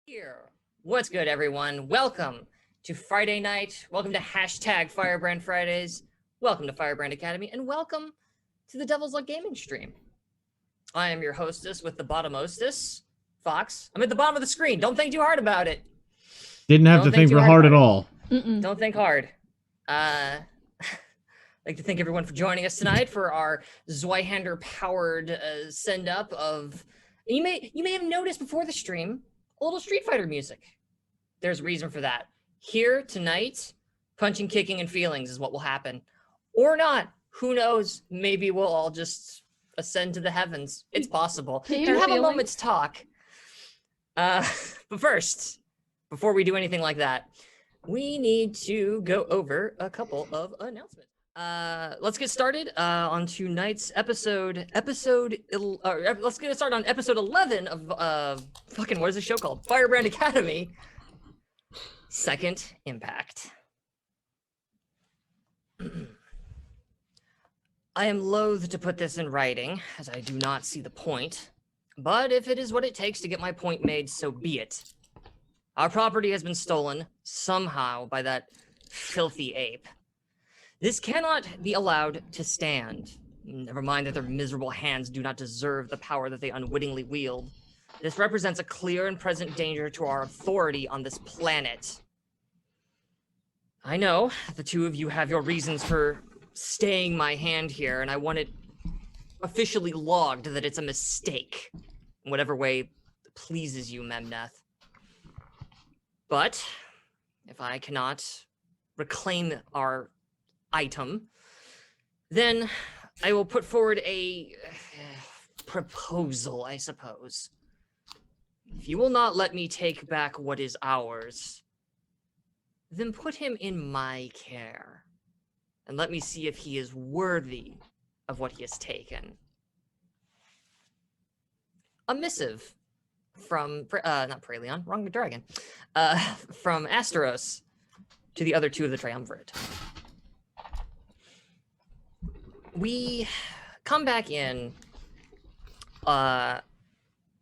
Here. What's good, everyone? Welcome to Friday night. Welcome to hashtag Firebrand Fridays. Welcome to Firebrand Academy, and welcome to the Devil's Luck Gaming stream. I am your hostess with the bottomostess, Fox. I'm at the bottom of the screen. Don't think too hard about it. Didn't have to think real hard at all. Don't think hard. I'd like to thank everyone for joining us tonight for our Zweihander powered send up of. You may have noticed before the stream a little Street Fighter music. There's a reason for that. Here tonight, punching, kicking, and feelings is what will happen, or not. Who knows? Maybe we'll all just ascend to the heavens. It's possible. Do you have a moment to talk? But first, before we do anything like that, we need to go over a couple of announcements. Let's get started on tonight's episode. Let's get started on episode 11 of what is the show called? Firebrand Academy. Second Impact. I am loath to put this in writing, as I do not see the point. But if it is what it takes to get my point made, so be it. Our property has been stolen, somehow, by that filthy ape. This cannot be allowed to stand. Never mind that their miserable hands do not deserve the power that they unwittingly wield. This represents a clear and present danger to our authority on this planet. I know the two of you have your reasons for staying my hand here, and I want it officially logged that it's a mistake, in whatever way pleases you, Memneth. But if I cannot reclaim our item, then I will put forward a proposal, I suppose. If you will not let me take back what is ours, then put him in my care, and let me see if he is worthy of what he has taken. A missive from, not Preleon, wrong dragon, from Asteros to the other two of the Triumvirate. We come back in a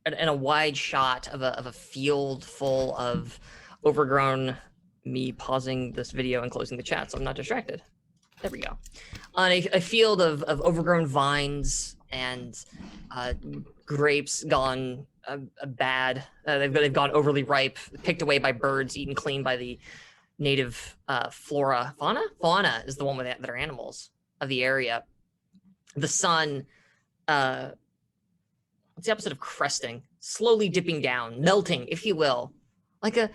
wide shot of a field full of overgrown, me pausing this video and closing the chat so I'm not distracted. There we go. On a field of overgrown vines and grapes gone bad. They've gone overly ripe, picked away by birds, eaten clean by the native flora. Fauna is the one that are animals of the area. The sun, what's the opposite of cresting? Slowly dipping down, melting, if you will. Like a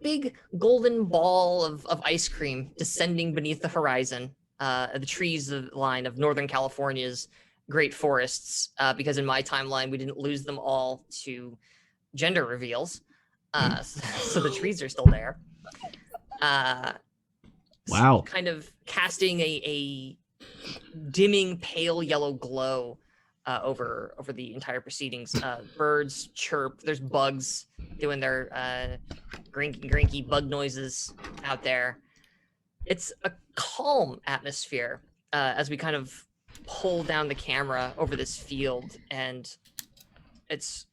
big golden ball of ice cream descending beneath the horizon. The trees line of Northern California's great forests, because in my timeline, we didn't lose them all to gender reveals. So the trees are still there. Wow. Kind of casting a dimming pale yellow glow over the entire proceedings. Birds chirp. There's bugs doing their grinky bug noises out there. It's a calm atmosphere as we kind of pull down the camera over this field, and it's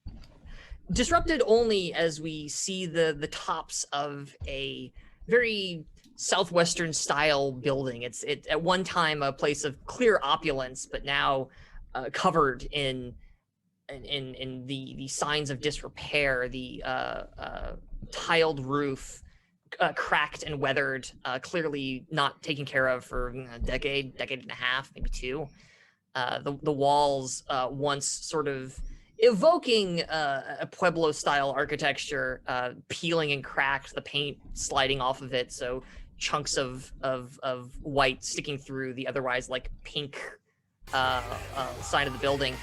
disrupted only as we see the tops of a very southwestern style building. It's at one time a place of clear opulence, but now covered in the signs of disrepair. The tiled roof, cracked and weathered, clearly not taken care of for a decade and a half, maybe two. The walls, once sort of evoking a Pueblo style architecture, peeling and cracked, the paint sliding off of it, so chunks of white sticking through the otherwise like pink side of the building.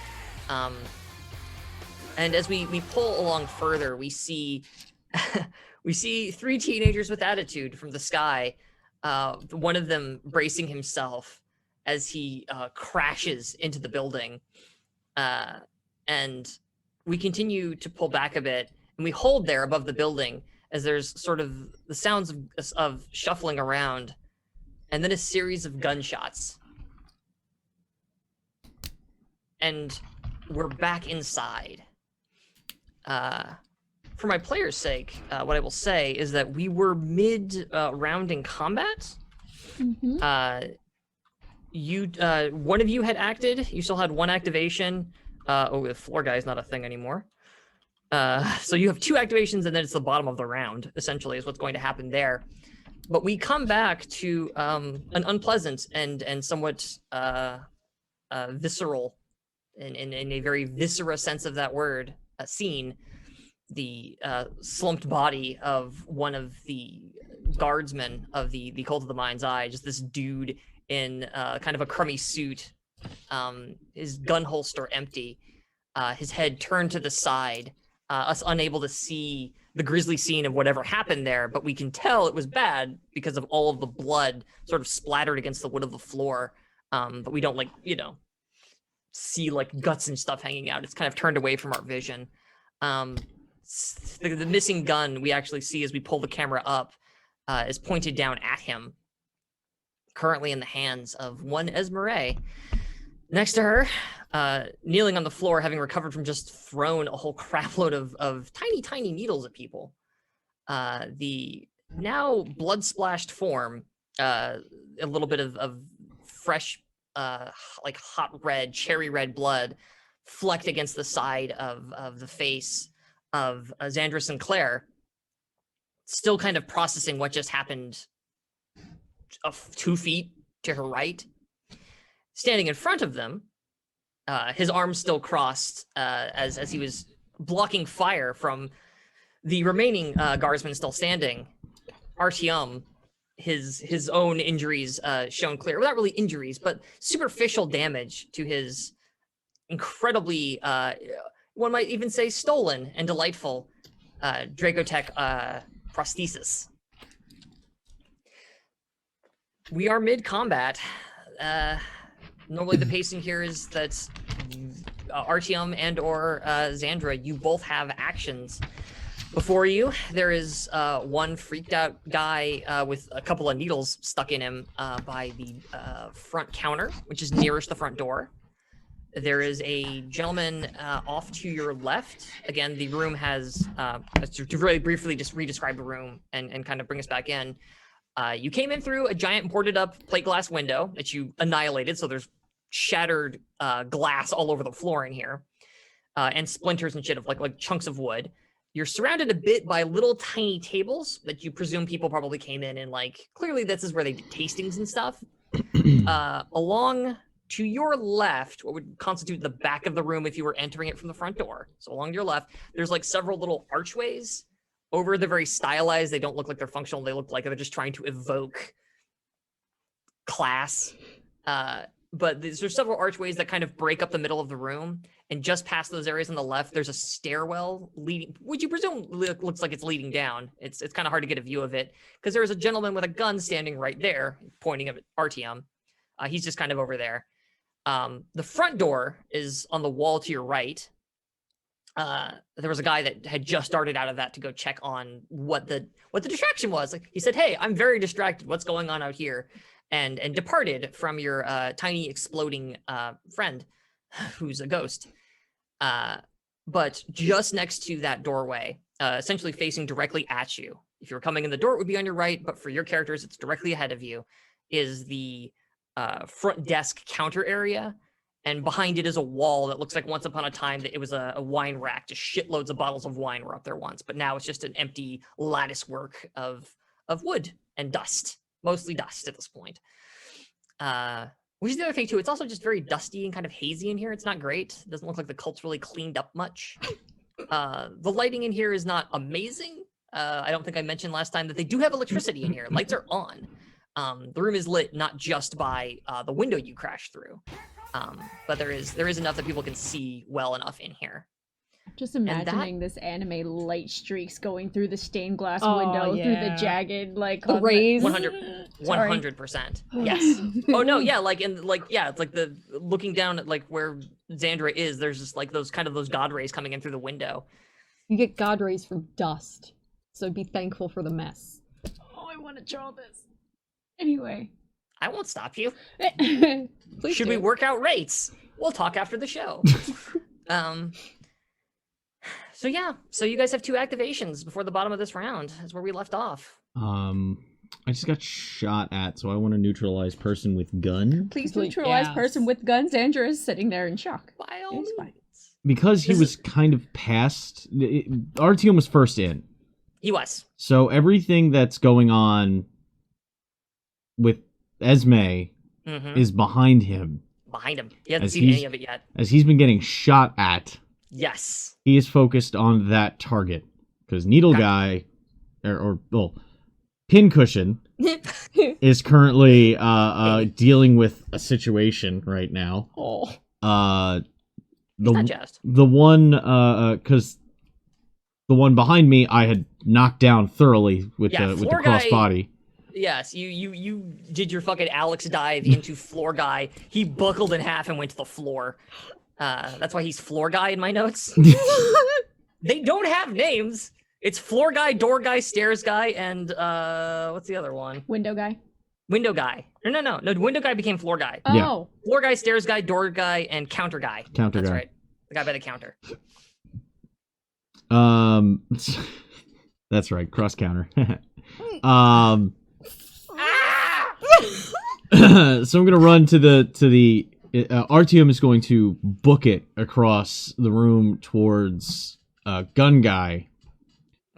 And as we pull along further, we see we see three teenagers with attitude from the sky. One of them bracing himself as he crashes into the building. And we continue to pull back a bit, and we hold there above the building as there's sort of the sounds of shuffling around, and then a series of gunshots. And we're back inside. for my player's sake, what I will say is that we were mid round in combat. Mm-hmm. One of you had acted. You still had one activation. The floor guy is not a thing anymore. So you have 2 activations, and then it's the bottom of the round. Essentially, is what's going to happen there. But we come back to an unpleasant and somewhat visceral, in a very viscera sense of that word, scene. The slumped body of one of the guardsmen of the Cult of the Mind's Eye, just this dude in kind of a crummy suit, his gun holster empty, his head turned to the side, us unable to see the grisly scene of whatever happened there, but we can tell it was bad because of all of the blood sort of splattered against the wood of the floor. But we don't, like, see like guts and stuff hanging out. It's kind of turned away from our vision. The missing gun we actually see as we pull the camera up is pointed down at him, currently in the hands of one Esmerée. Next to her, kneeling on the floor, having recovered from just thrown a whole crapload of tiny needles at people. The now blood-splashed form, a little bit of fresh, like hot red, cherry red blood flecked against the side of the face of Xandra Sinclair, still kind of processing what just happened 2 feet to her right. Standing in front of them, his arms still crossed, as he was blocking fire from the remaining guardsmen still standing. Artyom, his own injuries shown clear. Well, not really injuries, but superficial damage to his incredibly, one might even say, stolen and delightful Dracotech prosthesis. We are mid-combat. Normally the pacing here is that Artyom and or Xandra, you both have actions before you. There is one freaked out guy with a couple of needles stuck in him by the front counter, which is nearest the front door. There is a gentleman off to your left. Again, the room has, to really briefly just re-describe the room and kind of bring us back in. You came in through a giant boarded up plate glass window that you annihilated, so there's shattered glass all over the floor in here, and splinters and shit of like chunks of wood. You're surrounded a bit by little tiny tables that you presume people probably came in and, like, clearly this is where they did tastings and stuff. Along to your left, what would constitute the back of the room if you were entering it from the front door. So along to your left, there's like several little archways. Over, they're very stylized. They don't look like they're functional. They look like they're just trying to evoke class. But there's several archways that kind of break up the middle of the room. And just past those areas on the left, there's a stairwell leading, which you presume looks like it's leading down. It's kind of hard to get a view of it because there's a gentleman with a gun standing right there, pointing at Artyom. He's just kind of over there. The front door is on the wall to your right. There was a guy that had just started out of that to go check on what the distraction was. Like, he said, "Hey, I'm very distracted. What's going on out here?" And departed from your tiny exploding friend, who's a ghost. But just next to that doorway, essentially facing directly at you. If you were coming in the door, it would be on your right, but for your characters, it's directly ahead of you, is the front desk counter area. And behind it is a wall that looks like once upon a time that it was a wine rack. Just shitloads of bottles of wine were up there once, but now it's just an empty lattice work of wood and dust. Mostly dust at this point. Which is the other thing too. It's also just very dusty and kind of hazy in here. It's not great. It doesn't look like the cult's really cleaned up much. The lighting in here is not amazing. I don't think I mentioned last time that they do have electricity in here. Lights are on. The room is lit not just by the window you crashed through, but there is enough that people can see well enough in here. Just imagining this anime light streaks going through the stained glass window, through the jagged, like, the rays. 100%. Yes. Oh no, yeah, it's like the looking down at like where Xandra is, there's just like those god rays coming in through the window. You get god rays from dust, so be thankful for the mess. Oh, I want to draw this. Anyway. I won't stop you. Please Should do. we work out rates? We'll talk after the show. yeah, so you guys have 2 activations before the bottom of this round. That's where we left off. I just got shot at, so I want to neutralize person with gun. Please neutralize person with guns. Andrew is sitting there in shock. By all means. Because he was kind of past... Artyom was first in. He was. So everything that's going on with Esme is behind him. Behind him. He hasn't seen any of it yet. As he's been getting shot at. Yes. He is focused on that target. Because Needle Guy, Pincushion, is currently dealing with a situation right now. The one, because the one behind me, I had knocked down thoroughly with the crossbody. Yes, you did your fucking Alex dive into Floor Guy. He buckled in half and went to the floor. That's why he's Floor Guy in my notes. They don't have names. It's Floor Guy, Door Guy, Stairs Guy, and what's the other one? Window Guy. Window Guy. No. Window Guy became Floor Guy. Oh. Yeah. Floor Guy, Stairs Guy, Door Guy, and Counter Guy. That's right. The guy by the counter. That's right. Cross counter. So I'm gonna run to the Artyom is going to book it across the room towards Gun Guy.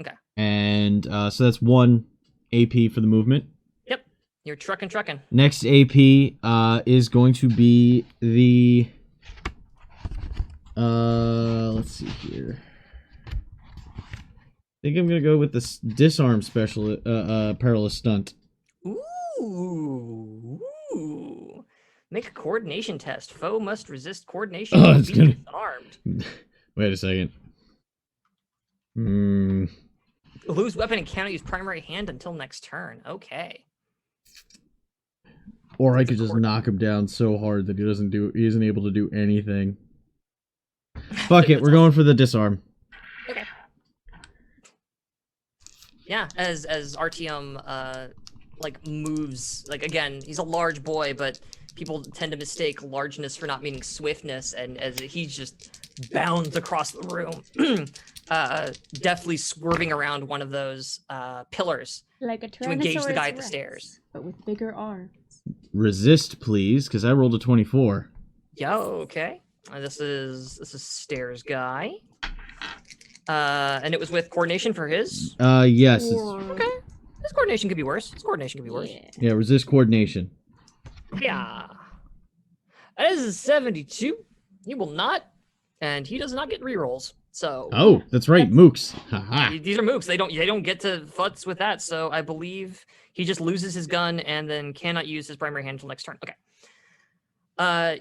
Okay. And so that's 1 AP for the movement. Yep. You're trucking. Next AP is going to be the let's see here. I think I'm gonna go with this disarm special perilous stunt. Ooh. Make a coordination test. Foe must resist coordination. Oh, it's gonna... disarmed. Wait a second. Lose weapon and cannot use primary hand until next turn. Okay. Or I could just knock him down so hard that he isn't able to do anything. Fuck it, we're going for the disarm. Okay. Yeah, as Artyom moves, again, he's a large boy, but people tend to mistake largeness for not meaning swiftness, and as he just bounds across the room, deftly swerving around one of those pillars like a to engage the guy at the Rex, stairs. but with bigger arms. Resist, please, because I rolled a 24. Yo, okay. This is Stairs Guy. And it was with coordination for his? Yes. Okay. His coordination could be worse. Yeah, resist coordination. Yeah. That is a 72. He will not, and he does not get rerolls. So. Oh, that's right, mooks. Haha. These are mooks. They don't get to futz with that. So I believe he just loses his gun and then cannot use his primary hand until next turn. Okay.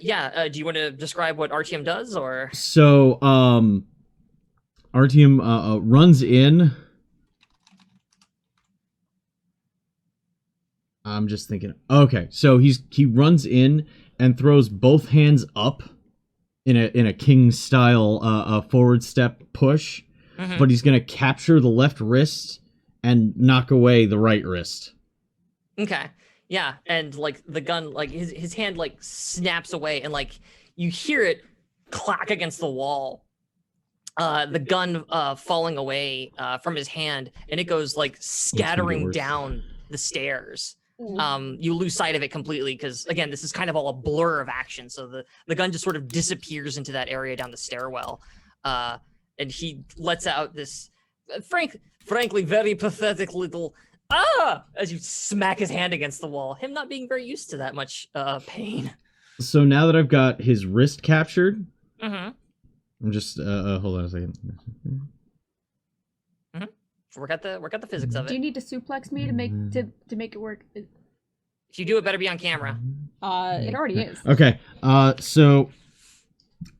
Do you want to describe what Artyom does, or? So, Artyom runs in. I'm just thinking. Okay, so he runs in and throws both hands up in a king style forward step push, but he's gonna capture the left wrist and knock away the right wrist. Okay. Yeah, and the gun, his hand snaps away, and you hear it clack against the wall. The gun falling away from his hand, and it goes scattering down the stairs. You lose sight of it completely because, again, this is kind of all a blur of action. So the gun just sort of disappears into that area down the stairwell, and he lets out this frankly very pathetic little as you smack his hand against the wall. Him not being very used to that much pain. So now that I've got his wrist captured, I'm just hold on a second. Work out the physics of it. Do you need to suplex me to make it work? If you do, it better be on camera. It already is. Okay. So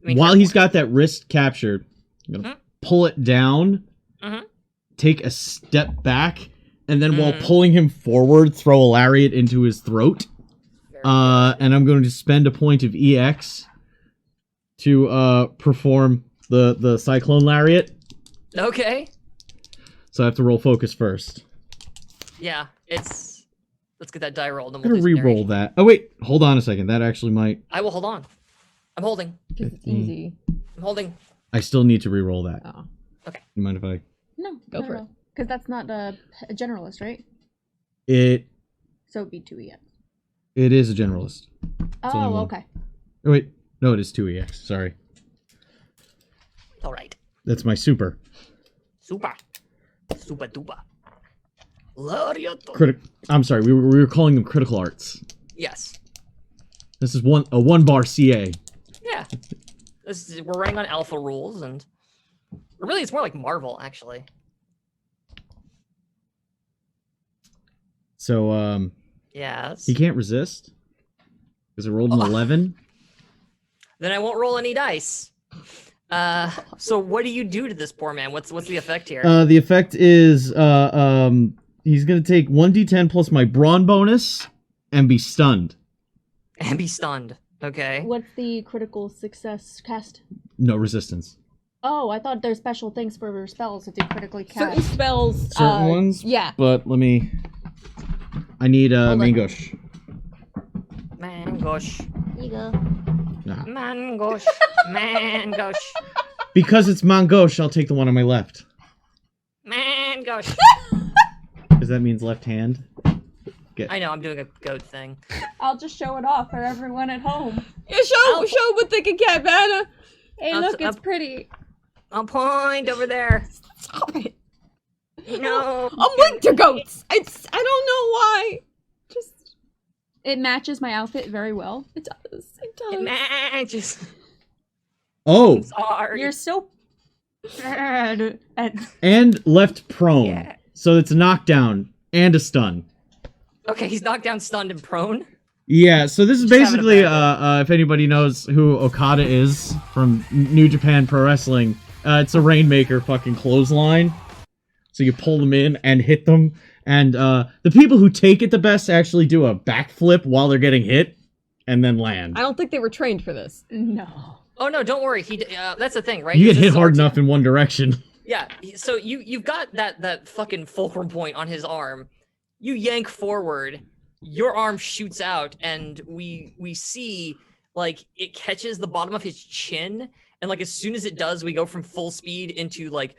while he's got that wrist captured, I'm gonna pull it down, take a step back, and then while pulling him forward, throw a lariat into his throat. And I'm going to spend a point of EX to perform the cyclone lariat. Okay. So I have to roll focus first. Yeah, let's get that die roll. I'm gonna re-roll that. Oh wait, hold on a second. That actually might. I will hold on. I'm holding. It's easy. I'm holding. I still need to re-roll that. Oh. You mind if I? No, Go for it. Because that's not a generalist, right? It So it'd be 2 EX. it is a generalist. It's only Oh, one. okay. Oh, wait, no, it is 2EX. Sorry, All right. that's my super. Super duper. Lariato. I'm sorry, we were calling them critical arts. Yes. This is a 1-bar CA. Yeah. We're running on alpha rules, and really, it's more like Marvel, actually. So, Yes. he can't resist because it rolled an 11. Then I won't roll any dice. So what do you do to this poor man? What's the effect here? The effect is he's gonna take 1d10 plus my brawn bonus and be stunned. And be stunned. Okay. What's the critical success cast? No resistance. Oh, I thought there's special things for spells if they critically Certain cast. spells. Certain ones. Yeah. But let me. I need Mangosh. Mangosh. Here you go. Nah. Mangosh. Mangosh. Because it's Mangosh, I'll take the one on my left. Mangosh. Because that means left hand. I know, I'm doing a goat thing. I'll just show it off for everyone at home. Yeah, show with the cat banner. Hey, look, it's pretty. I'll point over there. Stop it. No. I'm weak to goats. I don't know why. Just It matches my outfit very well. it does. It does. It matches. Oh, Sorry. You're so bad at... and left prone. Yeah. So it's a knockdown and a stun. Okay, he's knocked down, stunned, and prone. Yeah, so this is Just having a basically, bad if anybody knows who Okada is from New Japan Pro Wrestling, it's a Rainmaker fucking clothesline. So you pull them in and hit them, and the people who take it the best actually do a backflip while they're getting hit, and then land. I don't think they were trained for this. No. Oh no, don't worry. That's the thing, right? You get This hit is hard RT. enough in one direction. Yeah. So you've got that fucking fulcrum point on his arm. You yank forward, your arm shoots out, and we see like it catches the bottom of his chin, and like as soon as it does, we go from full speed into like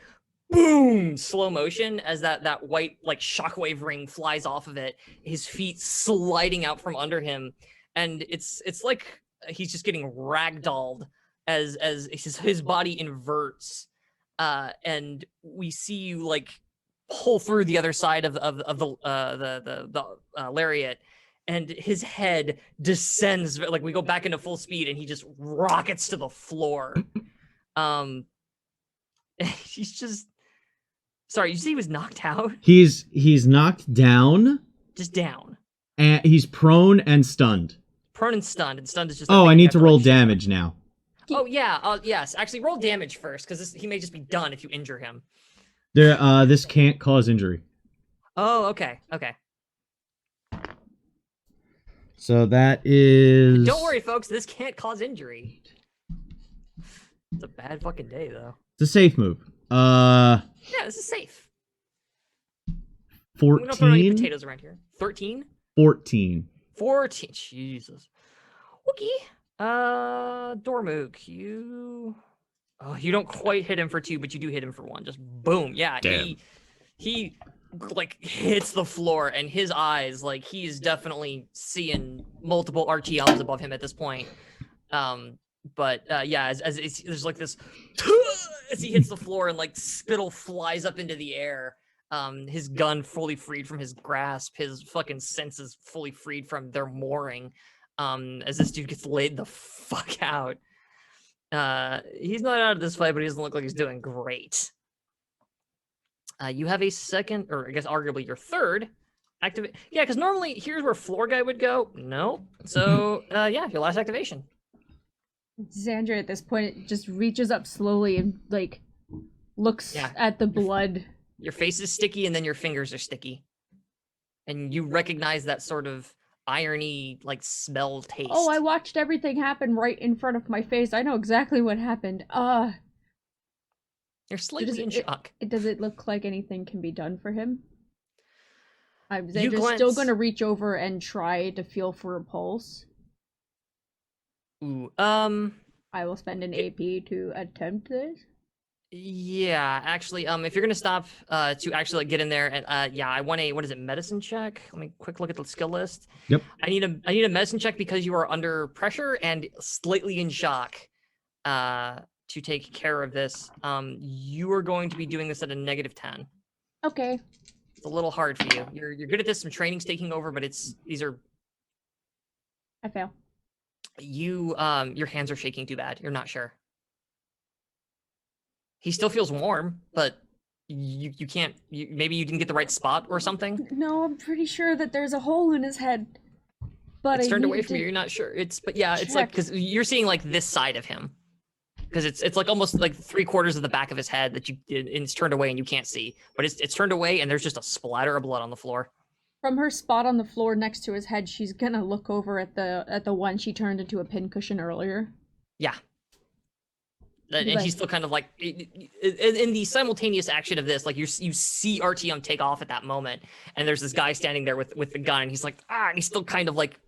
boom slow motion as that white like shockwave ring flies off of it, his feet sliding out from under him, and it's like he's just getting ragdolled as his body inverts, and we see you like pull through the other side of the lariat, and his head descends like we go back into full speed, and he just rockets to the floor. He's just sorry. You see, he was knocked out. He's knocked down, Just down, and he's prone and stunned. prone and stunned is just. Oh, I need to roll damage now. Oh yeah, yes. Actually, roll damage first because he may just be done if you injure him. This can't cause injury. Oh, okay. So that is... Don't worry, folks. This can't cause injury. It's a bad fucking day, though. It's a safe move. Yeah, this is safe. 14? We don't throw any potatoes around here. 13? 14. 14. Jesus. Okay. Dormook, you... Oh, you don't quite hit him for 2, but you do hit him for 1. Just boom. Yeah, damn. He like hits the floor, and his eyes, like he's definitely seeing multiple RTMs above him at this point. But yeah, as there's like this as he hits the floor, and like spittle flies up into the air. His gun fully freed from his grasp, his fucking senses fully freed from their mooring. As this dude gets laid the fuck out. He's not out of this fight, but he doesn't look like he's doing great. You have a second, or I guess arguably your third activate. Yeah, because normally here's where floor guy would go. No. So yeah, your last activation. Xandra at this point just reaches up slowly and like looks at the blood. Your face is sticky, and then your fingers are sticky, and you recognize that sort of irony, like smell, taste. Oh, I watched everything happen right in front of my face. I know exactly what happened. You're slightly in shock. Does it look like anything can be done for him? Xandra's still gonna reach over and try to feel for a pulse. Ooh, I will spend an AP to attempt this. Yeah, actually, if you're gonna stop to actually like, get in there and yeah, I want a what is it, medicine check? Let me quick look at the skill list. Yep. I need a medicine check because you are under pressure and slightly in shock. To take care of this. You are going to be doing this at a -10. Okay. It's a little hard for you. You're good at this. Some training's taking over, but these are. I fail. You your hands are shaking too bad. You're not sure. He still feels warm, but you can't. Maybe you didn't get the right spot or something. No, I'm pretty sure that there's a hole in his head. But It's I turned away need from you. to You're not sure. But yeah, it's check. like because you're seeing like this side of him. Because it's like almost like 3/4 of the back of his head that it's turned away and you can't see. But it's turned away and there's just a splatter of blood on the floor. From her spot on the floor next to his head, she's gonna look over at the one she turned into a pincushion earlier. Yeah. And she's still kind of like in the simultaneous action of this, like you see Artyom take off at that moment, and there's this guy standing there with the gun, and he's like and he's still kind of like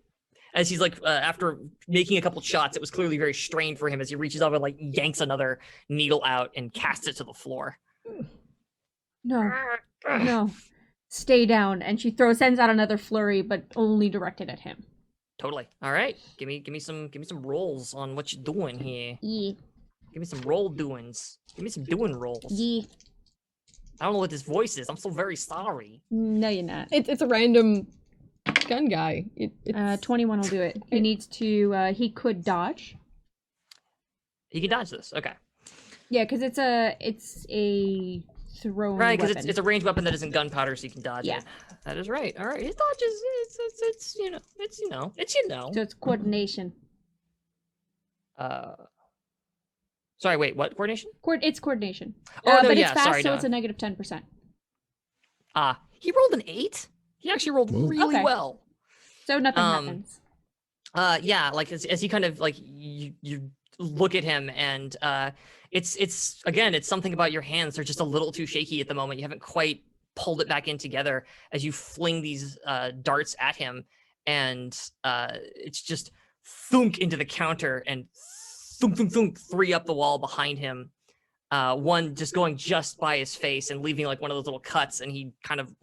as he's like after making a couple shots, it was clearly very strained for him as he reaches over and like yanks another needle out and casts it to the floor. No, stay down, and she sends out another flurry, but only directed at him. Totally. All right, give me some rolls on what you're doing here. Yeah. Give me some roll doings. Give me some doing rolls. Yeah. I don't know what this voice is. I'm so very sorry. No, you're not. It's a random gun guy. It's 21 will do it. He needs to. He could dodge. He can dodge this. Okay. Yeah, because it's a thrown right, because weapon. it's a ranged weapon that isn't gunpowder, so you can dodge Yeah. it. That is right. All right. His dodges. It's So it's coordination. Sorry. Wait. What coordination? It's coordination. Oh no. But Yeah. it's fast, Sorry. so No. it's a -10%. He rolled an 8. He actually rolled really Okay. well. So nothing happens. Yeah. Like as he kind of like you look at him and it's again it's something about your hands. They're just a little too shaky at the moment. You haven't quite pulled it back in together as you fling these darts at him, and it's just thunk into the counter and thunk thunk thunk 3 up the wall behind him. One just going just by his face and leaving like one of those little cuts, and he kind of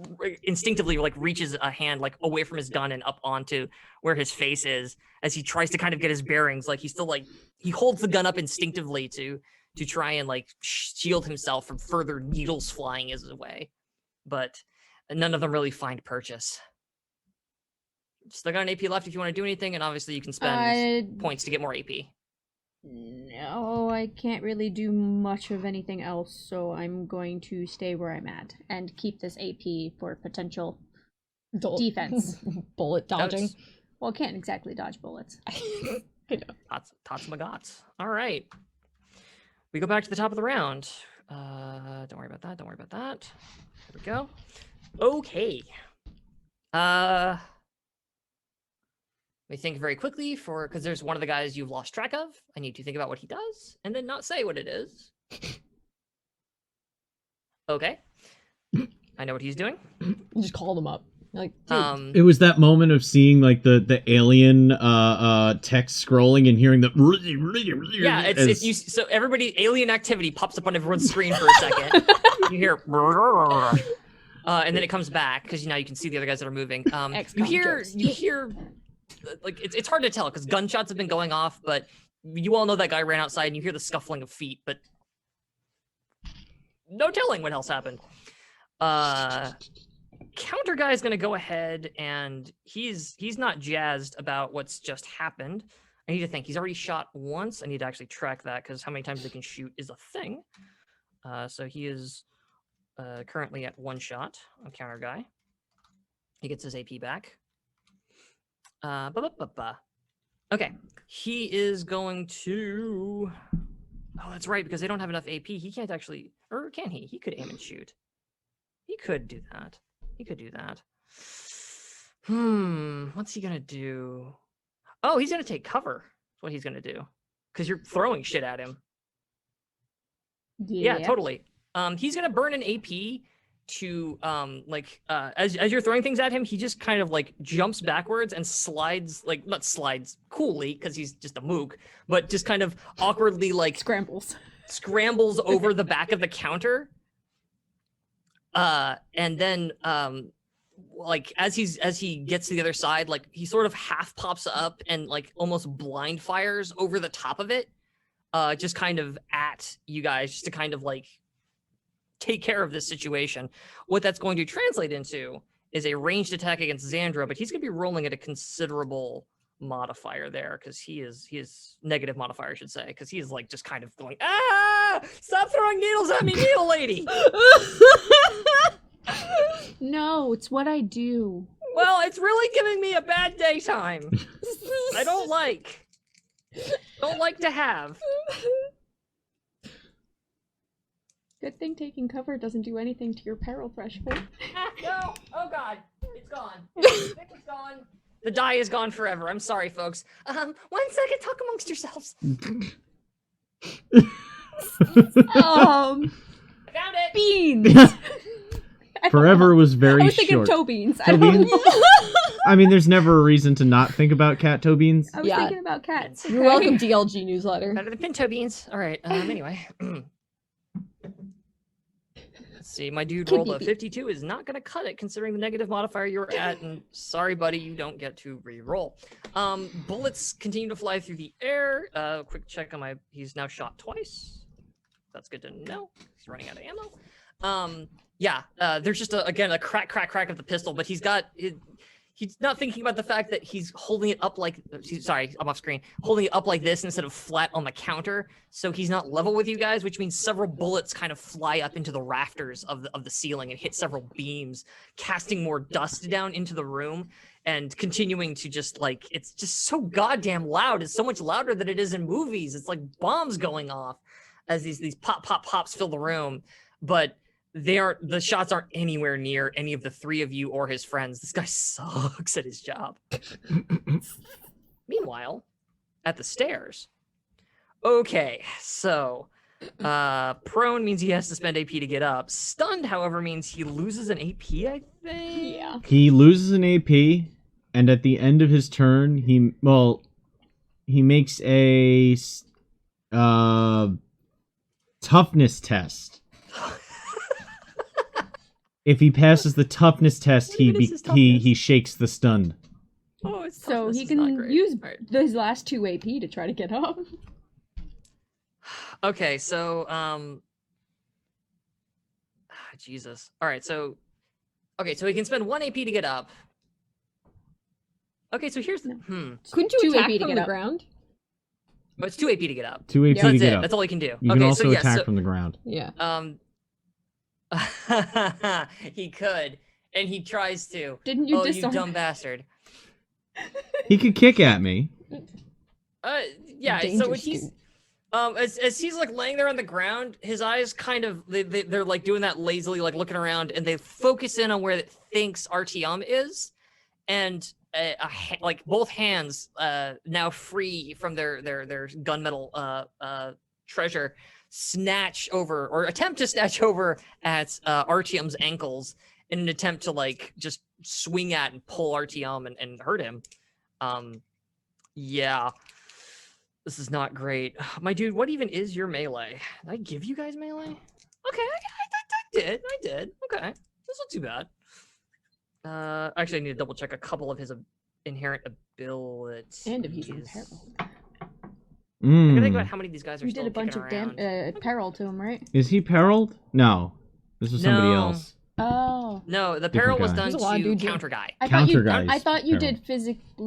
instinctively like reaches a hand like away from his gun and up onto where his face is as he tries to kind of get his bearings. Like he's still like he holds the gun up instinctively to try and like shield himself from further needles flying his way, but none of them really find purchase. Still got an AP left if you want to do anything, and obviously you can spend points to get more AP. No, I can't really do much of anything else, so I'm going to stay where I'm at and keep this AP for potential defense. Bullet dodging. Well, I can't exactly dodge bullets. Tots my gots. All right. We go back to the top of the round. Don't worry about that. Don't worry about that. There we go. Okay. We think very quickly because there's one of the guys you've lost track of. I need to think about what he does and then not say what it is. Okay. I know what he's doing. You just called him up. Like, it was that moment of seeing like the alien text scrolling and hearing the yeah, it's you. So everybody, alien activity pops up on everyone's screen for a second. You hear, and then it comes back because now you can see the other guys that are moving. You hear. Like it's hard to tell because gunshots have been going off, but you all know that guy ran outside and you hear the scuffling of feet, but no telling what else happened. Counter guy is gonna go ahead and he's not jazzed about what's just happened. I need to think. He's already shot once. I need to actually track that because how many times they can shoot is a thing. So he is currently at 1 shot on counter guy. He gets his AP back. Okay, he is going to. Oh, that's right, because they don't have enough AP. He can't actually, or can he? He could aim and shoot. He could do that. What's he gonna do? Oh, he's gonna take cover. That's what he's gonna do, because you're throwing shit at him. Yeah, totally. He's gonna burn an AP to as you're throwing things at him, he just kind of like jumps backwards and slides, like not slides coolly because he's just a mook, but just kind of awkwardly like scrambles scrambles over the back of the counter. And then like as he gets to the other side, like he sort of half pops up and like almost blind fires over the top of it, just kind of at you guys, just to kind of like take care of this situation. What that's going to translate into is a ranged attack against Xandra, but he's going to be rolling at a considerable modifier there, because he is negative modifier, I should say, because he is like just kind of going, stop throwing needles at me, needle lady. No, it's what I do. Well, it's really giving me a bad daytime. I don't like to have. Good thing taking cover doesn't do anything to your peril threshold. No! Oh god, it's gone. It's gone. The die is gone forever. I'm sorry, folks. 1 second, talk amongst yourselves. I Found it. beans. Forever was very I was thinking short. of toe beans. Toe beans? I mean, there's never a reason to not think about cat toe beans. I was Yeah. thinking about cats. You're welcome, DLG newsletter. Better than pinto beans. All right. Anyway. Let's see. My dude rolled a 52. Is not going to cut it, considering the negative modifier you're at. And sorry, buddy, you don't get to re-roll. Bullets continue to fly through the air. Quick check on my. He's now shot twice. That's good to know. He's running out of ammo. Yeah. There's just again a crack of the pistol, but he's not thinking about the fact that he's holding it up like, sorry, I'm off screen, holding it up like this instead of flat on the counter. So he's not level with you guys, which means several bullets kind of fly up into the rafters of the ceiling and hit several beams, casting more dust down into the room and continuing to just like, it's just so goddamn loud. It's so much louder than it is in movies. It's like bombs going off as these pops fill the room. But the shots aren't anywhere near any of the three of you or his friends. This guy sucks at his job. Meanwhile, at the stairs. Okay, so prone means he has to spend AP to get up. Stunned, however, means he loses an AP, I think. Yeah. He loses an AP, and at the end of his turn, he makes a toughness test. If he passes the toughness test, he shakes the stun. Oh, it's So toughness he is can not great. use All right. those last 2 AP to try to get up. Okay, so Jesus. All right, so so he can spend 1 AP to get up. Okay, so here's the Couldn't 2 you attack AP to from get the up. ground? But it's 2 AP to get up. 2 AP Yeah, to that's get it. up. That's all he can do. You okay, can also so yeah, attack from the ground. Yeah. He could, and he tries to. Didn't you you disarm? dumb bastard. He could kick at me. Yeah. So Danger when he's scoot. as he's like laying there on the ground, his eyes kind of they're like doing that lazily, like looking around, and they focus in on where it thinks Artyom is, and like both hands now free from their gunmetal treasure, snatch over or attempt to snatch over at Artyom's ankles in an attempt to like just swing at and pull Artyom and hurt him. Yeah, this is not great. My dude, what even is your melee? Did I give you guys melee? Okay, I did. Okay, that's not too bad. Actually, I need to double check a couple of his inherent abilities. And if he's in peril. I gotta think about how many of these guys are You still did a bunch kicking of around. peril to him, right? Is he perilled? No. This was somebody No. else. Oh. No, the Different peril was guy. done There's a lot of to dudes here. counter guy. I thought Counter guys. I thought you peril.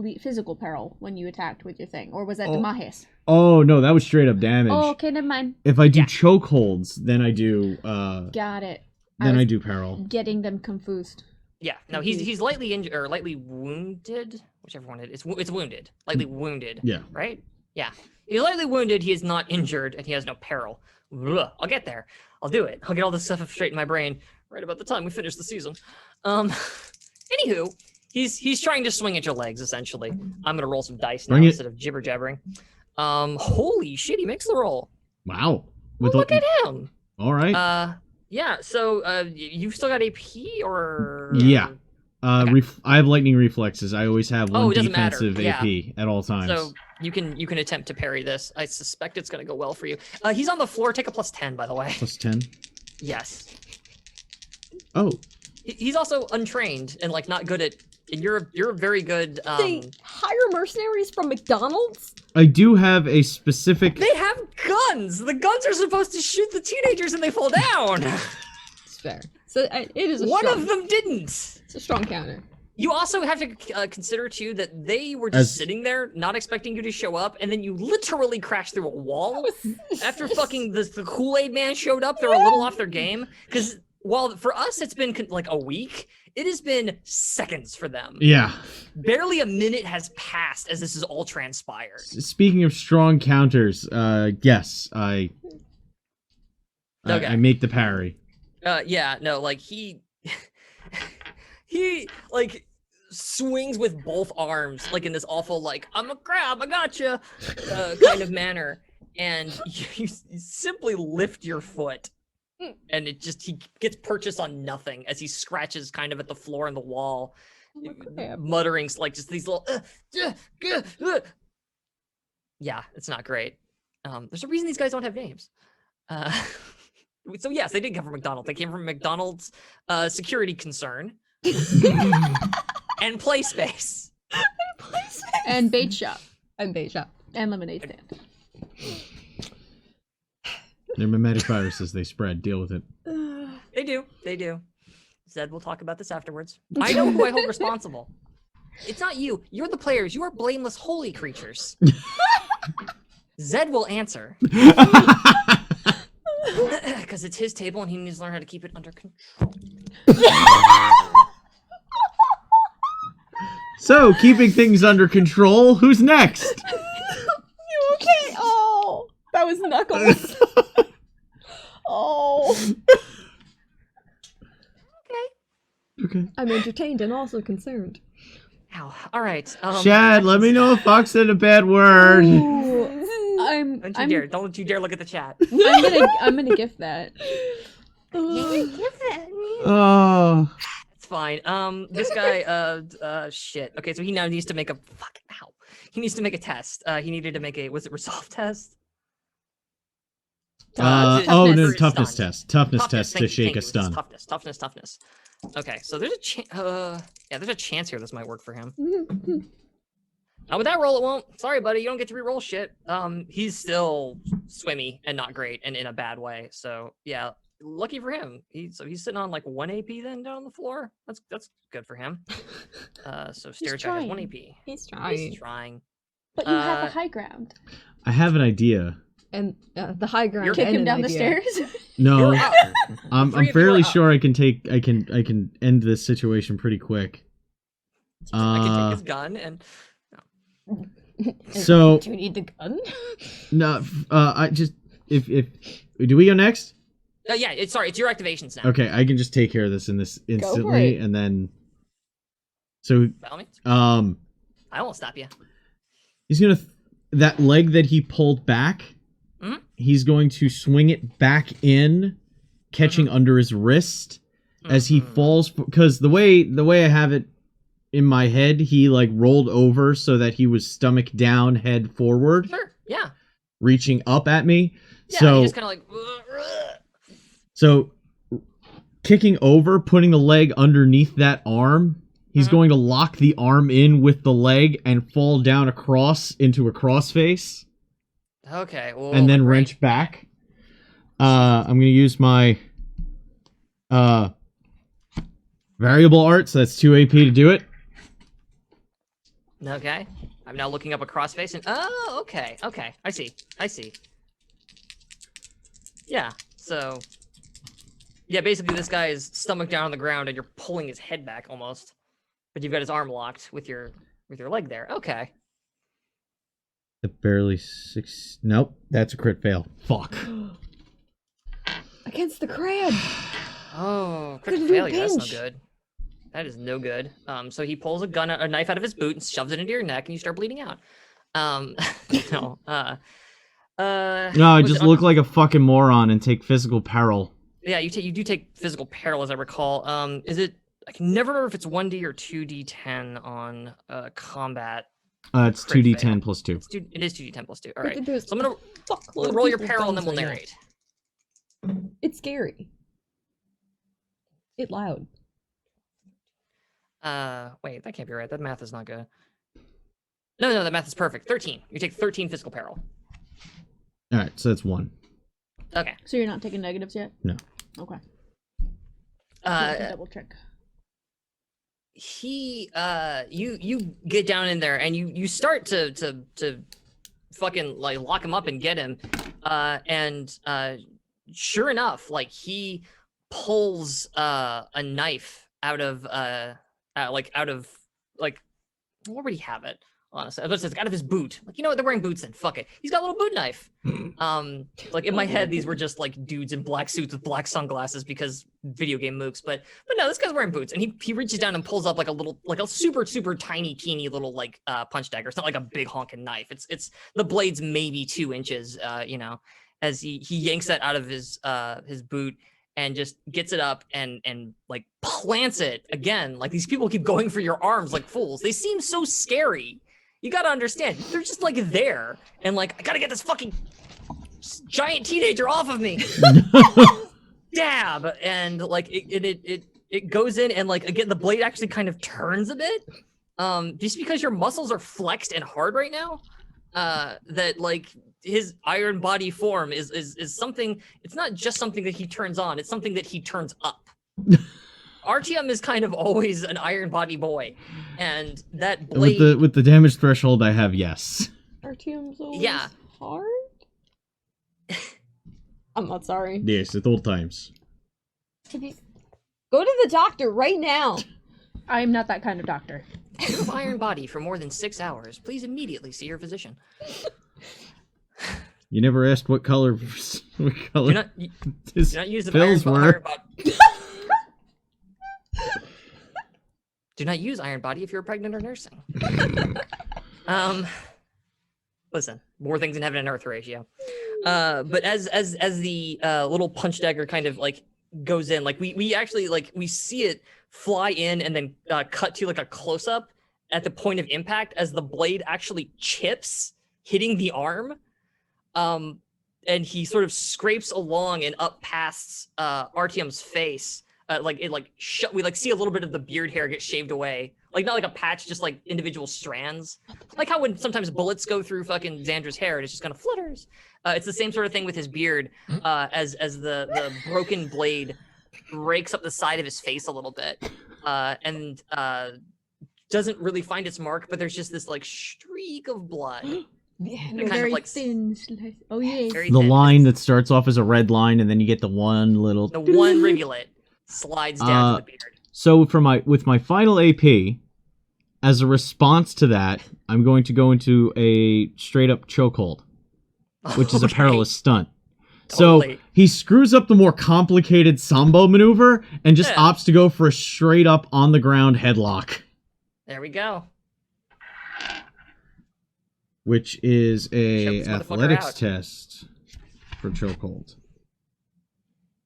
did physical peril when you attacked with your thing, or was that Oh. Demahes? Oh, no, that was straight up damage. Oh, okay, never mind. If I do Yeah. chokeholds, then I do Got it. then was I do peril. Getting them confused. Yeah, no, he's lightly injured or lightly wounded, whichever one it is. It's wounded, lightly wounded. Yeah. Right? Yeah. He's lightly wounded. He is not injured, and he has no peril. Ugh, I'll get there. I'll do it. I'll get all this stuff straight in my brain right about the time we finish the season. Anywho, he's trying to swing at your legs. Essentially, I'm gonna roll some dice now Bring it. instead of jibber jabbering. Holy shit, he makes the roll. Wow. Well, look at him. All right. Yeah. So, you've still got AP or? Yeah. Okay. I have lightning reflexes. I always have one Oh, it doesn't matter. defensive Yeah. AP at all times. So You can attempt to parry this. I suspect it's gonna go well for you. He's on the floor. Take a +10, by the way. +10. Yes. Oh. He's also untrained and like not good at. And you're very good. They hire mercenaries from McDonald's? I do have a specific. They have guns. The guns are supposed to shoot the teenagers and they fall down. It's fair. So it is a One strong, of them didn't. It's a strong counter. You also have to consider too that they were just sitting there, not expecting you to show up, and then you literally crashed through a wall. After fucking the Kool-Aid man showed up, they're a little off their game. Because while for us it's been like a week, it has been seconds for them. Yeah. Barely a minute has passed as this is all transpired. Speaking of strong counters, yes, I make the parry. Yeah, no, like he like swings with both arms, like in this awful, like, I'm a crab, I gotcha, kind of manner. And you simply lift your foot. And he gets purchase on nothing as he scratches kind of at the floor and the wall, muttering like just these little. Yeah, it's not great. There's a reason these guys don't have names. So yes, they did come from McDonald's. They came from McDonald's security concern and play space And bait shop. And bait shop. And lemonade stand. They're mimetic viruses. They spread. Deal with it. They do. Zed will talk about this afterwards. I know who I hold responsible. It's not you. You're the players. You are blameless, holy creatures. Zed will answer. Because it's his table and he needs to learn how to keep it under control. So, keeping things under control, who's next? You okay? Oh, that was Knuckles. Oh. Okay. I'm entertained and also concerned. Ow. All right. Chad, let me know if Fox said a bad word. Don't you dare look at the chat. I'm gonna gift that. Oh. It's fine. This guy, shit. Okay, so he now needs to make a He needs to make a test. He needed to make was it resolve test? Toughness test. Toughness test to shake a stun. Toughness. Okay, so there's a chance. There's a chance here this might work for him. With that roll, it won't. Sorry, buddy, you don't get to re-roll shit. He's still swimmy and not great and in a bad way. So yeah, lucky for him. He's sitting on like 1 AP then down on the floor. That's good for him. So Stair Check has 1 AP. He's trying. He's trying. But you have the high ground. I have an idea. And the high ground. Kick him down the stairs. No, I'm fairly sure I can end this situation pretty quick. I can take his gun and. No. So. Do you need the gun? No, I just if do we go next? Yeah, it's your activations now. Okay, I can just take care of this instantly, and then. So. I won't stop you. He's gonna that leg that he pulled back. Mm-hmm. He's going to swing it back in, catching under his wrist as he falls. Because the way I have it in my head, he like rolled over so that he was stomach down, head forward. Sure. Yeah. Reaching up at me. Yeah. So he just kind of like. So, kicking over, putting the leg underneath that arm. He's going to lock the arm in with the leg and fall down across into a crossface. Okay. Well, and then wrench back. I'm going to use my variable art, so that's 2 AP to do it. Okay. I'm now looking up a crossface and okay. I see. Yeah. So. Yeah, basically this guy is stomach down on the ground and you're pulling his head back almost. But you've got his arm locked with your leg there. Okay. Barely 6. Nope, that's a crit fail. Fuck. Against the crab. Oh, crit failure. That's no good. That is no good. So he pulls a knife out of his boot and shoves it into your neck, and you start bleeding out. No. No, just look like a fucking moron and take physical peril. Yeah, you do take physical peril, as I recall. Is it? I can never remember if it's 1d or 2d10 on combat. It's Crit 2d10 fail. plus 2. It is 2d10 plus 2. All But right. there's So I'm gonna fuckload of roll your people peril and then dying we'll right now. narrate. It's scary. It loud. Wait, that can't be right. That math is not good. No, that math is perfect. 13. You take 13 physical peril. All right, so that's 1. Okay. So you're not taking negatives yet? No. Okay. Double check. You get down in there and you start to fucking like lock him up and get him, and sure enough, like he pulls a knife out of where would he have it? Honestly, it's out of his boot. Like, you know what? They're wearing boots then. Fuck it. He's got a little boot knife. Like in my head, these were just like dudes in black suits with black sunglasses because video game mooks. But no, this guy's wearing boots, and he reaches down and pulls up like a super tiny teeny little like punch dagger. It's not like a big honking knife. It's the blade's maybe 2 inches. As he yanks that out of his boot and just gets it up and like plants it again. Like these people keep going for your arms like fools. They seem so scary. You gotta understand, they're just like there, and like, I gotta get this fucking giant teenager off of me. Dab, and like it goes in, and like again, the blade actually kind of turns a bit, just because your muscles are flexed and hard right now. That like his iron body form is something. It's not just something that he turns on; it's something that he turns up. Artyom is kind of always an iron body boy, and that blade with the damage threshold I have, yes. Artyom's always Yeah. hard? I'm not sorry. Yes, at all times. Go to the doctor right now. I'm not that kind of doctor. If you have iron body for more than 6 hours, please immediately see your physician. You never asked what color Do not use the pills iron were. body. Do not use iron body if you're pregnant or nursing. Listen, more things in heaven and earth ratio. But as the little punch dagger kind of like goes in, like we actually like we see it fly in and then cut to like a close up at the point of impact as the blade actually chips, hitting the arm. And he sort of scrapes along and up past Artyom's face. We like see a little bit of the beard hair get shaved away, like not like a patch, just like individual strands, like how when sometimes bullets go through fucking Xandra's hair and it just kind of flutters. It's the same sort of thing with his beard, as the broken blade breaks up the side of his face a little bit, and doesn't really find its mark, but there's just this like streak of blood. Very thin slice. Oh yeah. The line that starts off as a red line, and then you get the one rivulet slides down to the beard. So with my final AP, as a response to that, I'm going to go into a straight up chokehold, which is a perilous stunt. Totally. So he screws up the more complicated Sambo maneuver and just opts to go for a straight up on the ground headlock. There we go. Which is a Choke this motherfucker athletics out. test for chokehold.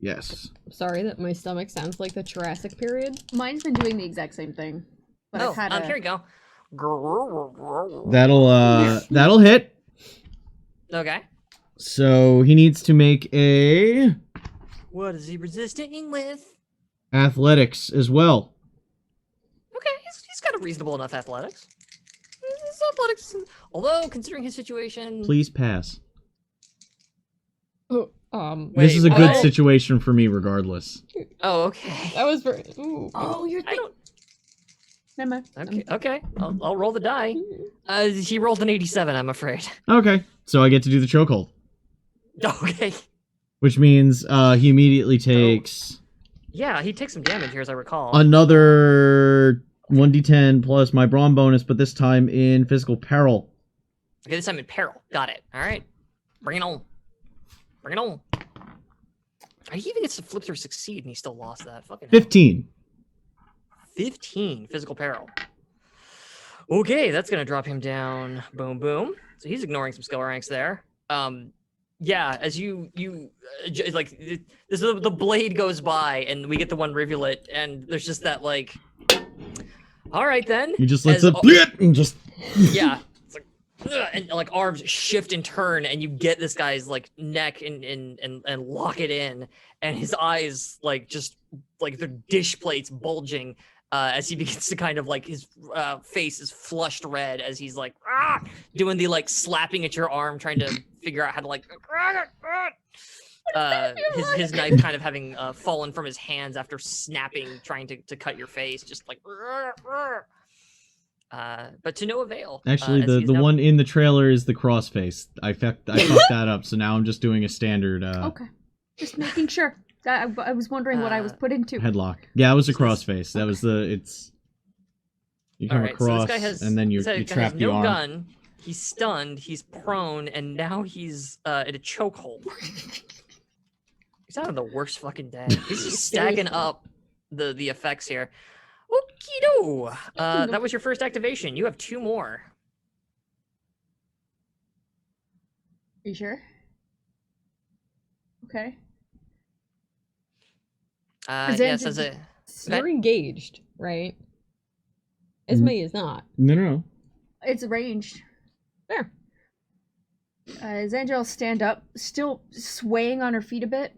Yes. Sorry that my stomach sounds like the Jurassic period. Mine's been doing the exact same thing. But I've had here we go. That'll hit. Okay. So he needs to make a What is he resisting with? athletics as well. Okay, he's got a reasonable enough athletics. His athletics, although considering his situation. Please pass. This is a Wait, good what? situation for me regardless. Oh, okay. That was very. Ooh. Oh, you're I don't. Never mind. Okay. I'll roll the die. He rolled an 87, I'm afraid. Okay, so I get to do the chokehold. Okay. Which means he immediately takes Yeah, he takes some damage here, as I recall. another 1d10 plus my brawn bonus, but this time in physical peril. Okay, this time in peril. Got it. All right. Bring it on. Bring it on. He even gets to flip through succeed, and he still lost that. Fucking hell. 15. 15 physical peril. Okay, that's gonna drop him down. Boom, boom. So he's ignoring some skill ranks there. Yeah, as the blade goes by, and we get the one rivulet, and there's just that like. All right then. He just lets As it blip and just. Yeah, and like arms shift and turn, and you get this guy's like neck and lock it in, and his eyes like just like they're dish plates bulging as he begins to kind of like his face is flushed red as he's like doing the like slapping at your arm, trying to figure out how to like his knife kind of having fallen from his hands after snapping, trying to cut your face, just like but to no avail. Actually, the now... one in the trailer is the crossface. I fucked that up, so now I'm just doing a standard. Okay, just making sure. I was wondering what I was put into. Headlock. Yeah, it was a crossface. That was the. It's. You come across, so this guy has, and then you trap the arm. Gun. He's stunned. He's prone, and now he's in a chokehold. He's having the worst fucking day. He's just stacking up the effects here. Okie-do! That was your first activation. You have 2 more. Are you sure? Okay. Yes, as a... You're engaged, right? Esme is not. No. It's ranged. There. Zangel stand up, still swaying on her feet a bit.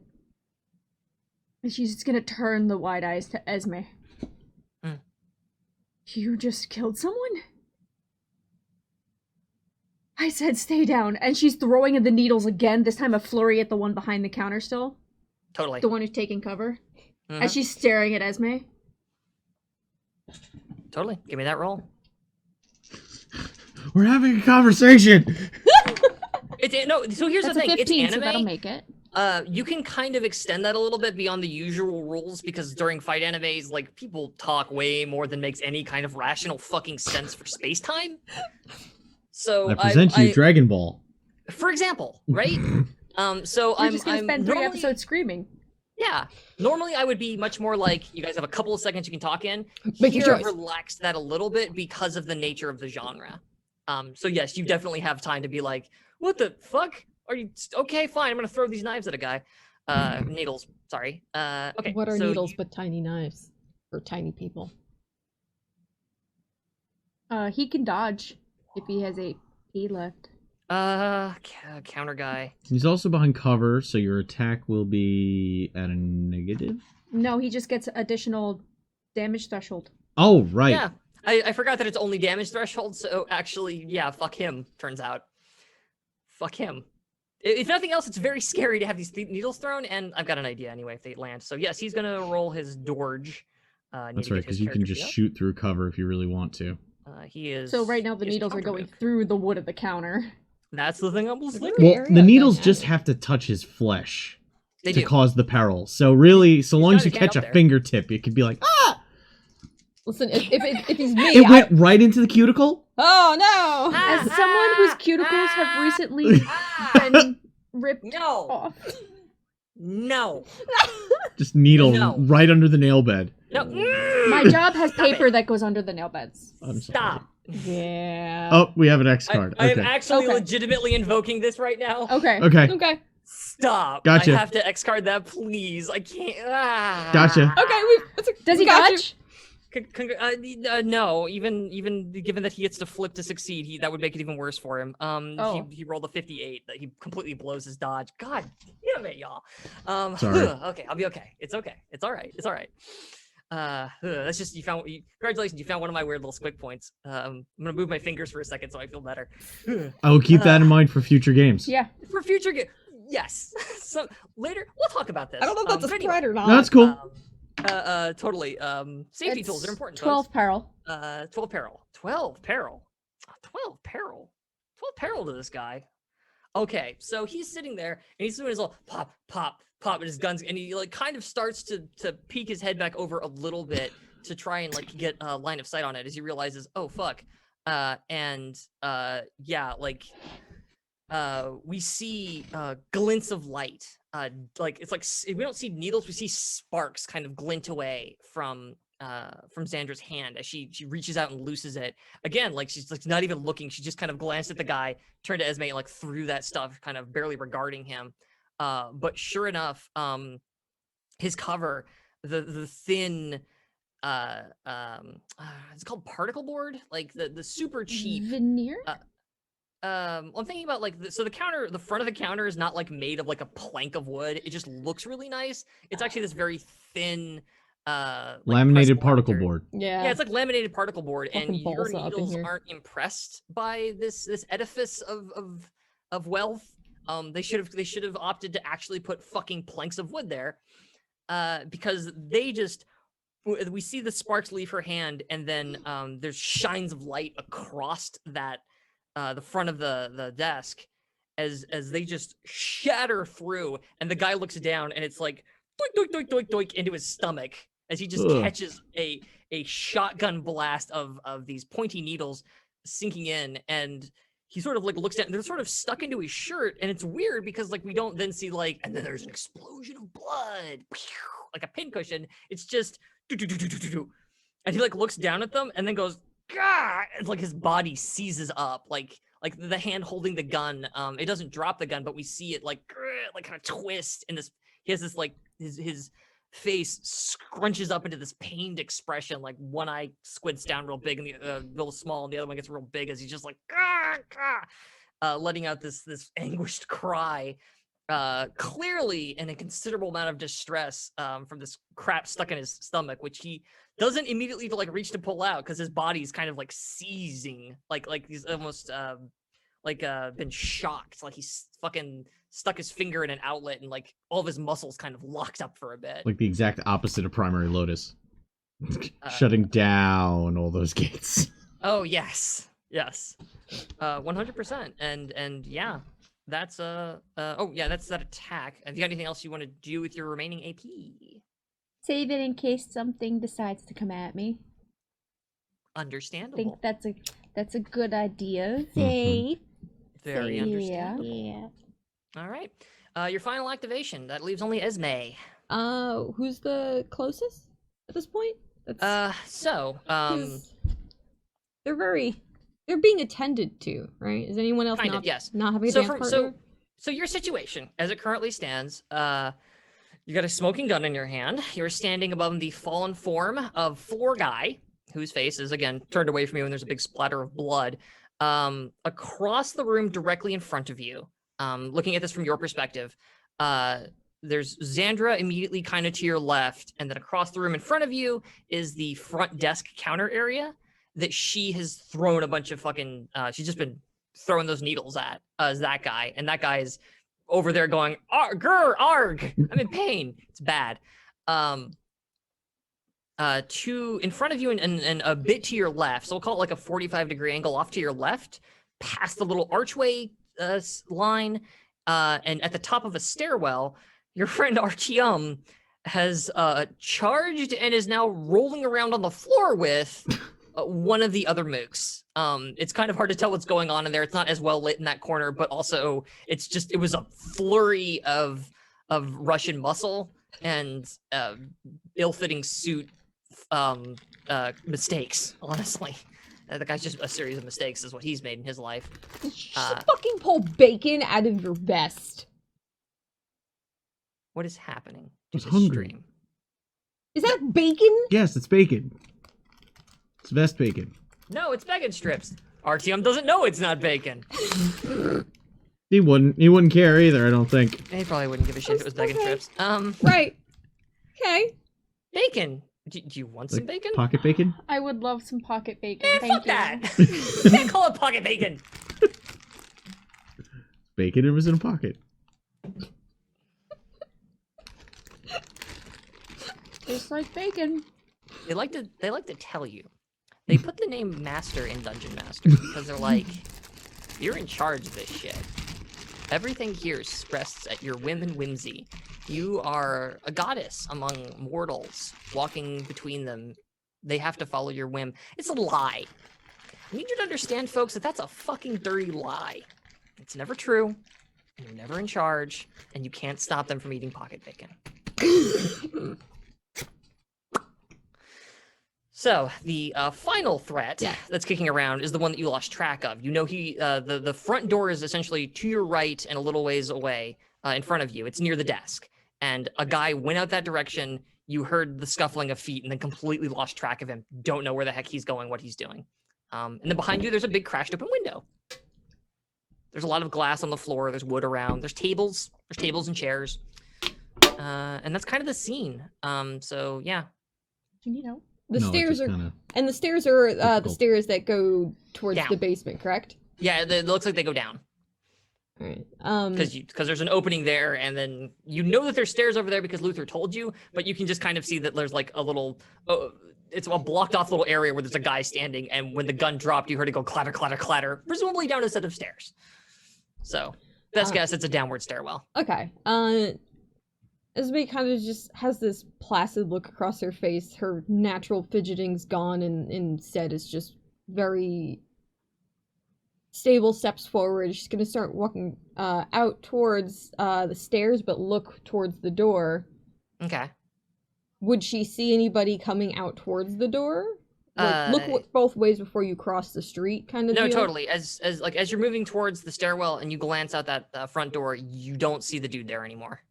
And she's just gonna turn the wide eyes to Esme. You just killed someone? I said stay down. And she's throwing in the needles again, this time a flurry at the one behind the counter still. Totally. The one who's taking cover. As she's staring at Esme. Totally. Give me that roll. We're having a conversation! So here's the thing. 15, it's anime. so that'll make it. You can kind of extend that a little bit beyond the usual rules, because during fight animes, like, people talk way more than makes any kind of rational fucking sense for space-time. So I present you Dragon Ball. For example, right? So We're just gonna spend 3 episodes screaming. Yeah. Normally I would be much more like, you guys have a couple of seconds you can talk in. Make your Here, choice. relax that a little bit because of the nature of the genre. So yes, you definitely have time to be like, what the fuck? Are you okay? Fine, I'm gonna throw these knives at a guy. Needles. Sorry. Okay. What are needles but tiny knives for tiny people? He can dodge if he has a P left. Counter guy. He's also behind cover, so your attack will be at a negative. No, he just gets additional damage threshold. Oh right. Yeah. I forgot that it's only damage threshold. So actually, yeah, fuck him. Turns out. Fuck him. If nothing else, it's very scary to have these needles thrown, and I've got an idea anyway if they land. So yes, he's gonna roll his Dorge. That's right, because you can just shoot through cover if you really want to. He is. So right now the needles are going through the wood of the counter. That's the thing I was thinking. Well, the needles just have to touch his flesh to cause the peril. So really, so long as you catch a fingertip, it could be like, ah! Listen, if he's me, it went right into the cuticle? Oh no! As someone whose cuticles have recently been ripped off. No. Just needle right under the nail bed. No. My job has paper that goes under the nail beds. Stop. Yeah. Oh, we have an X card. I am actually legitimately invoking this right now. Okay. Stop. Gotcha. I have to X card that, please. I can't. Gotcha. Okay, does he dodge? No, even given that he gets to flip to succeed, that would make it even worse for him. He rolled a 58. That he completely blows his dodge. God damn it, y'all. Sorry. Okay, I'll be okay. It's okay. It's all right. It's all right. That's just congratulations. You found one of my weird little squick points. I'm gonna move my fingers for a second so I feel better. I will keep that in mind for future games. Yeah, for future games. Yes. So later we'll talk about this. I don't know if that's a spread or not. No, that's cool. Totally. Safety tools are important. 12 peril. 12 peril. 12 peril. 12 peril. 12 peril to this guy. Okay, so he's sitting there and he's doing his little pop, pop, pop with his guns, and he like kind of starts to peek his head back over a little bit to try and like get a line of sight on it as he realizes, oh fuck. We see glints of light. Like it's like we don't see needles, we see sparks kind of glint away from Zandra's hand as she reaches out and looses it. Again, like she's like not even looking, she just kind of glanced at the guy, turned to Esme and like threw that stuff, kind of barely regarding him. But sure enough, his cover, the thin it's called particle board, like the super cheap veneer. I'm thinking about like so the counter, the front of the counter is not like made of like a plank of wood. It just looks really nice. It's actually this very thin, like Laminated pressed particle lacquer. board. Yeah, it's like laminated particle board, and Fucking your balls up in needles here. aren't impressed by this edifice of wealth. They should have opted to actually put fucking planks of wood there, because they just we see the sparks leave her hand, and then there's shines of light across that the front of the desk as they just shatter through, and the guy looks down, and it's like doink doink doink doink doink into his stomach as he just Ugh. catches a shotgun blast of these pointy needles sinking in, and he sort of like looks down, and they're sort of stuck into his shirt, and it's weird because like we don't then see like, and then there's an explosion of blood, like a pincushion. It's just and he like looks down at them and then goes, "Gah!" And like his body seizes up, like the hand holding the gun. It doesn't drop the gun, but we see it like kind of twist, and this he has this like his face scrunches up into this pained expression, like one eye squints down real big and the real small, and the other one gets real big as he's just like letting out this anguished cry. Clearly in a considerable amount of distress from this crap stuck in his stomach, which he doesn't immediately like reach to pull out because his body's kind of like seizing, like he's almost been shocked, like he's fucking stuck his finger in an outlet and like all of his muscles kind of locked up for a bit. Like the exact opposite of Primary Lotus. Shutting down all those gates. Oh yes, 100%, and yeah. That's that's that attack. Have you got anything else you want to do with your remaining AP? Save it in case something decides to come at me. Understandable. I think that's a good idea. Save. Very understandable. Yeah. All right. Your final activation. That leaves only Esme. Who's the closest at this point? They're being attended to, right? Is anyone else kind of, yes. not having a dance partner? So your situation, as it currently stands, you got a smoking gun in your hand. You're standing above the fallen form of Floor Guy, whose face is, again, turned away from you, and there's a big splatter of blood. Across the room, directly in front of you, looking at this from your perspective, there's Xandra immediately kind of to your left, and then across the room in front of you is the front desk counter area that she has thrown a bunch of fucking, she's just been throwing those needles at, as that guy, and that guy is over there going, arg, arg, I'm in pain. It's bad. In front of you and a bit to your left, so we'll call it like a 45-degree angle off to your left, past the little archway line, and at the top of a stairwell, your friend Artyom has charged and is now rolling around on the floor with one of the other mooks. It's kind of hard to tell what's going on in there. It's not as well lit in that corner, but also it was a flurry of Russian muscle and ill-fitting suit mistakes, honestly. The guy's just a series of mistakes is what he's made in his life. Fucking pull bacon out of your vest. What is happening I to was this hungry. stream? Is that bacon? Yes, it's bacon. It's vest bacon. No, it's bacon strips. Artyom doesn't know it's not bacon. He wouldn't care either, I don't think. He probably wouldn't give a shit if it was bacon Okay. strips. Right. Okay. Bacon. Do you want some bacon? Pocket bacon? I would love some pocket bacon. Fuck Thank you. that. You can't call it pocket bacon. Bacon, it was in a pocket. Tastes like bacon. They like to tell you. They put the name Master in Dungeon Master because they're like, you're in charge of this shit. Everything here rests at your whim and whimsy. You are a goddess among mortals, walking between them. They have to follow your whim. It's a lie. I need you to understand, folks, that that's a fucking dirty lie. It's never true, and you're never in charge, and you can't stop them from eating pocket bacon. So the final threat that's kicking around is the one that you lost track of. You know, the front door is essentially to your right and a little ways away in front of you. It's near the desk, and a guy went out that direction. You heard the scuffling of feet and then completely lost track of him. Don't know where the heck he's going, what he's doing. And then behind you, there's a big crashed open window. There's a lot of glass on the floor. There's wood around. There's tables. There's tables and chairs. And that's kind of the scene. So yeah. Do you need help? The stairs are the stairs are the stairs that go towards Down. the basement, correct? Yeah, it looks like they go down. All right. Because there's an opening there, and then you know that there's stairs over there because Luther told you, but you can just kind of see that there's like a little, it's a blocked off little area where there's a guy standing, and when the gun dropped, you heard it go clatter, clatter, clatter, presumably down a set of stairs. So, best guess, it's a downward stairwell. Okay. Esme kind of just has this placid look across her face. Her natural fidgeting's gone, and instead is just very stable steps forward. She's gonna start walking out towards the stairs, but look towards the door. Okay. Would she see anybody coming out towards the door? Like, look both ways before you cross the street, kind of. No, deal? totally. As you're moving towards the stairwell and you glance out that front door, you don't see the dude there anymore.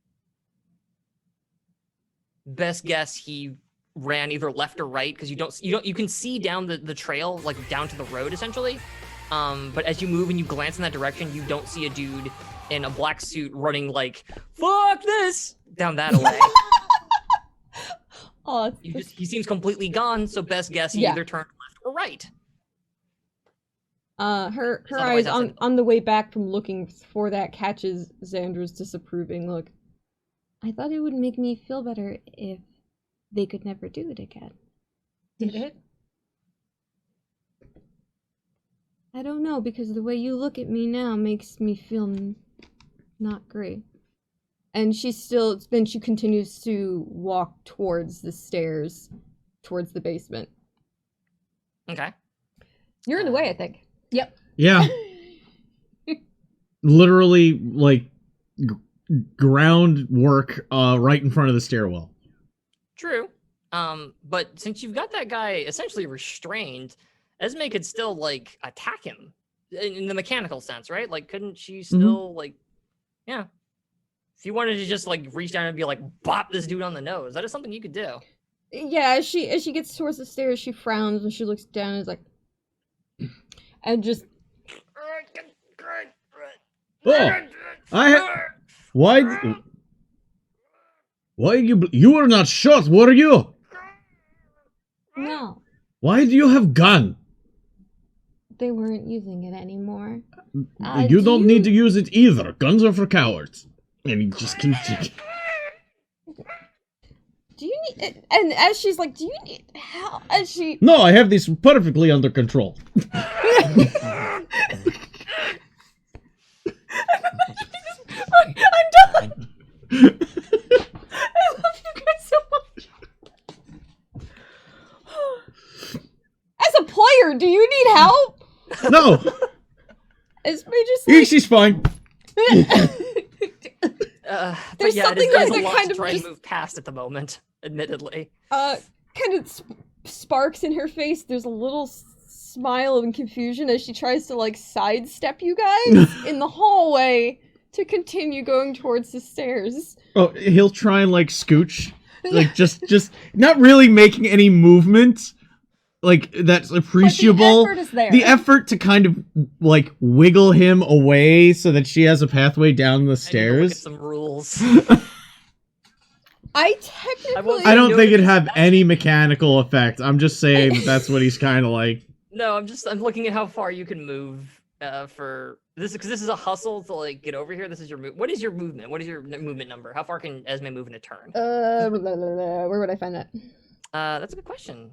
Best guess, he ran either left or right, because you can see down the trail, like down to the road essentially. But as you move and you glance in that direction, you don't see a dude in a black suit running like "fuck this" down that way. Oh, He seems completely gone. So best guess, he either turned left or right. Her eyes on the way back from looking for that catches Xandra's disapproving look. I thought it would make me feel better if they could never do it again. Did it? I don't know, because the way you look at me now makes me feel not great. And she continues to walk towards the stairs, towards the basement. Okay. You're in the way, I think. Yep. Yeah. Literally, like, groundwork right in front of the stairwell. True. But since you've got that guy essentially restrained, Esme could still, like, attack him in the mechanical sense, right? Like, couldn't she still, like, yeah. If you wanted to just, like, reach down and be like, bop this dude on the nose, that is something you could do. Yeah, as she gets towards the stairs, she frowns and she looks down and is like, and just. Oh, why you were not shot, were you? No, Why do you have gun? they weren't using it anymore. You don't need to use it either. Guns are for cowards. And he just continues. Do you need? And as she's like, do you need help? As she. No, I have this perfectly under control. I'm done. I love you guys so much. As a player, do you need help? No. It's me just like... She's fine. But yeah, something it is that a lot kind to of try just- and move past at the moment, admittedly. Kind of sparks in her face. There's a little smile of confusion as she tries to, like, sidestep you guys in the hallway to continue going towards the stairs. Oh, he'll try and, like, scooch. Like, just not really making any movement. Like, that's appreciable. But the effort is there. The effort to kind of, like, wiggle him away so that she has a pathway down the I need to look at stairs. some rules. I technically... I don't think it'd have any mechanical effect. I'm just saying that that's what he's kind of like. No, I'm looking at how far you can move for this, because this is a hustle to, like, get over here. This is your move. What is your movement? What is your movement number? How far can Esme move in a turn? Where would I find that? That's a good question.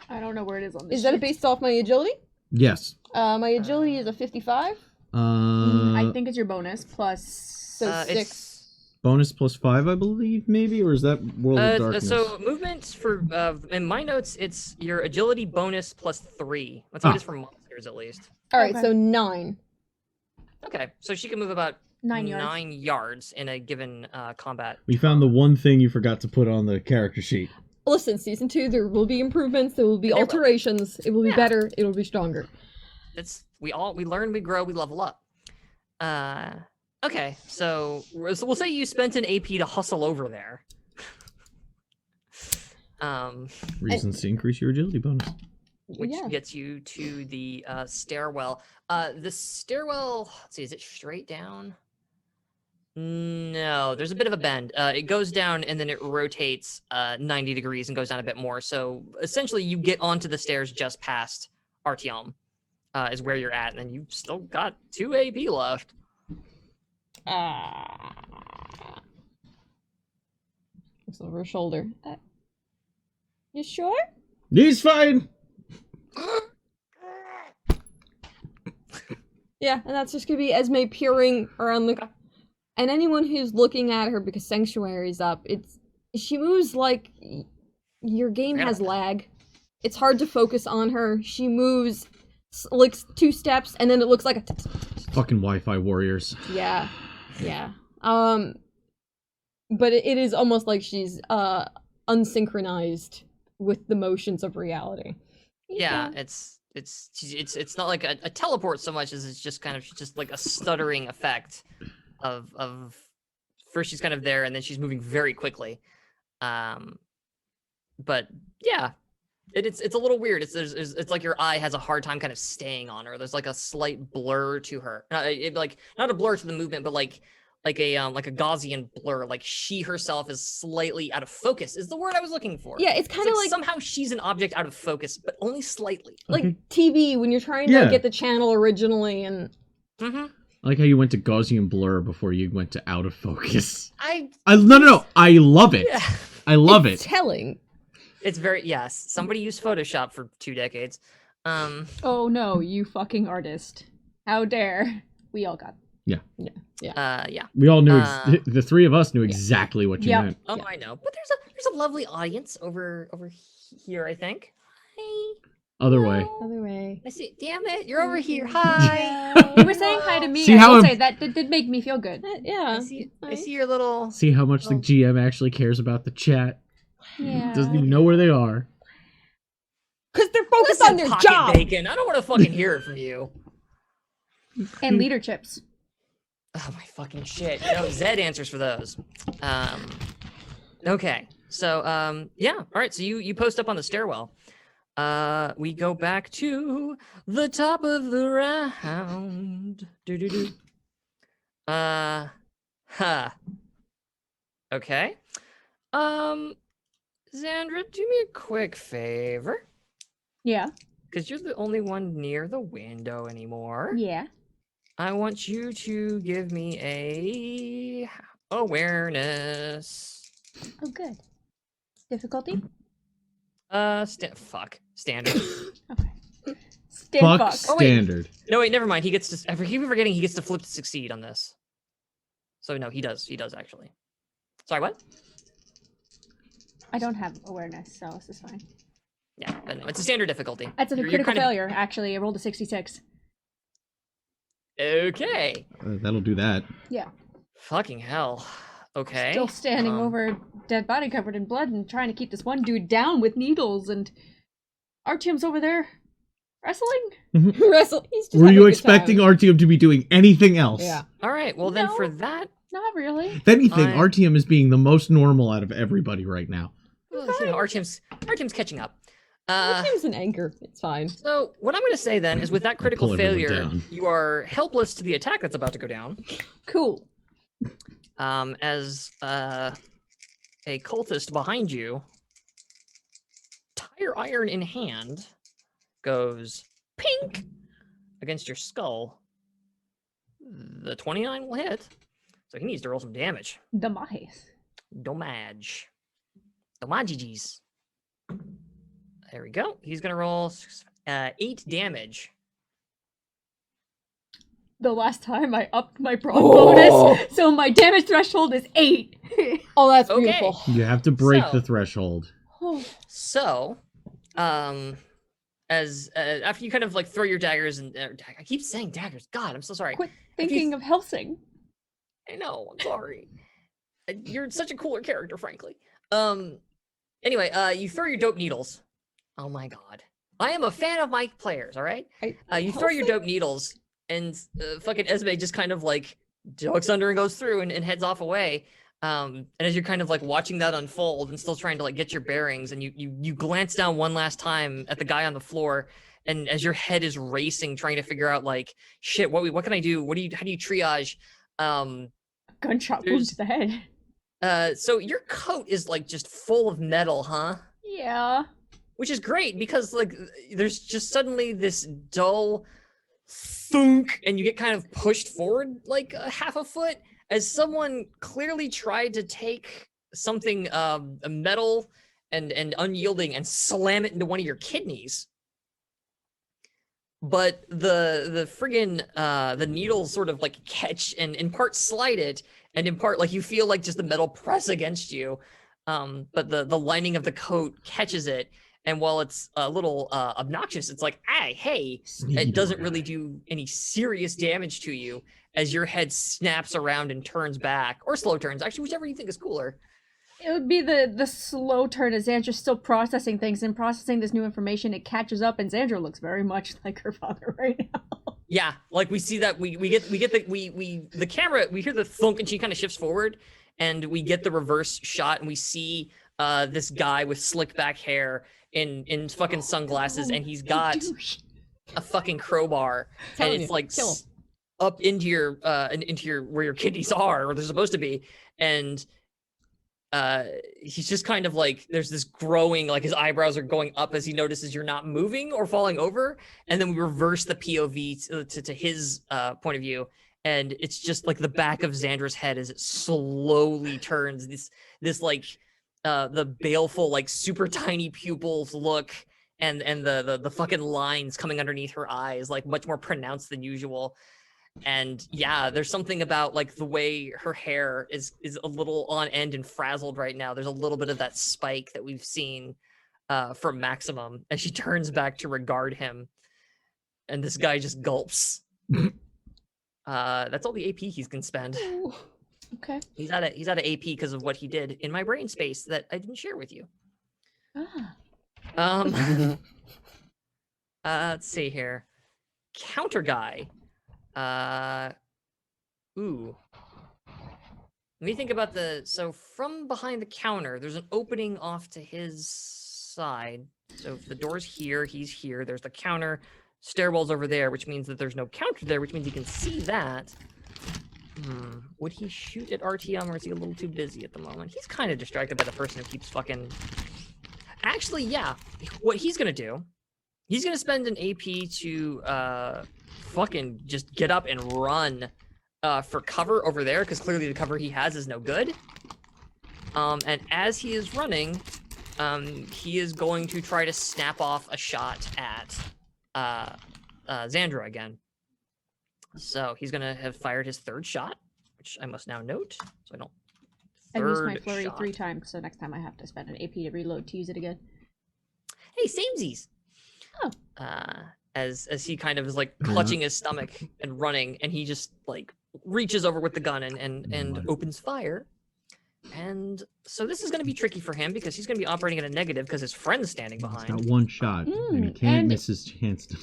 I don't know where it is on this Is that sheet. based off my agility? Yes. My agility is a 55. I think it's your bonus plus... So 6. It's Bonus plus 5, I believe, maybe? Or is that World of Darkness? so movements for in my notes, it's your agility bonus plus 3. That's what it is for monsters, at least. Alright, Okay. so 9. Okay, so she can move about 9 yards. 9 yards in a given combat. We found the one thing you forgot to put on the character sheet. Listen, season 2, there will be improvements, there will be There will. alterations, it will be Yeah. better, it will be stronger. We learn, we grow, we level up. Okay, so we'll say you spent an AP to hustle over there. Reasons to increase your agility bonus. which Yeah. gets you to the stairwell. The stairwell, let's see, is it straight down? No, there's a bit of a bend. It goes down and then it rotates 90 degrees and goes down a bit more. So essentially, you get onto the stairs just past Artyom, is where you're at, and then you've still got 2 AP left. Looks over her shoulder. You sure? He's fine. Yeah, and that's just gonna be Esme peering around the. And anyone who's looking at her because Sanctuary's up, she moves like your game has lag. It's hard to focus on her. She moves like 2 steps, and then it looks like a fucking Wi-Fi warriors. Yeah. But it is almost like she's unsynchronized with the motions of reality. Yeah, it's not like a teleport so much as it's just kind of just like a stuttering effect of first she's kind of there and then she's moving very quickly. But yeah, it's a little weird. It's like your eye has a hard time kind of staying on her. There's like a slight blur to her. Like not a blur to the movement, but like a Gaussian blur. Like she herself is slightly out of focus. Is the word I was looking for. Yeah, it's kind of like somehow she's an object out of focus, but only slightly. Like TV when you're trying to get the channel originally and. Mm-hmm. I like how you went to Gaussian blur before you went to out of focus. No. I love it. Yeah. I love it. Telling. It's very yes. Somebody used Photoshop for 2 decades. Oh no, you fucking artist! How dare! We all got. Yeah. Yeah. We all knew. The 3 of us knew exactly what you meant. Oh, I know. But there's a lovely audience over here. I think. Hi. Other way. Other way. I see. Damn it! You're over here. Hi. You were saying hi to me. See I how will say that did make me feel good. Yeah. I see your little. See how much the GM actually cares about the chat. Yeah. Doesn't even know where they are. Because they're focused on their Pocket job. Bacon. I don't want to fucking hear it from you. And leader chips. Oh my fucking shit. No, Zed answers for those. Okay. So yeah. All right. So you post up on the stairwell. We go back to the top of the round. Okay. Xandra, do me a quick favor. Yeah. Because you're the only one near the window anymore. Yeah. I want you to give me a awareness. Oh, good. Difficulty? Standard. Okay. Fuck standard. No, wait, never mind. He gets to. I keep forgetting he gets to flip to succeed on this. So no, he does. He does actually. Sorry, what? I don't have awareness, so this is fine. Yeah, but no, it's a standard difficulty. That's a critical failure, actually. I rolled a 66. Okay. That'll do that. Yeah. Fucking hell. Okay. Still standing over a dead body covered in blood and trying to keep this one dude down with needles, and Artyom's over there wrestling? Wrestle. Were you expecting Artyom to be doing anything else? Yeah. All right. Well, then for that. Not really. If anything, Artyom is being the most normal out of everybody right now. Well, you know, Artyom's catching up. Artyom's an anchor. It's fine. So what I'm going to say then is with that critical failure, you are helpless to the attack that's about to go down. Cool. As a cultist behind you, tire iron in hand, goes pink against your skull. The 29 will hit, so he needs to roll some damage. Damage. Domages. There we go. He's gonna roll 8 damage. The last time I upped my brawn bonus, so my damage threshold is 8. Oh, that's beautiful. You have to break the threshold. So, as after you kind of like throw your daggers and I keep saying daggers. God, I'm so sorry. Quit thinking of Helsing. I know. I'm sorry. You're such a cooler character, frankly. Anyway, you throw your dope needles. Oh my god. I am a fan of my players. All right. You throw your dope needles. And fucking Esme just kind of like ducks under and goes through and heads off away. And as you're kind of like watching that unfold and still trying to like get your bearings, and you glance down one last time at the guy on the floor, and as your head is racing, trying to figure out like, shit, what can I do? How do you triage? Gunshot wound to the head. So your coat is like just full of metal, huh? Yeah. Which is great because like there's just suddenly this dull thunk, and you get kind of pushed forward like a half a foot as someone clearly tried to take something metal and unyielding and slam it into one of your kidneys. But the friggin' the needles sort of like catch and in part slide it, and in part like you feel like just the metal press against you. But the lining of the coat catches it, and while it's a little obnoxious, it's like, hey, it doesn't really do any serious damage to you as your head snaps around and turns back, or slow turns, actually, whichever you think is cooler. It would be the slow turn as Xandra's still processing things and processing this new information. It catches up, and Xandra looks very much like her father right now. Yeah, like we see that we get the camera, we hear the thunk, and she kind of shifts forward, and we get the reverse shot, and we see this guy with slick back hair in fucking sunglasses, and he's got a fucking crowbar, and it's like up into your where your kidneys are, or they're supposed to be, and he's just kind of like, there's this growing, like his eyebrows are going up as he notices you're not moving or falling over, and then we reverse the POV to his point of view, and it's just like the back of Xandra's head as it slowly turns, this like the baleful, like super tiny pupils look, and the fucking lines coming underneath her eyes, like much more pronounced than usual. And yeah, there's something about like the way her hair is a little on end and frazzled right now. There's a little bit of that spike that we've seen from Maximum as she turns back to regard him, and this guy just gulps. That's all the AP he's can spend. Ooh, okay. He's out of AP because of what he did in my brain space that I didn't share with you. Let's see here. Counter guy. Ooh. Let me think about so from behind the counter, there's an opening off to his side. So if the door's here, he's here. There's the counter. Stairwell's over there, which means that there's no counter there, which means he can see that. Would he shoot at RTM, or is he a little too busy at the moment? He's kind of distracted by the person who keeps fucking... Actually, yeah. What he's gonna do, he's gonna spend an AP to, fucking just get up and run for cover over there, because clearly the cover he has is no good. And as he is running, he is going to try to snap off a shot at Xandra again. So he's gonna have fired his third shot, which I must now note, so I don't. I used my flurry 3 times, so next time I have to spend an AP to reload to use it again. Hey, samesies. Oh. As he kind of is like clutching his stomach and running, and he just like reaches over with the gun and opens fire. And so this is going to be tricky for him because he's going to be operating at a negative because his friend's standing behind. He's got one shot, and he can't miss his chance to.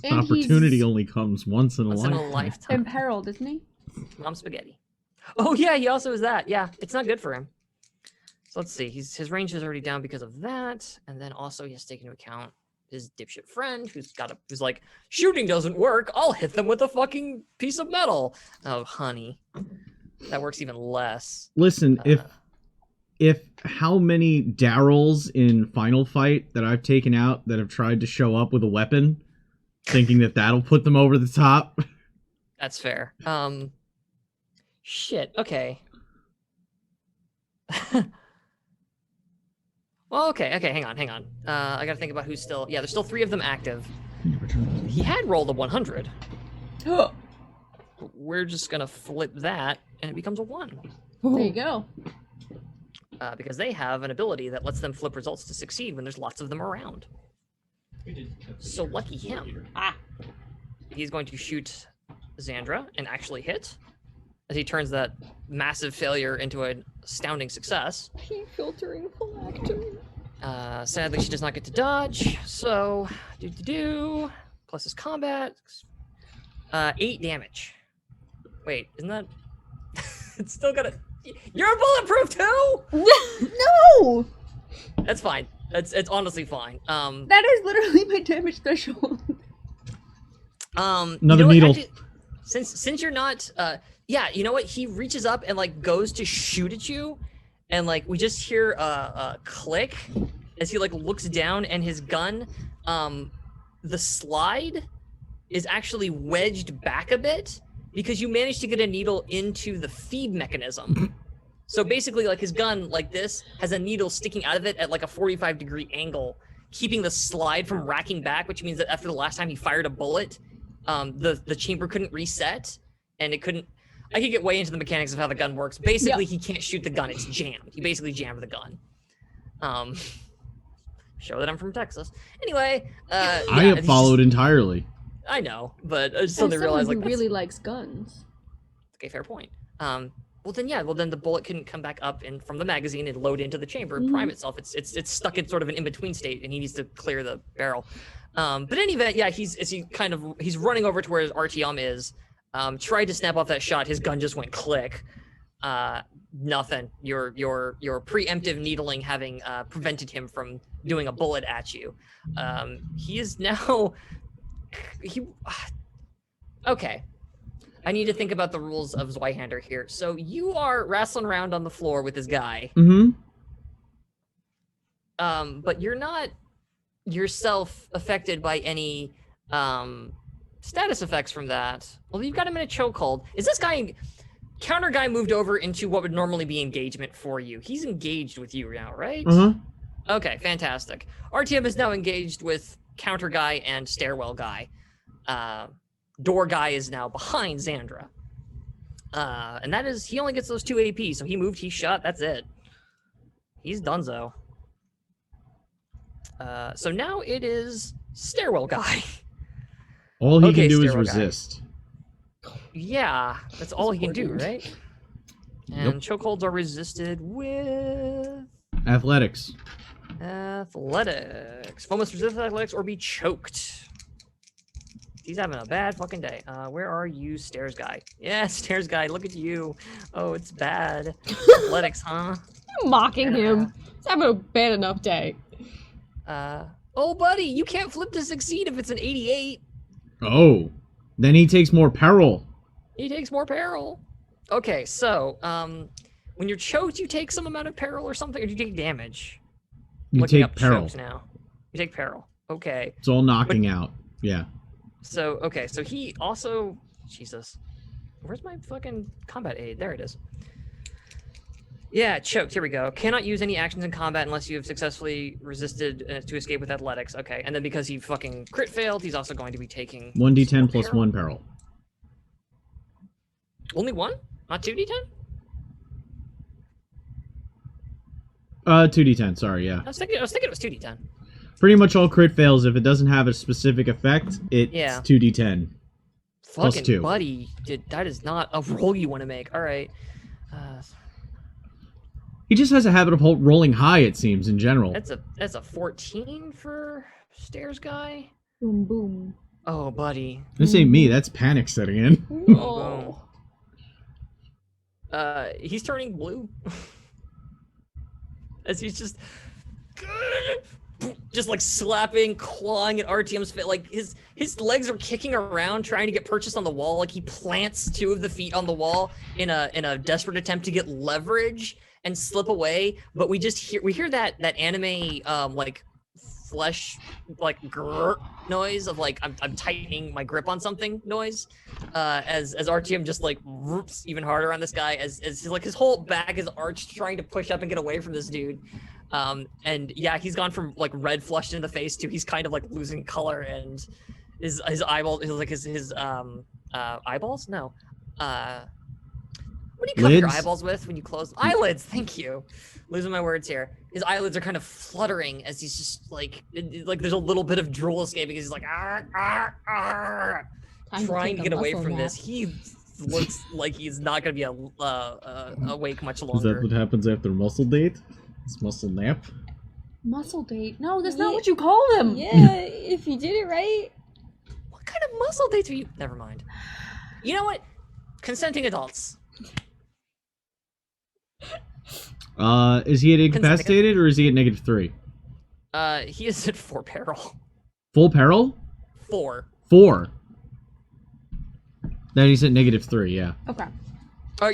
This opportunity only comes once in a lifetime. Imperiled, isn't he? Mom spaghetti. Oh yeah, he also is that. Yeah, it's not good for him. So let's see. His range is already down because of that, and then also he has to take into account his dipshit friend who's like, shooting doesn't work. I'll hit them with a fucking piece of metal. Oh, honey, that works even less. Listen, if how many Daryls in Final Fight that I've taken out that have tried to show up with a weapon, thinking that that'll put them over the top. That's fair. Shit. Okay. Well, okay, hang on. I gotta think about who's still... Yeah, there's still 3 of them active. He had rolled a 100. We're just gonna flip that, and it becomes a 1. There you go. Because they have an ability that lets them flip results to succeed when there's lots of them around. So lucky him. He's going to shoot Xandra and actually hit, as he turns that massive failure into an astounding success. Keep filtering phylactery. Sadly, she does not get to dodge, so plus his combat, 8 damage. Wait, isn't that? It's still got You're bulletproof too. No! That's fine. It's honestly fine. That is literally my damage threshold. Another you know needle. Actually, since you're not, yeah, you know what? He reaches up and like goes to shoot at you, and like we just hear a click as he like looks down, and his gun, the slide is actually wedged back a bit because you managed to get a needle into the feed mechanism. So basically, like his gun, like this, has a needle sticking out of it at like a 45-degree angle, keeping the slide from racking back, which means that after the last time he fired a bullet, the chamber couldn't reset, and it couldn't. I could get way into the mechanics of how the gun works. Basically, he can't shoot the gun; it's jammed. He basically jammed the gun. Show that I'm from Texas. Anyway, I have followed entirely. I know, but I just suddenly realized like who really likes guns. Okay, fair point. Well then the bullet couldn't come back up and from the magazine and load into the chamber and prime itself. It's stuck in sort of an in-between state, and he needs to clear the barrel. But in any event, yeah, he's running over to where his Artyom is. Tried to snap off that shot. His gun just went click. Nothing. Your preemptive needling having prevented him from doing a bullet at you. He is now. Okay. I need to think about the rules of Zweihander here. So you are wrestling around on the floor with this guy. Mm-hmm. But you're not yourself affected by any status effects from that. Well, you've got him in a chokehold. Is this guy... Counter guy moved over into what would normally be engagement for you. He's engaged with you now, right? Uh-huh. Okay, fantastic. RTM is now engaged with counter guy and stairwell guy. Door guy is now behind Xandra. And that is, he only gets those 2 AP, so he moved, he shot, that's it. He's donezo. So now it is stairwell guy. All he can do is resist. Yeah, that's all he can do, right? And chokeholds are resisted with... Athletics. Athletics. Foe must resist athletics or be choked. He's having a bad fucking day. Where are you, stairs guy? Yeah, stairs guy, look at you. Oh, it's bad. Athletics, huh? You're mocking him. He's having a bad enough day. Oh, buddy, you can't flip to succeed if it's an 88. Oh, then he takes more peril. He takes more peril. Okay, so, when you're choked, you take some amount of peril or something, or do you take damage? You Looking take up peril. chokes now. You take peril. Okay. It's all knocking out. Yeah. So, okay, so he also... Jesus. Where's my fucking combat aid? There it is. Yeah, choked. Here we go. Cannot use any actions in combat unless you have successfully resisted to escape with athletics. Okay, and then because he fucking crit failed, he's also going to be taking... 1d10 plus peril. 1 peril. Only 1? Not 2d10? 2d10, sorry, yeah. I was thinking it was 2d10. Pretty much all crit fails. If it doesn't have a specific effect, it's 2d10. Plus Fucking 2. buddy, dude, that is not a roll you want to make. All right. He just has a habit of rolling high, it seems, in general. That's a 14 for stairs guy. Boom, boom. Oh, buddy. This ain't me. That's panic setting in. Oh. He's turning blue. As he's just like slapping, clawing at RTM's face. Like his legs are kicking around, trying to get purchased on the wall. Like he plants 2 of the feet on the wall in a desperate attempt to get leverage and slip away. But we hear that anime like flesh like grrr noise of like I'm tightening my grip on something noise. As RTM just like whoops even harder on this guy as his whole back is arched trying to push up and get away from this dude. And yeah, he's gone from like red flushed in the face to he's kind of like losing color, and his eyeball like his eyeballs? No. What do you cover your eyeballs with when you close? Eyelids, thank you. Losing my words here. His eyelids are kind of fluttering as he's just like there's a little bit of drool escaping as he's like trying to get away from this. He looks like he's not going to be awake much longer. Is that what happens after muscle date? It's muscle nap? Muscle date? No, that's not what you call them. Yeah, if you did it right. What kind of muscle dates are you? Never mind. You know what? Consenting adults. Is he at incapacitated or is he at -3? He is at 4 peril. Full peril? 4. 4. Then he's at -3, yeah. Okay.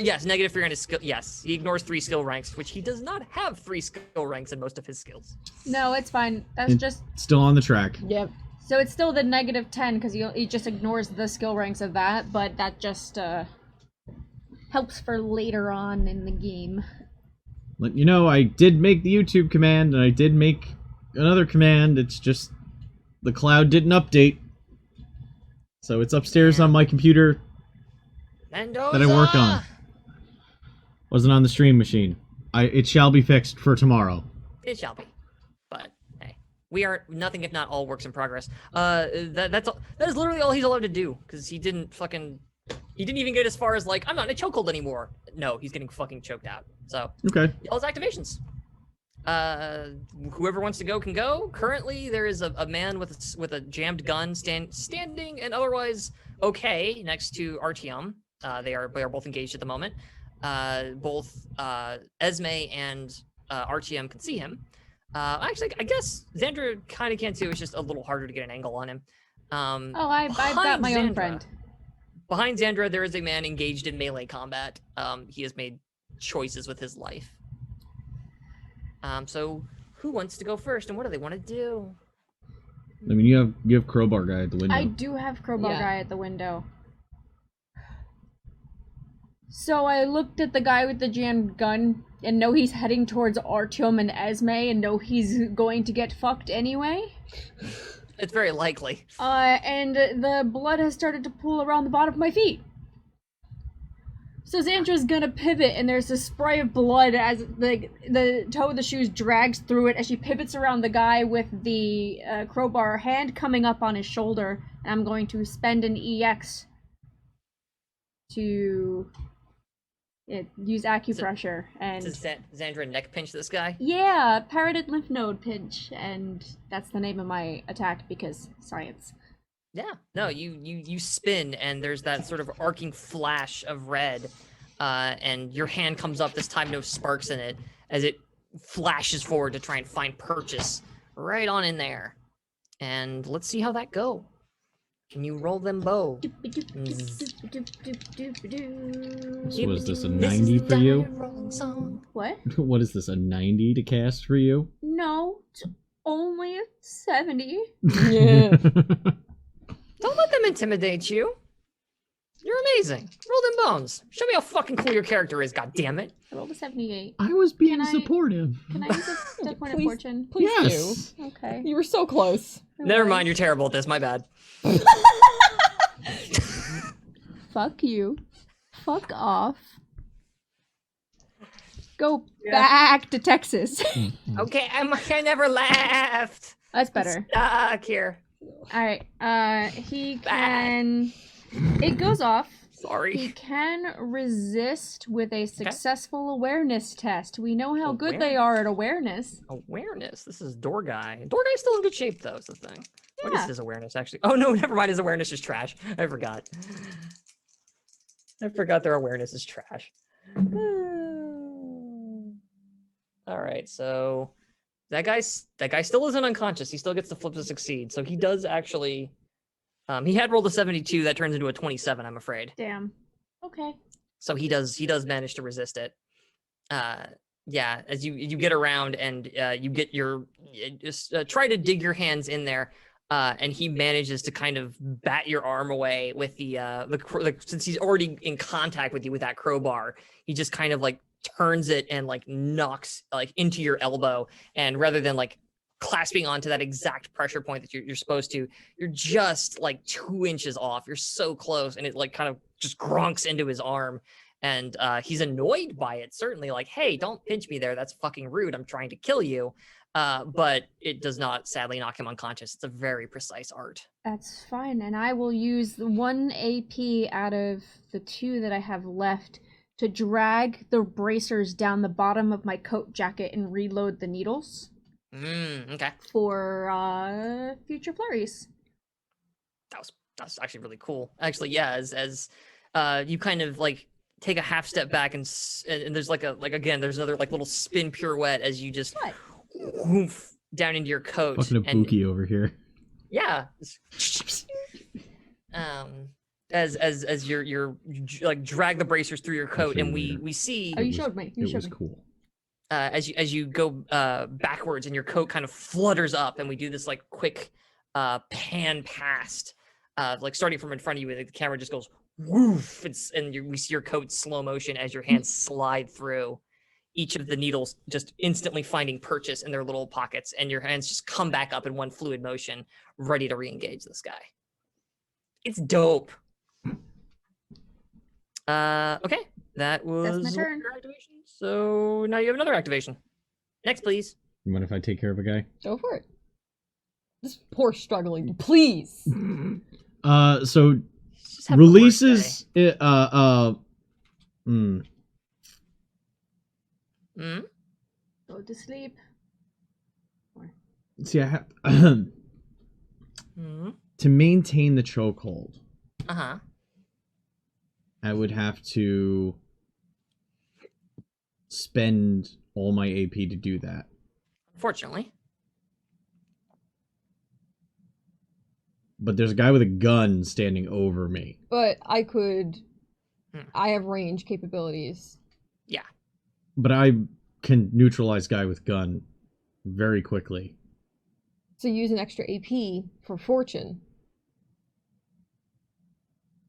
Yes, -3 on his skill. Yes, he ignores 3 skill ranks, which he does not have 3 skill ranks in most of his skills. No, it's fine. That's just Still on the track. Yep. so it's still the -10 because he just ignores the skill ranks of that, but that just helps for later on in the game. Let you know, I did make the YouTube command, and I did make another command. It's just the cloud didn't update. So it's upstairs on my computer Mendoza! that I work on. Wasn't on the stream machine. It shall be fixed for tomorrow. It shall be. But hey, we are nothing if not all works in progress. That's all, that is literally all he's allowed to do because he didn't even get as far as like I'm not in a chokehold anymore. No, he's getting fucking choked out. So Okay. all his activations. Whoever wants to go can go. Currently, there is a man with a jammed gun standing and otherwise okay next to Artyom. They are both engaged at the moment. Both Esme and Artyom can see him. Actually, I guess Xandra kind of can too. It's just a little harder to get an angle on him. I've got my own friend. Behind Xandra, there is a man engaged in melee combat. He has made choices with his life. So who wants to go first, and what do they want to do? I mean, you have crowbar guy at the window. I do have crowbar Yeah. guy at the window. So I looked at the guy with the jammed gun and know he's heading towards Artyom and Esme and know he's going to get fucked anyway. It's very likely. And the blood has started to pool around the bottom of my feet. So Xandra's gonna pivot, and there's a spray of blood as the toe of the shoes drags through it as she pivots around the guy with the crowbar, hand coming up on his shoulder. And I'm going to spend an EX to use acupressure and Does Xandra neck pinch this guy? yeah, parotid lymph node pinch, and that's the name of my attack because science. Yeah. No, you spin, and there's that sort of arcing flash of red, and your hand comes up. This time, no sparks in it, as it flashes forward to try and find purchase right on in there. And let's see how that go. Can you roll them bow? So was this a 90 for you? What? What is this, a 90 to cast for you? No, it's only a 70. Yeah. Don't let them intimidate you. You're amazing. Roll them bones. Show me how fucking cool your character is, goddammit. I rolled a 78. I was being Can I- supportive. Can I use a death point of Please- fortune? Please Yes. Okay. do. You were so close. Never mind, you're terrible at this. My bad. Fuck you. Fuck off. Go back to Texas. Okay, I never left. That's better. Stuck here. Alright, he can... It goes off. He Sorry. can resist with a successful awareness test. We know how good they are at awareness. Awareness. This is Door Guy. Door Guy's still in good shape, though, is the thing. What is Yeah. his awareness, actually? Oh, no, never mind. His awareness is trash. I forgot. I forgot their awareness is trash. All right, so that guy still isn't unconscious. He still gets the flip to succeed. So he does actually... he had rolled a 72. That turns into a 27, I'm afraid. Damn. Okay. So he does manage to resist it. Yeah, as you get around and you get your just try to dig your hands in there, and he manages to kind of bat your arm away with the since he's already in contact with you with that crowbar, he just kind of like turns it and like knocks like into your elbow, and rather than like clasping onto that exact pressure point that you're supposed to, you're just like 2 inches off. You're so close, and it like kind of just gronks into his arm. And he's annoyed by it, certainly, like, hey, don't pinch me there. That's fucking rude. I'm trying to kill you. But it does not, sadly, knock him unconscious. It's a very precise art. That's fine, and I will use the 1 AP out of the 2 that I have left to drag the bracers down the bottom of my coat jacket and reload the needles Okay. for future flurries. That's actually really cool. Actually, yeah, as you kind of like take a half step back and there's like again there's another like little spin pirouette as you just whoof down into your coat. Fucking a Buki over here. Yeah. As you're like drag the bracers through your coat, and we see. Oh, you showed me. It was cool. As you go backwards, and your coat kind of flutters up, and we do this like quick pan past, like starting from in front of you, and the camera just goes woof, we see your coat slow motion as your hands slide through. Each of the needles just instantly finding purchase in their little pockets, and your hands just come back up in one fluid motion, ready to re-engage this guy. It's dope. Okay, that was my turn. your activation. So now you have another activation. Next, please. You mind if I take care of a guy? Go for it. This poor struggling, please. So Just have a releases work Go to sleep. See, I have to maintain the chokehold. I would have to spend all my AP to do that. Unfortunately. But there's a guy with a gun standing over me. But I could... I have range capabilities. Yeah. But I can neutralize guy with gun very quickly. So use an extra AP for fortune.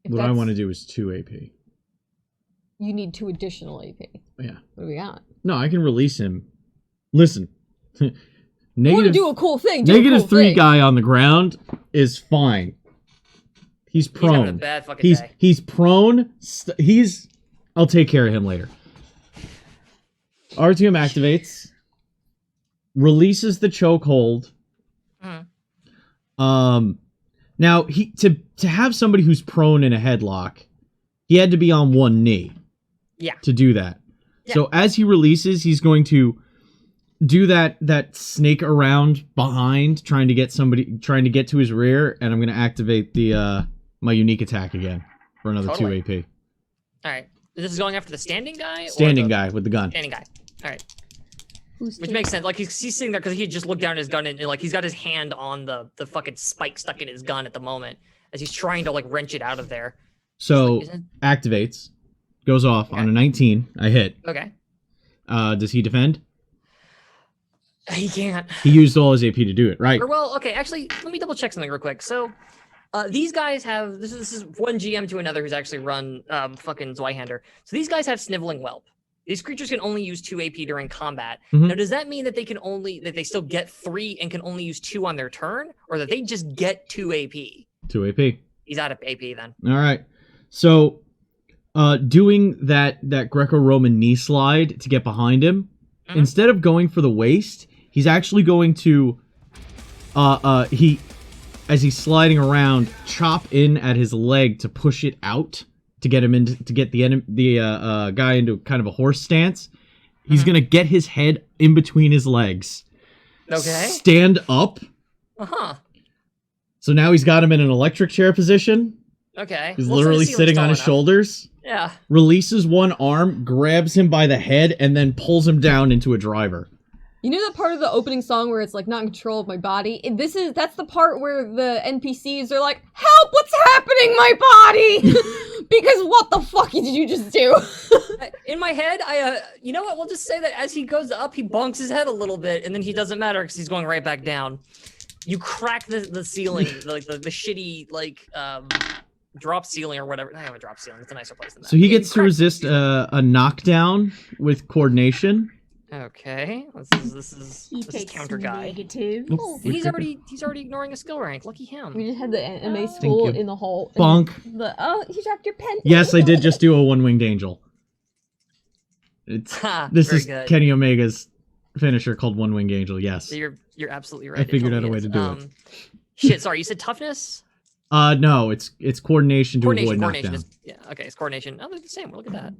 If What I want to do is 2 AP. You need 2 additional AP. Yeah. What do we got? No, I can release him. Listen. Want to do a cool thing. Negative 3 guy on the ground is fine. He's prone. He's having a bad fucking day. He's prone. I'll take care of him later. RTM activates. Releases the chokehold. Now to have somebody who's prone in a headlock, he had to be on one knee. Yeah. To do that. Yeah. So as he releases, he's going to do that snake around behind, trying to get to his rear, and I'm going to activate the my unique attack again for another 2 AP. All right. This is going after the standing guy? Standing guy with the gun. Standing guy. All right. Which makes sense. Like, he's sitting there because he just looked down at his gun and, like, he's got his hand on the fucking spike stuck in his gun at the moment as he's trying to, like, wrench it out of there. So, activates. Goes off on a 19. I hit. Okay. Does he defend? He can't. He used all his AP to do it, right? Or, well, okay, actually, let me double check something real quick. So, these guys have... This is one GM to another who's actually run fucking Zweihander. So these guys have Sniveling Whelp. These creatures can only use 2 AP during combat. Now, does that mean that they still get 3 and can only use 2 on their turn? Or that they just get 2 AP? 2 AP. He's out of AP then. All right. So, doing that Greco-Roman knee slide to get behind him, instead of going for the waist, he's actually going to, as he's sliding around, chop in at his leg to push it out. To get him the guy into kind of a horse stance. He's gonna get his head in between his legs. Okay. Stand up. So now he's got him in an electric chair position. Okay. He's literally sitting on his shoulders. Yeah. Releases one arm, grabs him by the head, and then pulls him down into a driver. You know that part of the opening song where it's like not in control of my body? That's the part where the NPCs are like, help, what's happening, my body? Because what the fuck did you just do? In my head, you know what? We'll just say that as he goes up, he bonks his head a little bit, and then he doesn't matter because he's going right back down. You crack the ceiling, like the shitty drop ceiling or whatever. I have a drop ceiling. It's a nicer place than that. So he gets to resist a knockdown with coordination. Okay, this is counter guy. Negative. He's already ignoring a skill rank. Lucky him. We just had the MA school in the hall. Bonk. You dropped your pen. Yes, I did just do a one-winged angel. This is good. Kenny Omega's finisher called One Winged Angel. Yes. So you're absolutely right. I figured out a way to do it. Shit, sorry, you said toughness? No, it's coordination to avoid knockdown. Okay, it's coordination. Oh, they're the same. Look at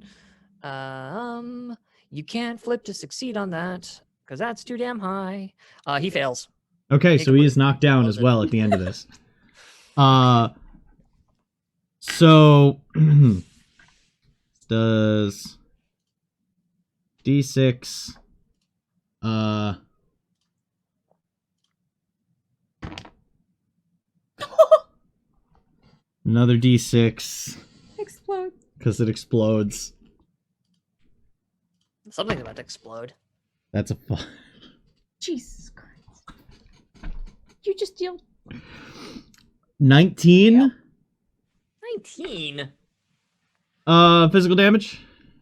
that. You can't flip to succeed on that because that's too damn high. He fails. Okay, so he is knocked down as well at the end of this. So does D6. Another D6 Explode. because it explodes. Something's about to explode. That's a fun. Jesus Christ. You just deal. 19. Yep. 19. Physical damage.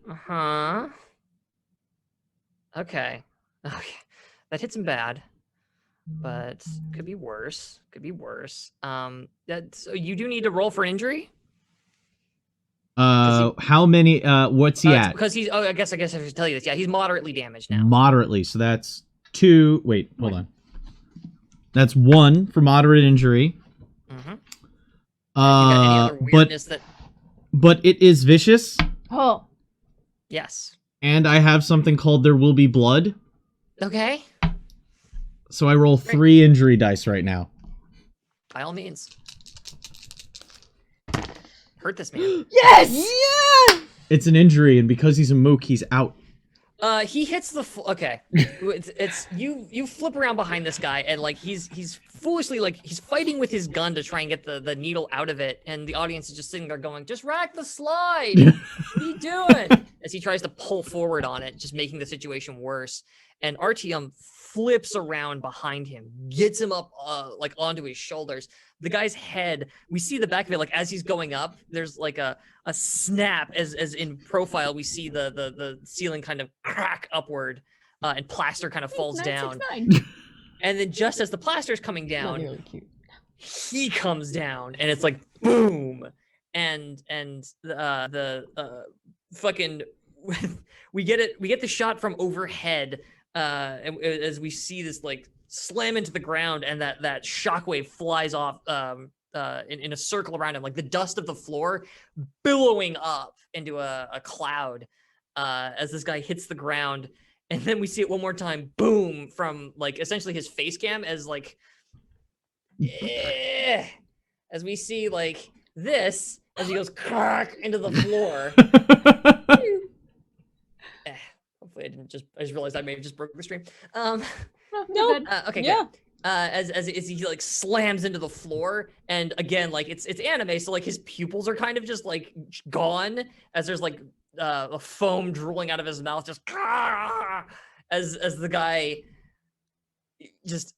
Uh-huh. Okay. Okay. That hits him bad. But could be worse. Could be worse. So you do need to roll for an injury? How many? What's he at? Because he's. Oh, I guess I should tell you this. Yeah, he's moderately damaged now. Moderately. So that's 2. Wait, hold on. That's 1 for moderate injury. Mm-hmm. Any other weirdness but it is vicious. Oh. Yes. And I have something called There Will Be Blood. Okay. So I roll 3 injury dice right now. By all means. Hurt this man. Yes! Yeah! It's an injury, and because he's a mook, he's out. He hits the okay. It's you flip around behind this guy and like he's foolishly like he's fighting with his gun to try and get the needle out of it, and the audience is just sitting there going, "Just rack the slide. What are you doing?" As he tries to pull forward on it, just making the situation worse. And Artyom flips around behind him, gets him up like onto his shoulders. The guy's head, we see the back of it, like as he's going up, there's like a snap as in profile, we see the ceiling kind of crack upward and plaster kind of falls down. And then just as the plaster's coming down, Not really cute. he comes down and it's like boom. And the fucking we get the shot from overhead as we see this like slam into the ground, and that shockwave flies off in a circle around him, like the dust of the floor billowing up into a cloud as this guy hits the ground. And then we see it one more time, boom, from like essentially his face cam as like as we see like this as he goes crack into the floor. Hopefully I just realized I may have just broke the stream. No. Okay, Yeah. good. As he like slams into the floor, and again, like it's anime, so like his pupils are kind of just like gone as there's like a foam drooling out of his mouth, just as the guy just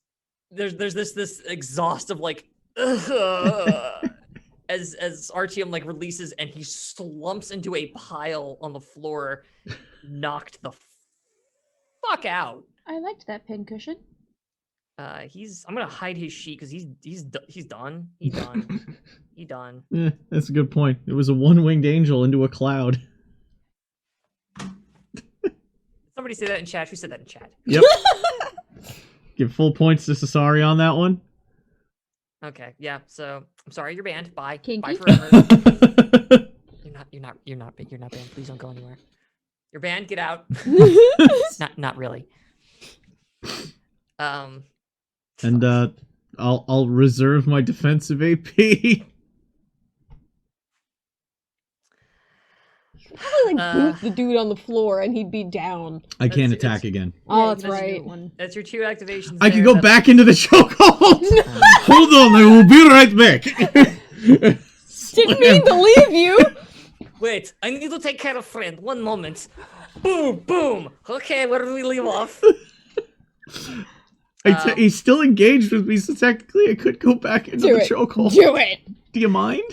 there's this exhaustive like as Artyom like releases and he slumps into a pile on the floor, knocked the fuck out. I liked that pincushion. I'm gonna hide his sheet because he's done. He done. That's a good point. It was a one-winged angel into a cloud. Somebody say that in chat. Who said that in chat? Yep. Give full points to Sasari on that one. Okay, yeah. So I'm sorry, you're banned. Bye. Kinky. Bye forever. You're not banned. Please don't go anywhere. You're banned. Get out. not really. And I'll reserve my defensive AP. Probably like boot the dude on the floor and he'd be down. I can't It's- attack again. Oh, that's that's a right. good one. That's your 2 activations. I can there. go That's- back into the chokehold. Hold on, I will be right back. Didn't mean to leave you. Wait, I need to take care of friend. One moment. Boom, boom. Okay, where do we leave off? He's still engaged with me, so technically I could go back into Do the it. chokehold. Do it. Do you mind?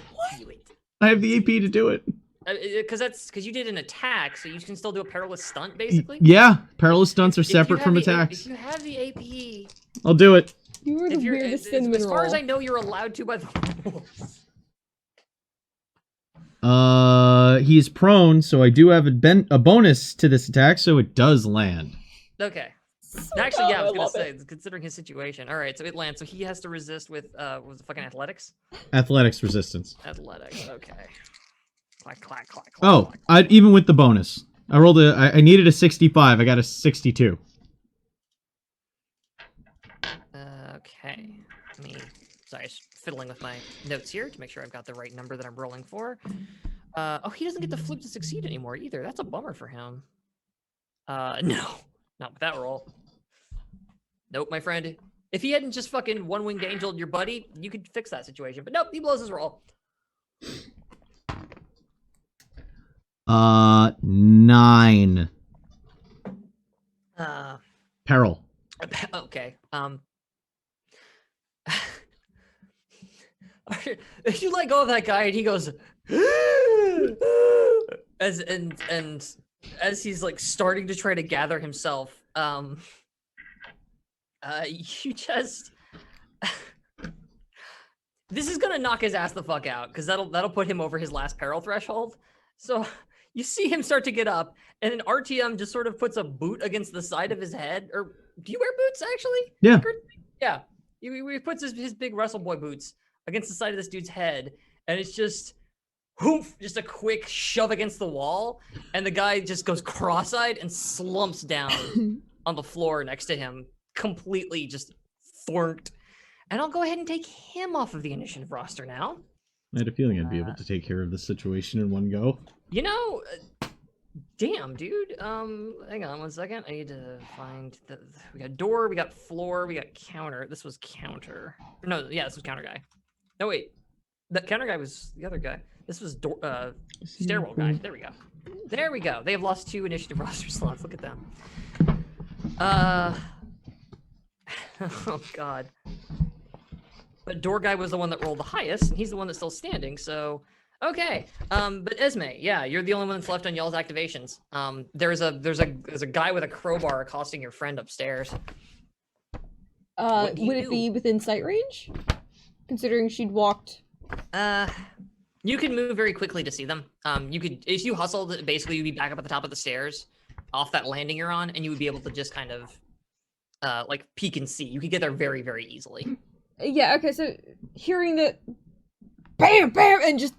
Do it. I have the AP to do it. Because you did an attack, so you can still do a perilous stunt, basically. Yeah, perilous stunts are If you separate have from the attacks. If you have the AP, I'll do it. You were the if you're weirdest as cinnamon far as I roll. know, you're allowed to by the rules. He is prone, so I do have a bonus to this attack, so it does land. Okay. Actually, yeah, I was gonna love say, considering his situation. All right, so it lands. So he has to resist with was it fucking athletics? Athletics resistance. Athletics. Okay. Clack clack clack. clack Oh, clack. even with the bonus, I rolled I needed a 65. I got a 62. Okay. Sorry, just fiddling with my notes here to make sure I've got the right number that I'm rolling for. Oh, he doesn't get the flip to succeed anymore either. That's a bummer for him. No, not with that roll. Nope, my friend. If he hadn't just fucking one-winged angeled your buddy, you could fix that situation. But nope, he blows his roll. 9. Peril. Okay. You let go of that guy, and he goes as he's like starting to try to gather himself. You just this is gonna knock his ass the fuck out because that'll put him over his last peril threshold. So you see him start to get up, and then RTM just sort of puts a boot against the side of his head. Or do you wear boots actually? Yeah. Yeah. He puts his big Wrestle Boy boots against the side of this dude's head, and it's just hoof, just a quick shove against the wall, and the guy just goes cross-eyed and slumps down on the floor next to him, completely just thorked. And I'll go ahead and take him off of the initiative roster now. I had a feeling I'd be able to take care of this situation in one go. You know, damn, dude. Hang on 1 second. I need to find we got door, we got floor, we got counter. This was counter. No, yeah, this was counter guy. No, wait. The counter guy was the other guy. This was door, stairwell guy. There we go. There we go. They have lost 2 initiative roster slots. Look at them. Oh god. But door guy was the one that rolled the highest, and he's the one that's still standing. So, okay. But Esme, yeah, you're the only one that's left on y'all's activations. There's a guy with a crowbar accosting your friend upstairs. Would it be within sight range? Considering she'd walked. You can move very quickly to see them. You could, if you hustled, basically you'd be back up at the top of the stairs, off that landing you're on, and you would be able to just kind of, like peek and see. You could get there very, very easily. Yeah. Okay. So hearing that, bam, bam, and just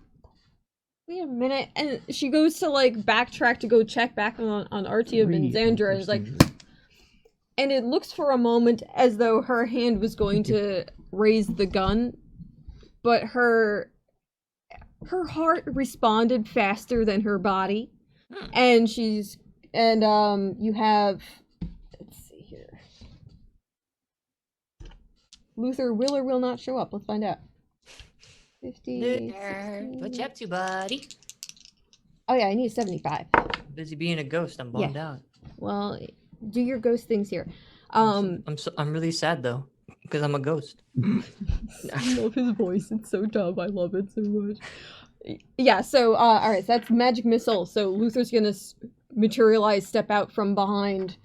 wait a minute, and she goes to like backtrack to go check back on Artyom and Xandra, and is like, and it looks for a moment as though her hand was going to raise the gun, but her heart responded faster than her body, and you have, let's see here, Luther will or will not show up. Let's find out. 50. Luther, what you up to, buddy? Oh yeah, I need 75. Busy being a ghost. I'm bummed out. Well, do your ghost things here. I'm really sad though, because I'm a ghost. I love his voice. It's so dumb. I love it so much. Yeah. So, all right. So that's magic missile. So Luther's gonna materialize, step out from behind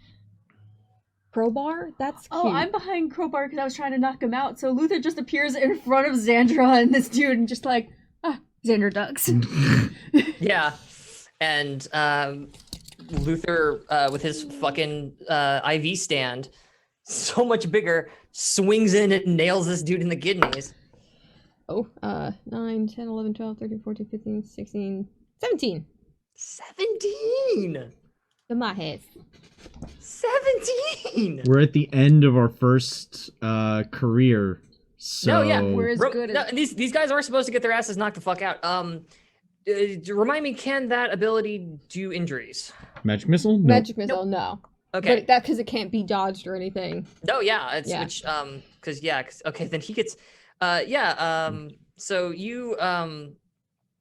crowbar. That's cute. Oh, I'm behind crowbar because I was trying to knock him out. So Luther just appears in front of Xandra and this dude, and just like, Xandra ducks. Yeah, and Luther with his fucking IV stand, so much bigger, swings in and nails this dude in the kidneys. Oh, 9, 10, 11, 12, 13, 14, 15, 16, 17. 17! In my head. 17! We're at the end of our first career, so... No, yeah, we're as good as... No, these guys are supposed to get their asses knocked the fuck out. Remind me, can that ability do injuries? Magic missile? No. Magic missile, no. Okay. But that because it can't be dodged or anything. No, yeah, it's which okay, then he gets so you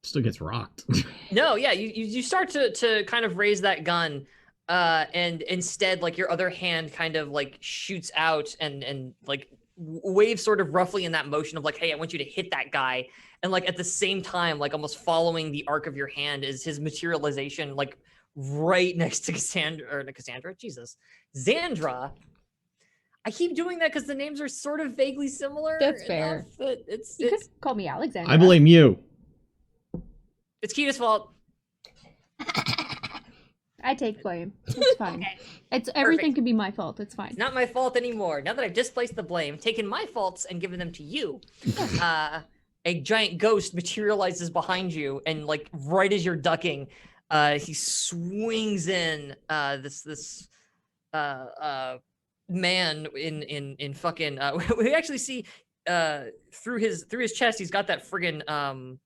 still gets rocked. No, yeah, you start to kind of raise that gun, and instead like your other hand kind of like shoots out and like waves sort of roughly in that motion of like, hey, I want you to hit that guy, and like at the same time, like almost following the arc of your hand is his materialization, like right next to Xandra. I keep doing that because the names are sort of vaguely similar. That's fair. You could call me Alexandra. I blame you. It's Kita's fault. I take blame. It's fine. Okay. It's everything Perfect. can be my fault. It's fine. It's not my fault anymore. Now that I've displaced the blame, taken my faults and given them to you, a giant ghost materializes behind you, and like right as you're ducking, he swings in this man in fucking we actually see through his chest, he's got that friggin'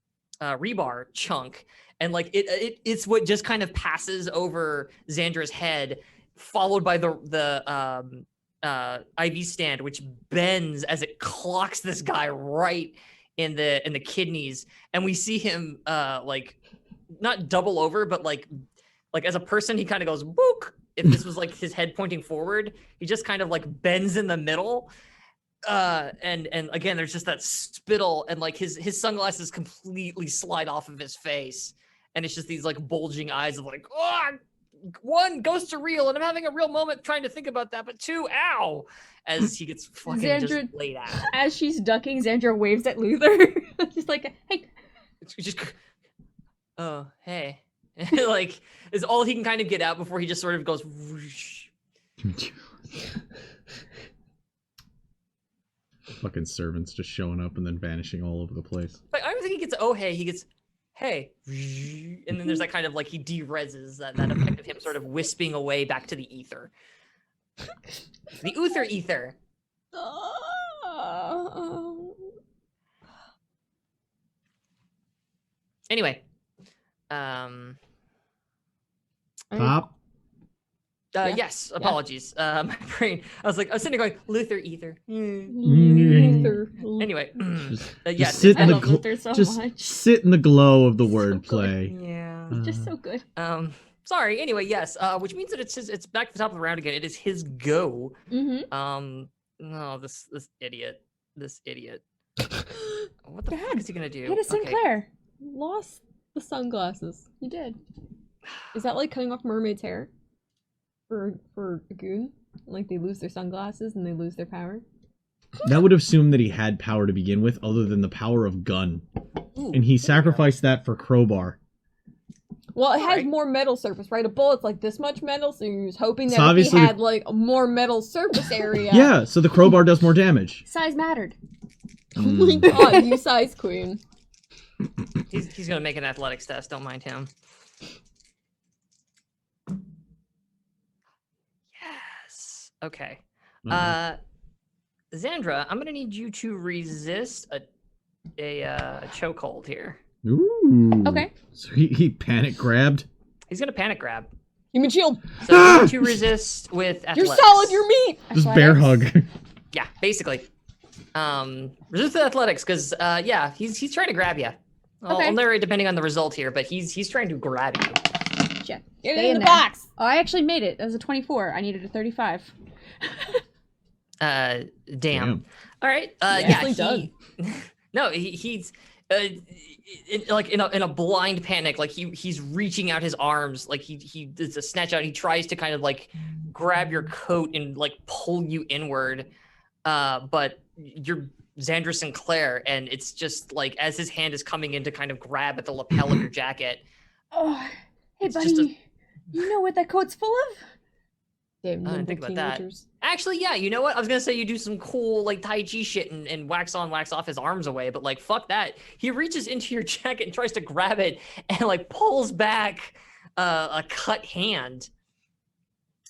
rebar chunk, and like it's what just kind of passes over Xandra's head, followed by the IV stand, which bends as it clocks this guy right in the kidneys, and we see him like not double over, but like as a person, he kind of goes book. If this was like his head pointing forward, he just kind of like bends in the middle. And again, there's just that spittle, and like his sunglasses completely slide off of his face, and it's just these like bulging eyes of like, oh, one, ghosts are real, and I'm having a real moment trying to think about that, but two, ow, as he gets fucking Xandra, just laid out. As she's ducking, Xandra waves at Luther. She's like, hey. It's just, oh, hey. Like, is all he can kind of get out before he just sort of goes whoosh. Fucking servants just showing up and then vanishing all over the place. Like, I don't think he gets oh hey, he gets hey, and then there's that kind of like he de-reses that effect of him sort of wisping away back to the ether. The ether. Anyway, Top. Yeah. Yes, apologies. My brain. I was sitting there going Luther ether. Luther. Anyway, Just yes, I love Luther so much. sit in the glow of the wordplay. yeah. Just so good. Sorry. Anyway, yes. Which means that it's back to the top of the round again. It is his go. Mm-hmm. No, this idiot. What the fuck is he gonna do? Hit a Sinclair. Lost the sunglasses. You did. Is that like cutting off mermaid's hair? For a goon? Like they lose their sunglasses and they lose their power? That would assume that he had power to begin with, other than the power of gun. Ooh, And he sacrificed that for crowbar. Well, it has Alright. more metal surface, right? A bullet's like this much metal, so he was hoping So that if he obviously had like a more metal surface area. Yeah, so the crowbar does more damage. Size mattered. Oh my god, you size queen. He's gonna make an athletics test. Don't mind him. Yes. Okay. Xandra, I'm gonna need you to resist a chokehold here. Ooh. Okay. So he panic grabbed. He's gonna panic grab. Human shield. So you need to resist with You're athletics. solid, you're meat! Just bear hug. Yeah, basically. Resist with athletics, because yeah, he's trying to grab you. I'll narrate depending on the result here, but he's trying to grab you. Shit. Get Stay it in the there. box! Oh, I actually made it. That was a 24. I needed a 35. Damn. All right. Nicely Yeah. done. No, he's like in a blind panic. Like he's reaching out his arms. Like he does a snatch out. He tries to kind of like grab your coat and like pull you inward. But you're Xandra Sinclair, and it's just like as his hand is coming in to kind of grab at the lapel of your jacket. Oh, hey, It's just buddy. You know what that coat's full of? Damn, I didn't nimble think about that. teenagers. Actually, yeah, you know what? I was gonna say you do some cool like Tai Chi shit and wax on, wax off his arms away, but like fuck that. He reaches into your jacket and tries to grab it and like pulls back a cut hand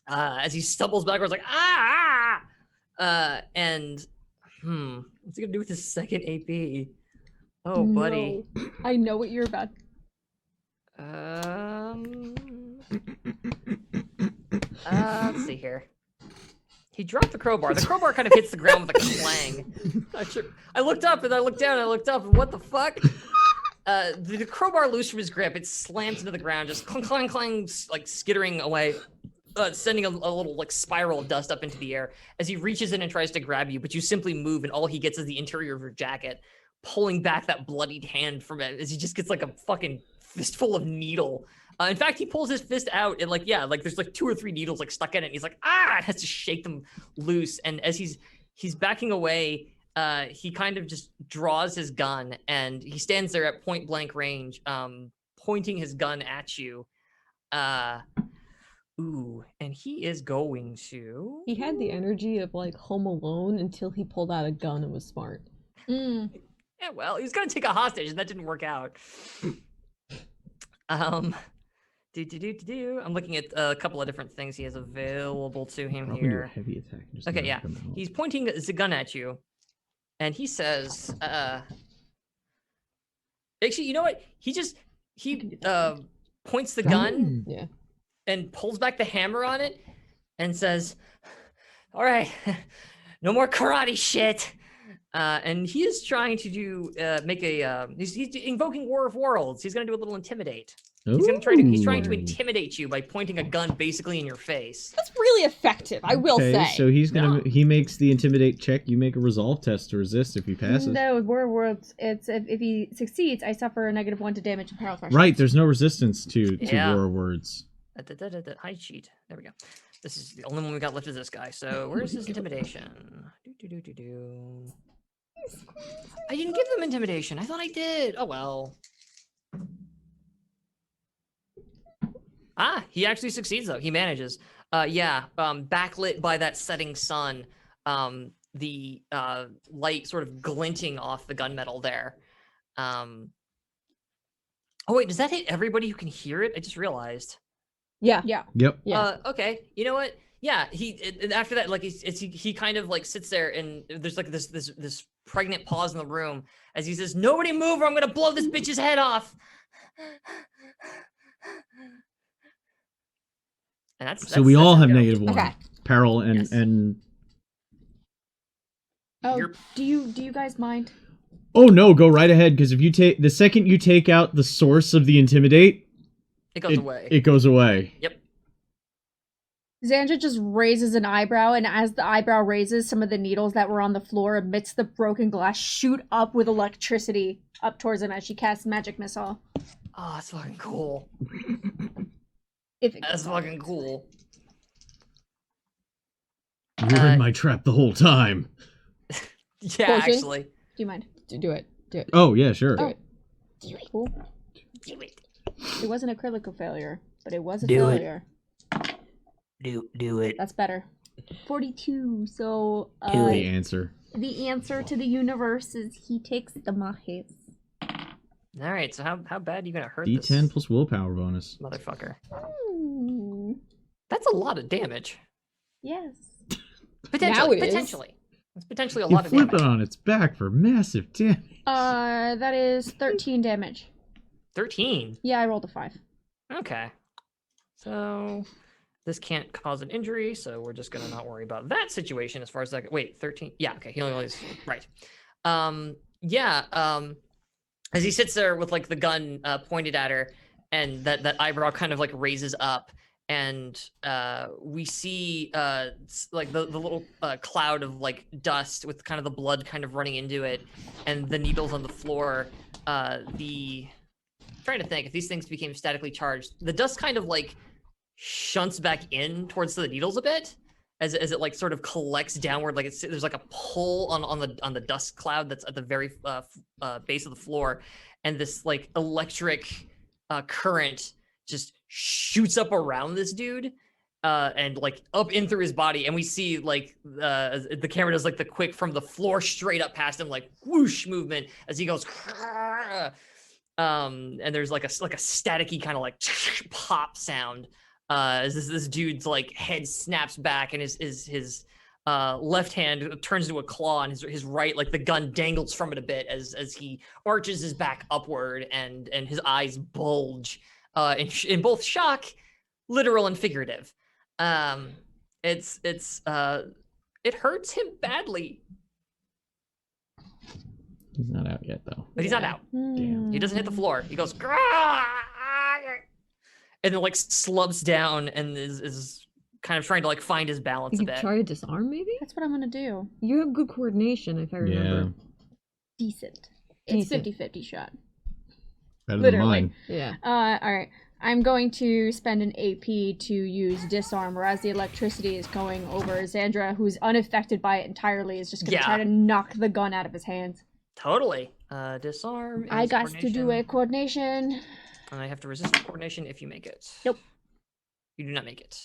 as he stumbles backwards like and what's he gonna do with his second AP? Oh, buddy. No. I know what you're about. Let's see here. He dropped the crowbar. The crowbar kind of hits the ground with a clang. I looked up and I looked down and I looked up and what the fuck? The crowbar loose from his grip. It slams into the ground, just clang, clang, clang, like skittering away, sending a little like spiral of dust up into the air as he reaches in and tries to grab you, but you simply move and all he gets is the interior of your jacket, pulling back that bloodied hand from it as he just gets like a fucking fistful of needle. In fact, he pulls his fist out and like there's like 2 or 3 needles like stuck in it. And he's like and has to shake them loose. And as he's backing away, he kind of just draws his gun and he stands there at point blank range, pointing his gun at you. And he is going to. He had the energy of like Home Alone until he pulled out a gun and was smart. Mm. Yeah, well, he was gonna take a hostage and that didn't work out. I'm looking at a couple of different things he has available to him Probably do a here. heavy attack. and just Okay, knock yeah. him out. He's pointing the gun at you, and he says, Actually, you know what? He points the gun Yeah. and pulls back the hammer on it and says, "All right, no more karate shit." And he is trying to do he's invoking War of Worlds. He's gonna do a little intimidate. He's trying to intimidate you by pointing a gun basically in your face. That's really effective, I will say. So he makes the intimidate check. You make a resolve test to resist if he passes. No, War of Worlds. It's if he succeeds, I suffer a -1 to damage and peril threshold. Right, there's no resistance to War of Words. Hide cheat. There we go. This is the only one we got left is this guy. So where's his intimidation? I didn't give them intimidation. I thought I did. Oh well. He actually succeeds though. He manages. Backlit by that setting sun, the light sort of glinting off the gunmetal there. Oh wait, does that hit everybody who can hear it? I just realized. Yeah. Yep. Yeah. Okay. You know what? Yeah. After that, like he kind of like sits there, and there's like this pregnant pause in the room as he says, "Nobody move, or I'm gonna blow this bitch's head off." And that's we all have go. -1. Okay. Peril Yes. and Oh, do you guys mind? Oh no, go right ahead, because if you take the second you take out the source of the intimidate, it goes away. It goes away. Yep. Xandra just raises an eyebrow, and as the eyebrow raises, some of the needles that were on the floor amidst the broken glass shoot up with electricity up towards him as she casts magic missile. Oh, that's fucking cool. That's fucking cool. You're in my trap the whole time. Yeah, Potion? actually. Do you mind? Do it. Oh yeah, sure. Oh. Do it. Cool. Do it. It wasn't a critical failure, but it was a Do it. failure. Do it. That's better. 42. So The answer. the answer to the universe is he takes the mahis. All right. So how bad are you gonna hurt D10 this plus willpower bonus. motherfucker? Ooh. That's a lot of damage. Yes. Potentially. Now it is. Potentially. It's potentially a You lot of flip damage. it on its back for massive damage. That is 13 damage. 13. Yeah, I rolled a 5. Okay. So this can't cause an injury, so we're just gonna not worry about that situation as far as that. Wait, 13. Yeah, okay. He only is right. As he sits there with like the gun pointed at her, and that eyebrow kind of like raises up, and we see like the little cloud of like dust with kind of the blood kind of running into it, and the needles on the floor. Trying to think if these things became statically charged, the dust kind of like shunts back in towards the needles a bit as it like sort of collects downward, like there's like a pull on the dust cloud that's at the very base of the floor, and this like electric current just shoots up around this dude and like up in through his body, and we see like the camera does like the quick from the floor straight up past him, like whoosh movement as he goes and there's like a staticky kind of like pop sound as this dude's like head snaps back, and his left hand turns to a claw, and his right, like the gun dangles from it a bit as he arches his back upward, and his eyes bulge in both shock, literal and figurative. It hurts him badly. He's not out yet, though. But he's not out. Damn. He doesn't hit the floor. He goes, "Grah!" And then like slumps down and is kind of trying to like find his balance a You bit. try to disarm, maybe? That's what I'm gonna do. You have good coordination, if I remember. Decent. It's Decent. 50-50 shot. Better Literally. than mine. Yeah. Alright. I'm going to spend an AP to use disarm, whereas the electricity is going over Xandra, who's unaffected by it entirely, is just gonna try to knock the gun out of his hands. Totally. Disarm. I got to do a coordination. And I have to resist coordination if you make it. Nope. You do not make it.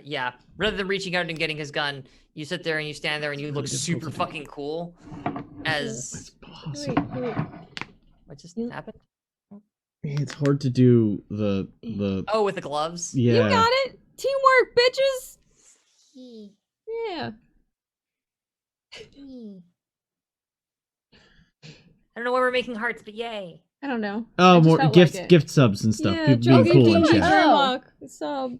Yeah. Rather than reaching out and getting his gun, you sit there and you stand there and you look super fucking cool. As Wait. what just happened? It's hard to do the Oh, with the gloves. yeah. You got it! Teamwork, bitches! Yeah. I don't know why we're making hearts, but yay. I don't know. Oh, I just more felt gift like it. gift subs and stuff. Yeah, People being Joe cool in D&D chat. Oh. Grimlock, sub.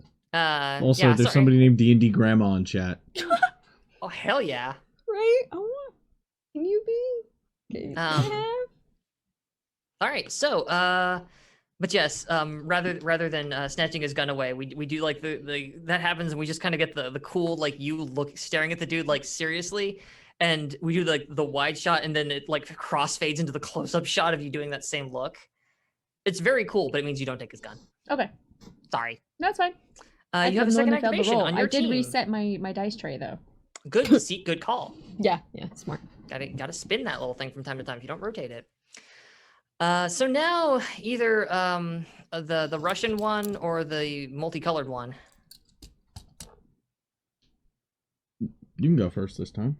Also, Yeah, there's sorry. somebody named D&D Grandma in chat. Oh, hell yeah. Right? I want. Can you be? Can I have? All right, so but yes, rather than snatching his gun away, we do like the that happens, and we just kind of get the cool like you look staring at the dude like seriously, and we do like the wide shot, and then it like crossfades into the close up shot of you doing that same look. It's very cool, but it means you don't take his gun. Okay, Sorry. that's fine. You have a second failed the activation roll. on your I did team. reset my dice tray though. Good seat, good call. Yeah, smart. Gotta spin that little thing from time to time if you don't rotate it. So now either the Russian one or the multicolored one. You can go first this time.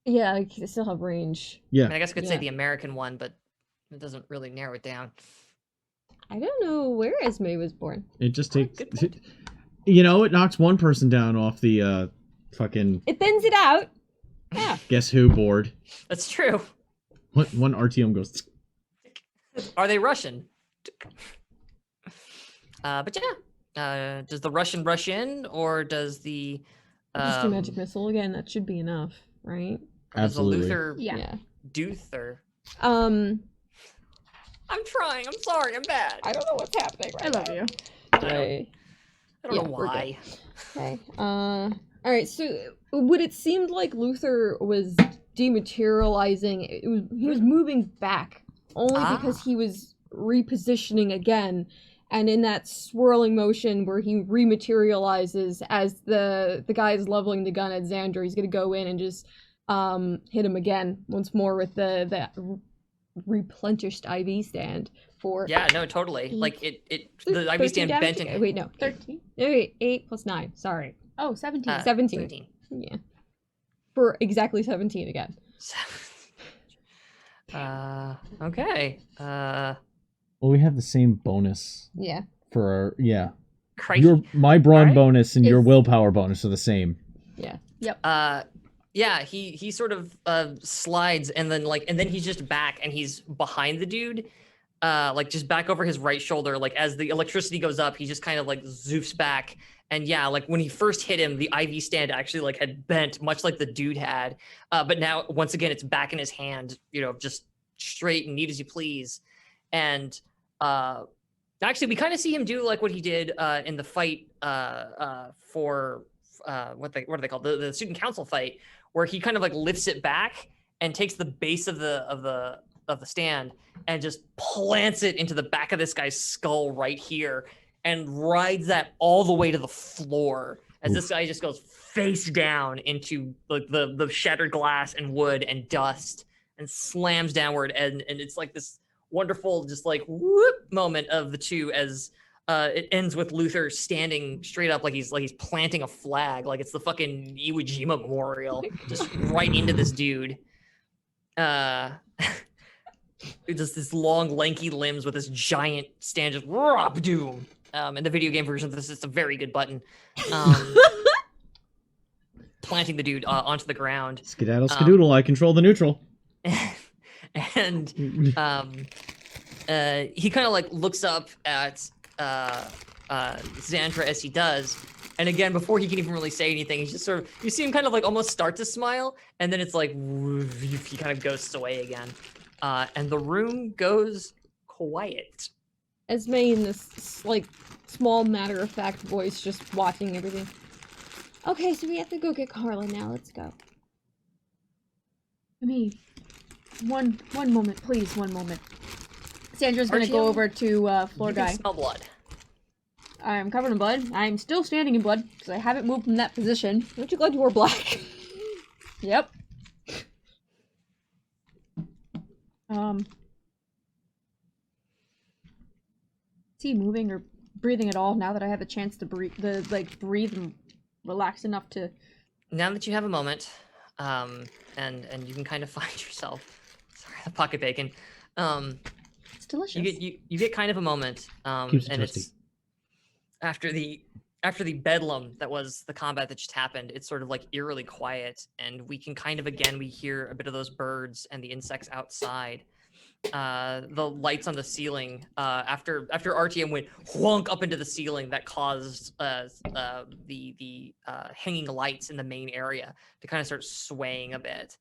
Yeah, I still have range. I Yeah. mean, I guess I could say Yeah. the American one, but it doesn't really narrow it down. I don't know where Esme was born. It just Oh, takes. good point. You know, it knocks one person down off the fucking It thins it out. Yeah. guess who board. That's true. One RTM goes. Are they Russian? But yeah. Does the Russian rush in, or does the Just do magic missile again. That should be enough, right? or does the Absolutely. Luther Yeah. Duther? Um, I'm trying. I'm sorry. I'm bad. I don't know what's happening I love you. Right. I don't Yeah, know we're good. why. Okay. All right. So, what it seemed like Luther was dematerializing, he was moving back only because he was repositioning again, and in that swirling motion where he rematerializes as the guy is leveling the gun at Xander, he's gonna go in and just hit him again once more with the replenished IV stand for Yeah, no, totally. Like the IV 13 stand damage? bent in. Wait, no. 13. Okay, 8 plus 9. Sorry. Oh, 17. 17. 17. Yeah. For exactly 17 again. Okay. Well, we have the same bonus Yeah. for our Crikey. my brawn Alright. bonus and your Is- willpower bonus are the same. Yeah. Yeah, he sort of slides and then he's just back and he's behind the dude, like just back over his right shoulder. Like as the electricity goes up, he just kind of like zoofs back. And yeah, like when he first hit him, the IV stand actually like had bent, much like the dude had. But now once again, it's back in his hand, just straight and neat as you please. And actually, we kind of see him do like what he did in the fight for what are they called, the student council fight, where he kind of like lifts it back and takes the base of the stand and just plants it into the back of this guy's skull right here and rides that all the way to the floor as this guy just goes face down into like the shattered glass and wood and dust and slams downward, and it's like this wonderful just like whoop moment of the two as it ends with Luther standing straight up like he's planting a flag, like it's the fucking Iwo Jima Memorial, just right into this dude. Just this long, lanky limbs with this giant stand, just rob doom. In the video game version, this is a very good button. Planting the dude onto the ground. Skedaddle, skedoodle, I control the neutral. And he kind of like looks up at Xandra as he does, and again before he can even really say anything, he's just sort of, you see him kind of like almost start to smile, and then it's like he kind of ghosts away again, and the room goes quiet. Esme in this like small matter-of-fact voice, just watching everything. Okay, so we have to go get Carla now. Let's go. I mean, one moment, please, one moment. Sandra's gonna RTM, go over to floor You can guy. smell blood. I'm covered in blood. I'm still standing in blood because I haven't moved from that position. Aren't you glad you wore black? Yep. Is he moving or breathing at all now that I have the chance to breathe and relax enough to? Now that you have a moment, and you can kind of find yourself. Sorry, the pocket bacon. It's delicious. You get kind of a moment, Keeps it and toasty. it's after the bedlam that was the combat that just happened. It's sort of like eerily quiet, and we can kind of again we hear a bit of those birds and the insects outside, the lights on the ceiling after RTM went whonk up into the ceiling that caused the hanging lights in the main area to kind of start swaying a bit.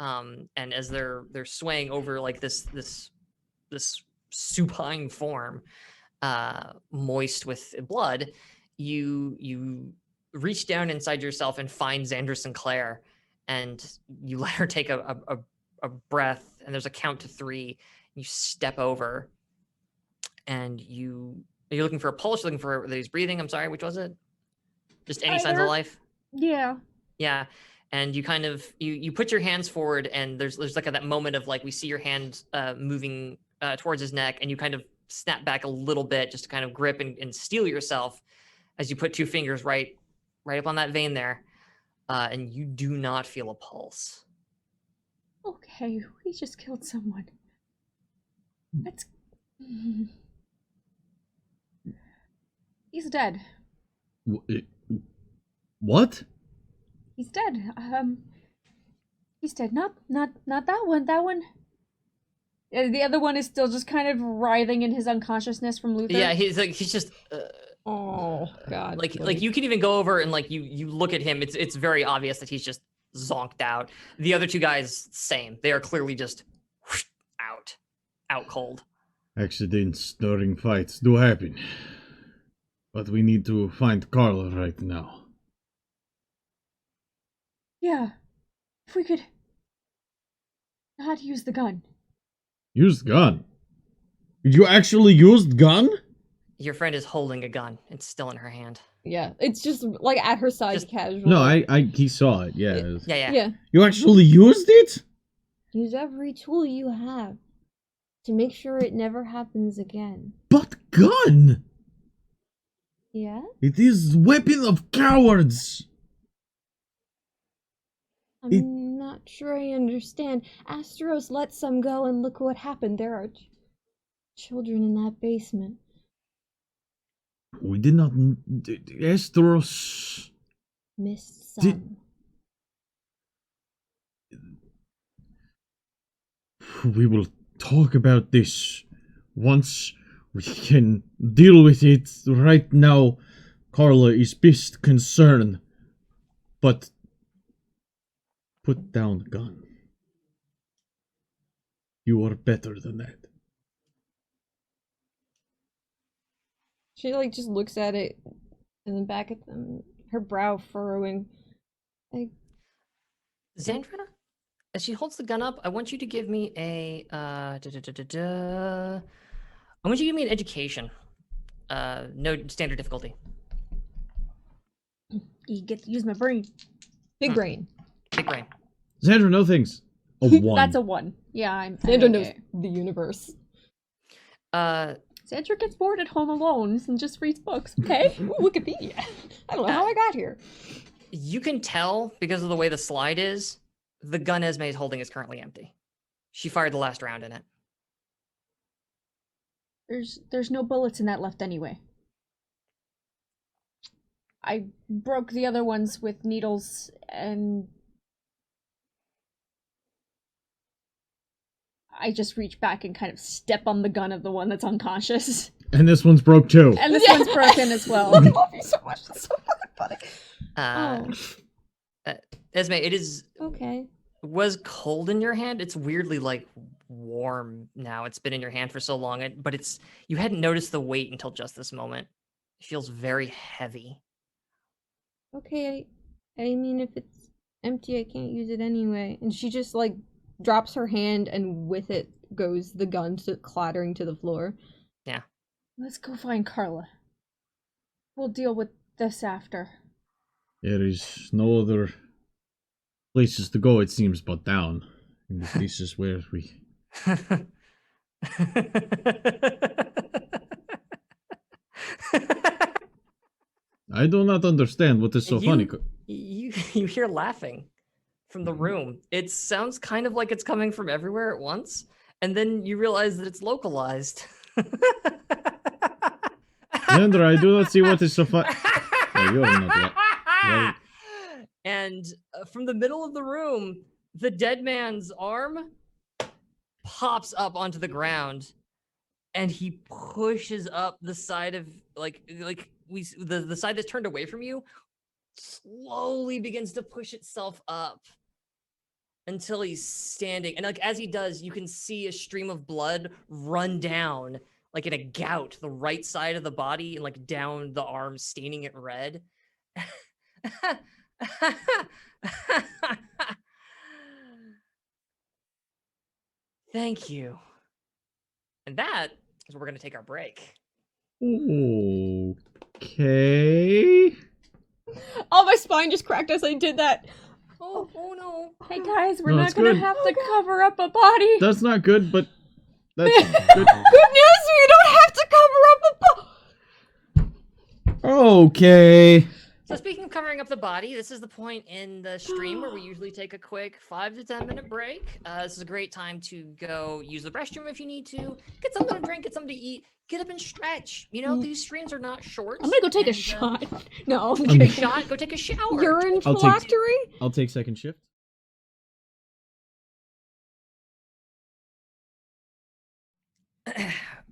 And as they're swaying over like this supine form, moist with blood, you reach down inside yourself and find Xandra Sinclair, and you let her take a breath, and there's a count to 3. You step over, and you're looking for a pulse, looking for that he's breathing. I'm sorry, which was it? Just any signs of life? Yeah. Yeah. And you kind of you put your hands forward, and there's like that moment of like we see your hand moving towards his neck, and you kind of snap back a little bit just to kind of grip and steel yourself as you put 2 fingers right up on that vein there, and you do not feel a pulse. Okay, we just killed someone. That's... He's dead. What? He's dead. He's dead. Not that one. That one. The other one is still just kind of writhing in his unconsciousness from Luther. Yeah, he's just. Oh God. Like you can even go over and like you look at him. It's very obvious that he's just zonked out. The other 2 guys, same. They are clearly just out cold. Accidents during fights do happen, but we need to find Carla right now. Yeah. If we could... How to use the gun. Use gun? Did you actually use gun? Your friend is holding a gun. It's still in her hand. Yeah, it's just like at her side, Just, casual. No, he saw it. Yeah. Yeah. You actually used it? Use every tool you have to make sure it never happens again. But gun! Yeah? It is weapon of cowards! I'm not sure I understand. Astros let some go and look what happened. There are children in that basement. We did not... Astros... Missed some. We will talk about this once we can deal with it. Right now, Carla is best concerned. But put down the gun. You are better than that. She like just looks at it and then back at them, her brow furrowing. Like, Xandra, as she holds the gun up, I want you to give me a I want you to give me an education. No standard difficulty. You get to use my brain. big brain. Big brain. Xandra, no things. A 1. That's a 1. Yeah, Sandra knows the universe. Sandra gets bored at home alone and just reads books. Okay. Wikipedia. I don't know how I got here. You can tell because of the way the slide is, the gun Esme is holding is currently empty. She fired the last round in it. There's no bullets in that left anyway. I broke the other ones with needles and I just reach back and kind of step on the gun of the one that's unconscious. And this one's broke too. And this one's broken as well. I love you so much. That's so fucking funny. Esme, it is Okay. was cold in your hand. It's weirdly like warm now. It's been in your hand for so long, but you hadn't noticed the weight until just this moment. It feels very heavy. Okay, I mean, if it's empty, I can't use it anyway. And she just, like, drops her hand, and with it goes the gun clattering to the floor. Yeah. Let's go find Carla. We'll deal with this after. There is no other places to go, it seems, but down. And this is where we... I do not understand what is so funny. You hear laughing from the room. It sounds kind of like it's coming from everywhere at once, and then you realize that it's localized. Xandra, I do not see what is so funny. Oh, you're not right. And from the middle of the room, the dead man's arm pops up onto the ground, and he pushes up the side of the side that's turned away from you slowly begins to push itself up until he's standing. And like as he does, you can see a stream of blood run down like in a gout the right side of the body and like down the arm, staining it red. Thank you. And that is where we're going to take our break. Okay. Oh, my spine just cracked as I did that. Oh no. Hey guys, we're No, not it's gonna good. have to cover up a body. That's not good, but that's good. Good news, you don't have to cover up a Okay. So speaking of covering up the body, this is the point in the stream where we usually take a quick 5 to 10 minute break. This is a great time to go use the restroom if you need to, get something to drink, get something to eat, get up and stretch. You know, these streams are not short. I'm gonna go take a shot. No. Go take a shot, go take a shower. Urine I'll take- phylactery? I'll take second shift.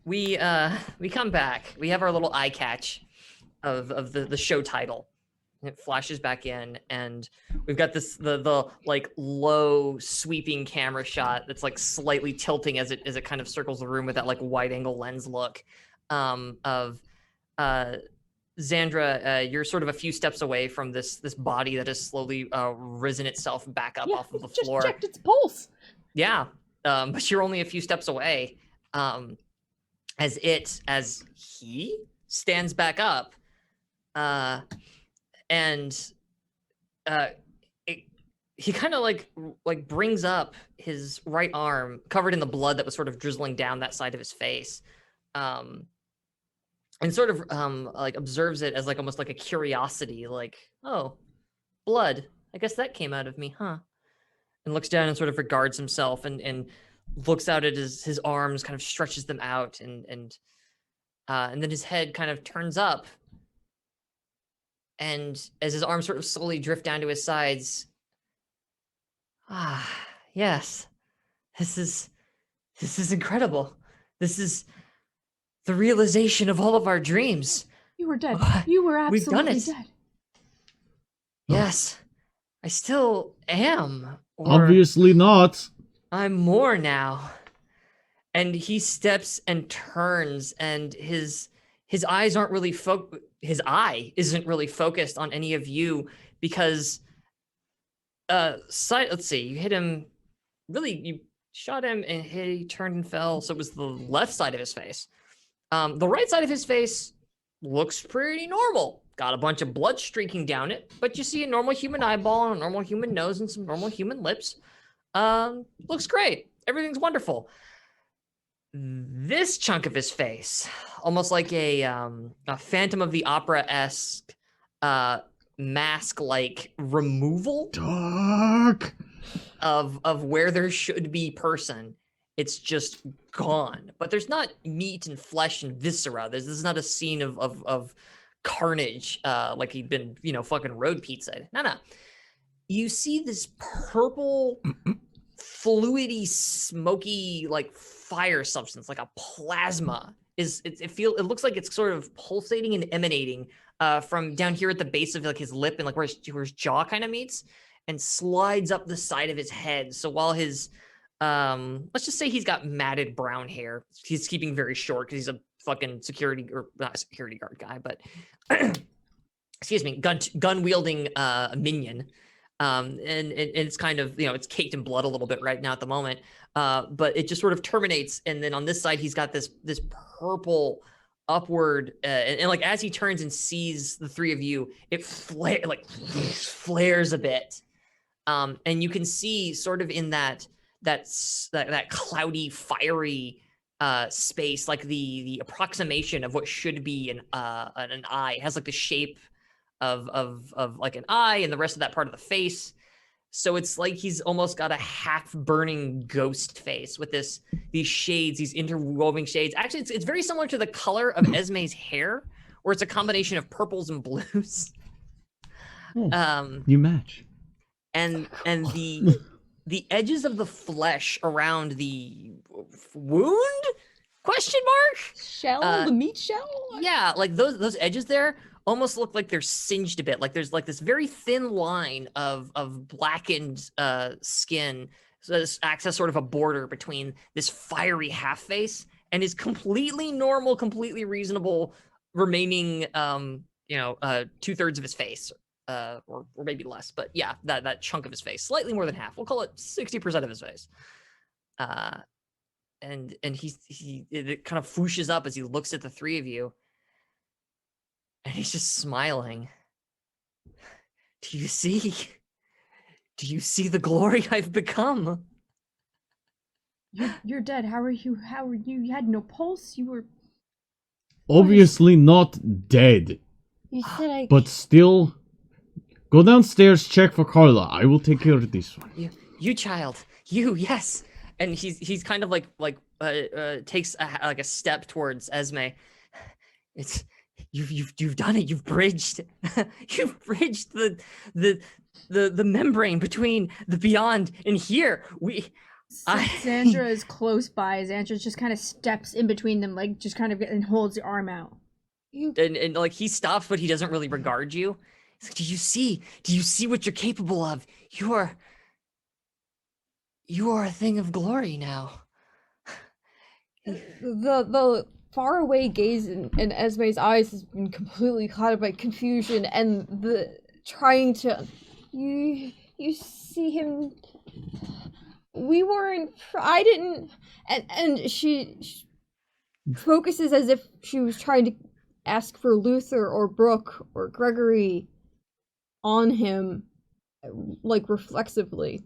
We come back. We have our little eye catch of the show title. It flashes back in, and we've got this the like low sweeping camera shot that's like slightly tilting as it kind of circles the room with that like wide angle lens look of Xandra. You're sort of a few steps away from this body that has slowly risen itself back up off of the floor. Just checked its pulse. Yeah, but you're only a few steps away. As he stands back up, and he kind of like brings up his right arm covered in the blood that was sort of drizzling down that side of his face, and sort of like observes it as like almost like a curiosity, like, oh, blood, I guess that came out of me, huh? And looks down and sort of regards himself and looks out at his arms, kind of stretches them out, and then his head kind of turns up. And as his arms sort of slowly drift down to his sides, yes, this is incredible. This is the realization of all of our dreams. You were dead. You were absolutely We've done it. dead. Yes, I still am. Or Obviously not. I'm more now. And he steps and turns, and his eyes aren't really his eye isn't really focused on any of you, because let's see, you hit him, really, you shot him and he turned and fell, so it was the left side of his face. The right side of his face looks pretty normal. Got a bunch of blood streaking down it, but you see a normal human eyeball and a normal human nose and some normal human lips. Looks great. Everything's wonderful. This chunk of his face, almost like a Phantom of the Opera-esque mask-like removal Dark. of where there should be person. It's just gone. But there's not meat and flesh and viscera. This is not a scene of carnage like he'd been, fucking road pizza. No. You see this purple, fluidy, smoky, like fire substance, like a plasma. It looks like it's sort of pulsating and emanating from down here at the base of like his lip and like where his jaw kind of meets, and slides up the side of his head. So while his let's just say he's got matted brown hair, he's keeping very short because he's a fucking security, or not a security guard guy, but excuse me, gun wielding minion. And it's kind of, it's caked in blood a little bit right now at the moment, but it just sort of terminates, and then on this side he's got this purple upward, and like as he turns and sees the three of you, it flares a bit, and you can see sort of in that cloudy, fiery space, like the approximation of what should be an eye. It has like the shape of like an eye and the rest of that part of the face. So it's like he's almost got a half burning ghost face with these shades, these interwoven shades. Actually, it's very similar to the color of Esme's hair, where it's a combination of purples and blues. You match. And the edges of the flesh around the wound? Question mark? Shell, the meat shell? Yeah, like those edges there almost look like they're singed a bit. Like there's like this very thin line of blackened skin. So this acts as sort of a border between this fiery half face and his completely normal, completely reasonable remaining 2/3 of his face. Or maybe less, but yeah, that chunk of his face, slightly more than half. We'll call it 60% of his face. And it kind of fooshes up as he looks at the three of you, and he's just smiling. Do you see the glory I've become? You're dead. How are you? You had no pulse. You were Obviously not dead, You said but still. Go downstairs, check for Carla. I will take care of this one. You child, yes. And he's kind of like takes a step towards Esme. It's you've done it. You've bridged the membrane between the beyond and here. Xandra is close by. Xandra just kind of steps in between them, like just kind of and holds the arm out. And like he stops, but he doesn't really regard you. He's like, do you see what you're capable of? You are a thing of glory now. The faraway gaze in Esme's eyes has been completely clouded by confusion and the trying to. You see him. We weren't. I didn't. And she focuses as if she was trying to ask for Luther or Brooke or Gregory on him, like reflexively.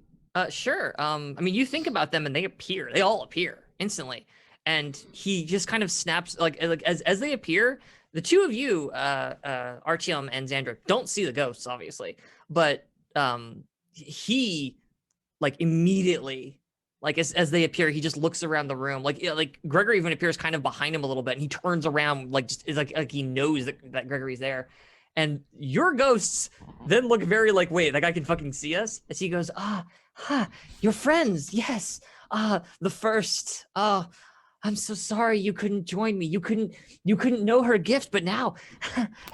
Sure. I mean, you think about them and they appear. They all appear instantly. And he just kind of snaps, like as they appear, the two of you, Artyom and Xandra, don't see the ghosts, obviously. But he, like, immediately, like, as they appear, he just looks around the room. Like Gregory even appears kind of behind him a little bit, and he turns around, like, just like he knows that Gregory's there. And your ghosts then look very like, wait, that guy can fucking see us? As he goes, your friends, yes. The first. I'm so sorry you couldn't join me. You couldn't know her gift, but now,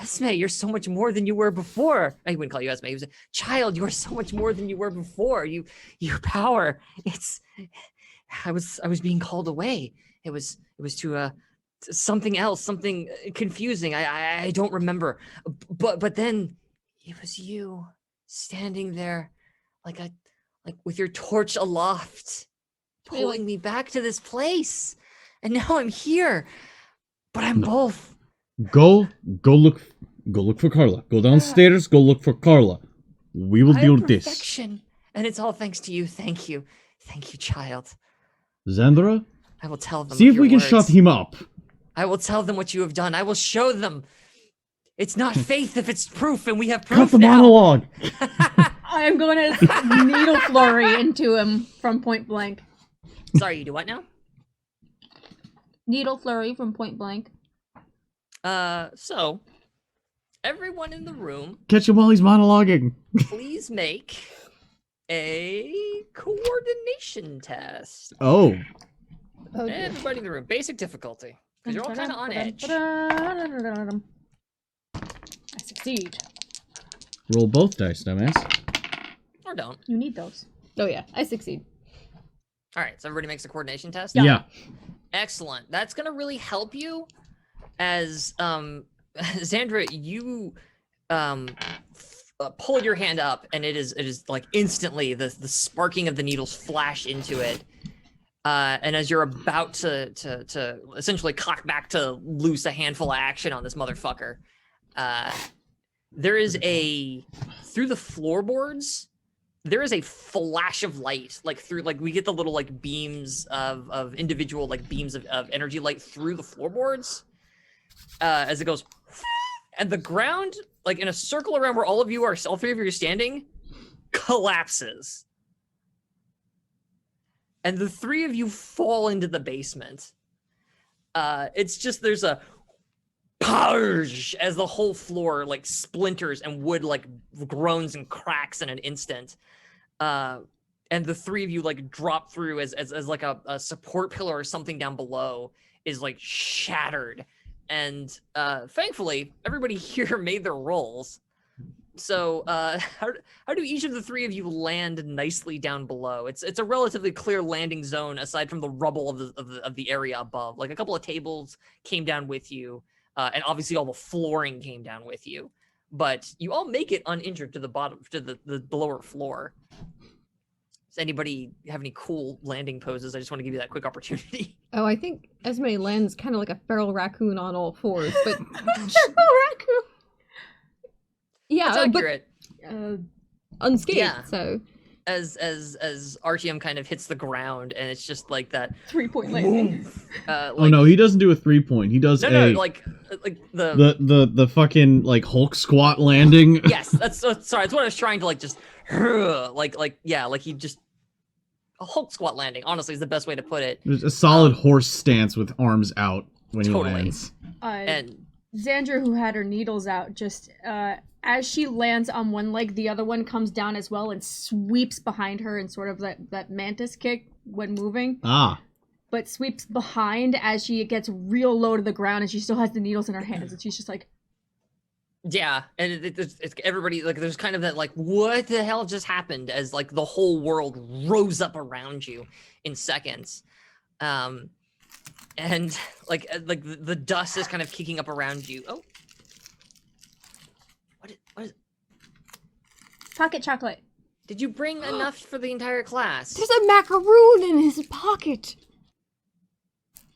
Esme, you're so much more than you were before. I wouldn't call you Esme. He was a child. You are so much more than you were before. Your power. I was being called away. It was to something else, something confusing. I don't remember. But then it was you standing there, like with your torch aloft, pulling me back to this place. And now I'm here, but I'm both. Go look for Carla. Go downstairs. Go look for Carla. We will deal with this. And it's all thanks to you. Thank you, child. Xandra, I will tell them. See if we can shut him up. I will tell them what you have done. I will show them. It's not faith if it's proof, and we have proof Cut the now. monologue. I am going to needle flurry into him from point blank. Sorry, you do what now? Needle flurry from point blank. So everyone in the room, Catch him while he's monologuing. please make a coordination test. Oh. Everybody in the room, basic difficulty, because you're all kind of on edge. I succeed. Roll both dice, dumbass. Or don't. You need those. Oh yeah, I succeed. All right, so everybody makes a coordination test. Yeah. Excellent. That's gonna really help you, as Xandra, you pull your hand up, and it is like instantly the sparking of the needles flash into it, and as you're about to essentially cock back to loose a handful of action on this motherfucker, there is through the floorboards. There is a flash of light, like through, like we get the little like beams of individual like beams of energy light through the floorboards as it goes, and the ground, like in a circle around where all three of you are standing, collapses, and the three of you fall into the basement. It's just there's a purge as the whole floor like splinters and wood like groans and cracks in an instant. and the three of you like drop through as like a support pillar or something down below is like shattered. And thankfully, everybody here made their rolls. So how do each of the three of you land nicely down below? It's a relatively clear landing zone aside from the rubble of the area above. Like a couple of tables came down with you, and obviously all the flooring came down with you. But you all make it uninjured to the bottom, to the lower floor. Does anybody have any cool landing poses? I just want to give you that quick opportunity. Oh, I think Esme lands kind of like a feral raccoon on all fours, but Feral raccoon. yeah, That's accurate. But, unscathed. Yeah. So As Artyom kind of hits the ground, and it's just like that 3-point landing. Oh no, he doesn't do a 3-point. He does like the fucking like Hulk squat landing. Yes, that's sorry. That's what I was trying to like just like he just a Hulk squat landing. Honestly, is the best way to put it. There's a solid horse stance with arms out when he Totally. lands. And Xandra, who had her needles out, just as she lands on one leg, the other one comes down as well and sweeps behind her in sort of that mantis kick when moving. But sweeps behind as she gets real low to the ground, and she still has the needles in her hands, and she's just like, yeah, and it's everybody like there's kind of that like what the hell just happened as like the whole world rose up around you in seconds, and like the dust is kind of kicking up around you. Oh, what is pocket chocolate. Did you bring enough for the entire class? there's a macaroon in his pocket.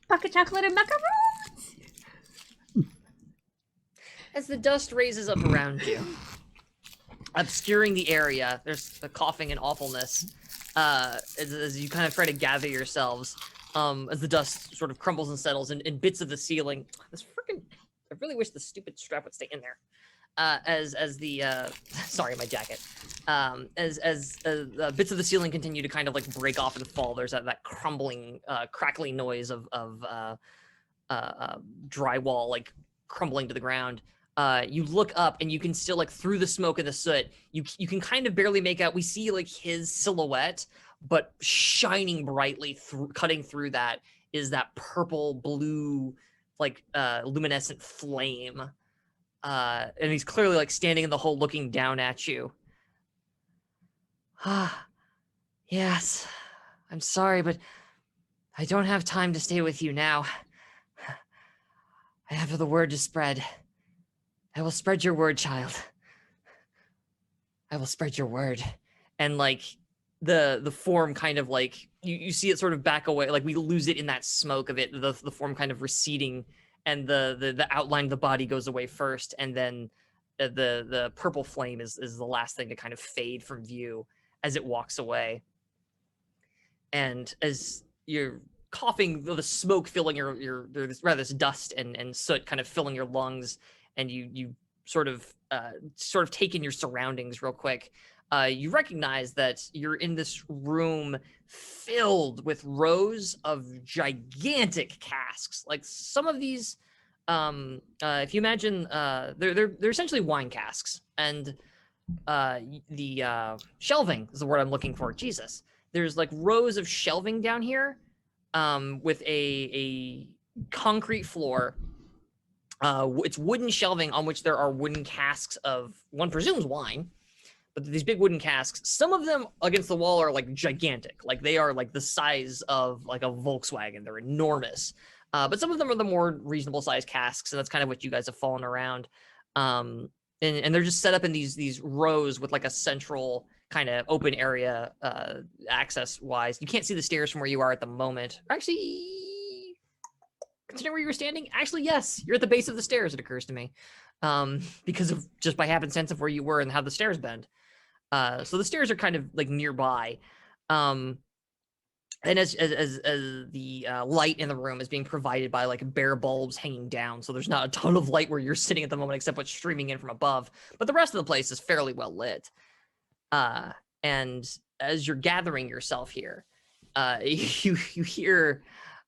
Pocket chocolate and macaroons. As the dust raises up around you, obscuring the area, there's the coughing and awfulness. As you kind of try to gather yourselves, as the dust sort of crumbles and settles, and bits of the ceiling. This freaking! I really wish the stupid strap would stay in there. As the sorry, my jacket. As bits of the ceiling continue to kind of like break off and fall, there's that crumbling, crackling noise of drywall like crumbling to the ground. You look up and you can still like through the smoke and the soot, you can kind of barely make out. We see like his silhouette, but shining brightly cutting through that is that purple blue like luminescent flame. And he's clearly like standing in the hole looking down at you. Yes, I'm sorry, but I don't have time to stay with you now. I have the word to spread. I will spread your word, child. I will spread your word. And like the form kind of like you see it sort of back away, like we lose it in that smoke of it, the form kind of receding, and the outline of the body goes away first, and then the purple flame is the last thing to kind of fade from view as it walks away. And as you're coughing, the smoke filling your this dust and soot kind of filling your lungs, and you sort of take in your surroundings real quick. You recognize that you're in this room filled with rows of gigantic casks. Like some of these, if you imagine, they're essentially wine casks, and the shelving is the word I'm looking for. Jesus, there's like rows of shelving down here, with a concrete floor. It's wooden shelving on which there are wooden casks of, one presumes, wine, but these big wooden casks, some of them against the wall are like gigantic, like they are like the size of like a Volkswagen. They're enormous. But some of them are the more reasonable sized casks, and that's kind of what you guys have fallen around. And they're just set up in these rows with like a central kind of open area, access wise. You can't see the stairs from where you are at the moment. Actually, considering where you were standing, actually, yes, you're at the base of the stairs, it occurs to me. Because of just by happenstance of where you were and how the stairs bend. So the stairs are kind of like nearby. And as the light in the room is being provided by like bare bulbs hanging down, so there's not a ton of light where you're sitting at the moment except what's streaming in from above, but the rest of the place is fairly well lit. And as you're gathering yourself here, you hear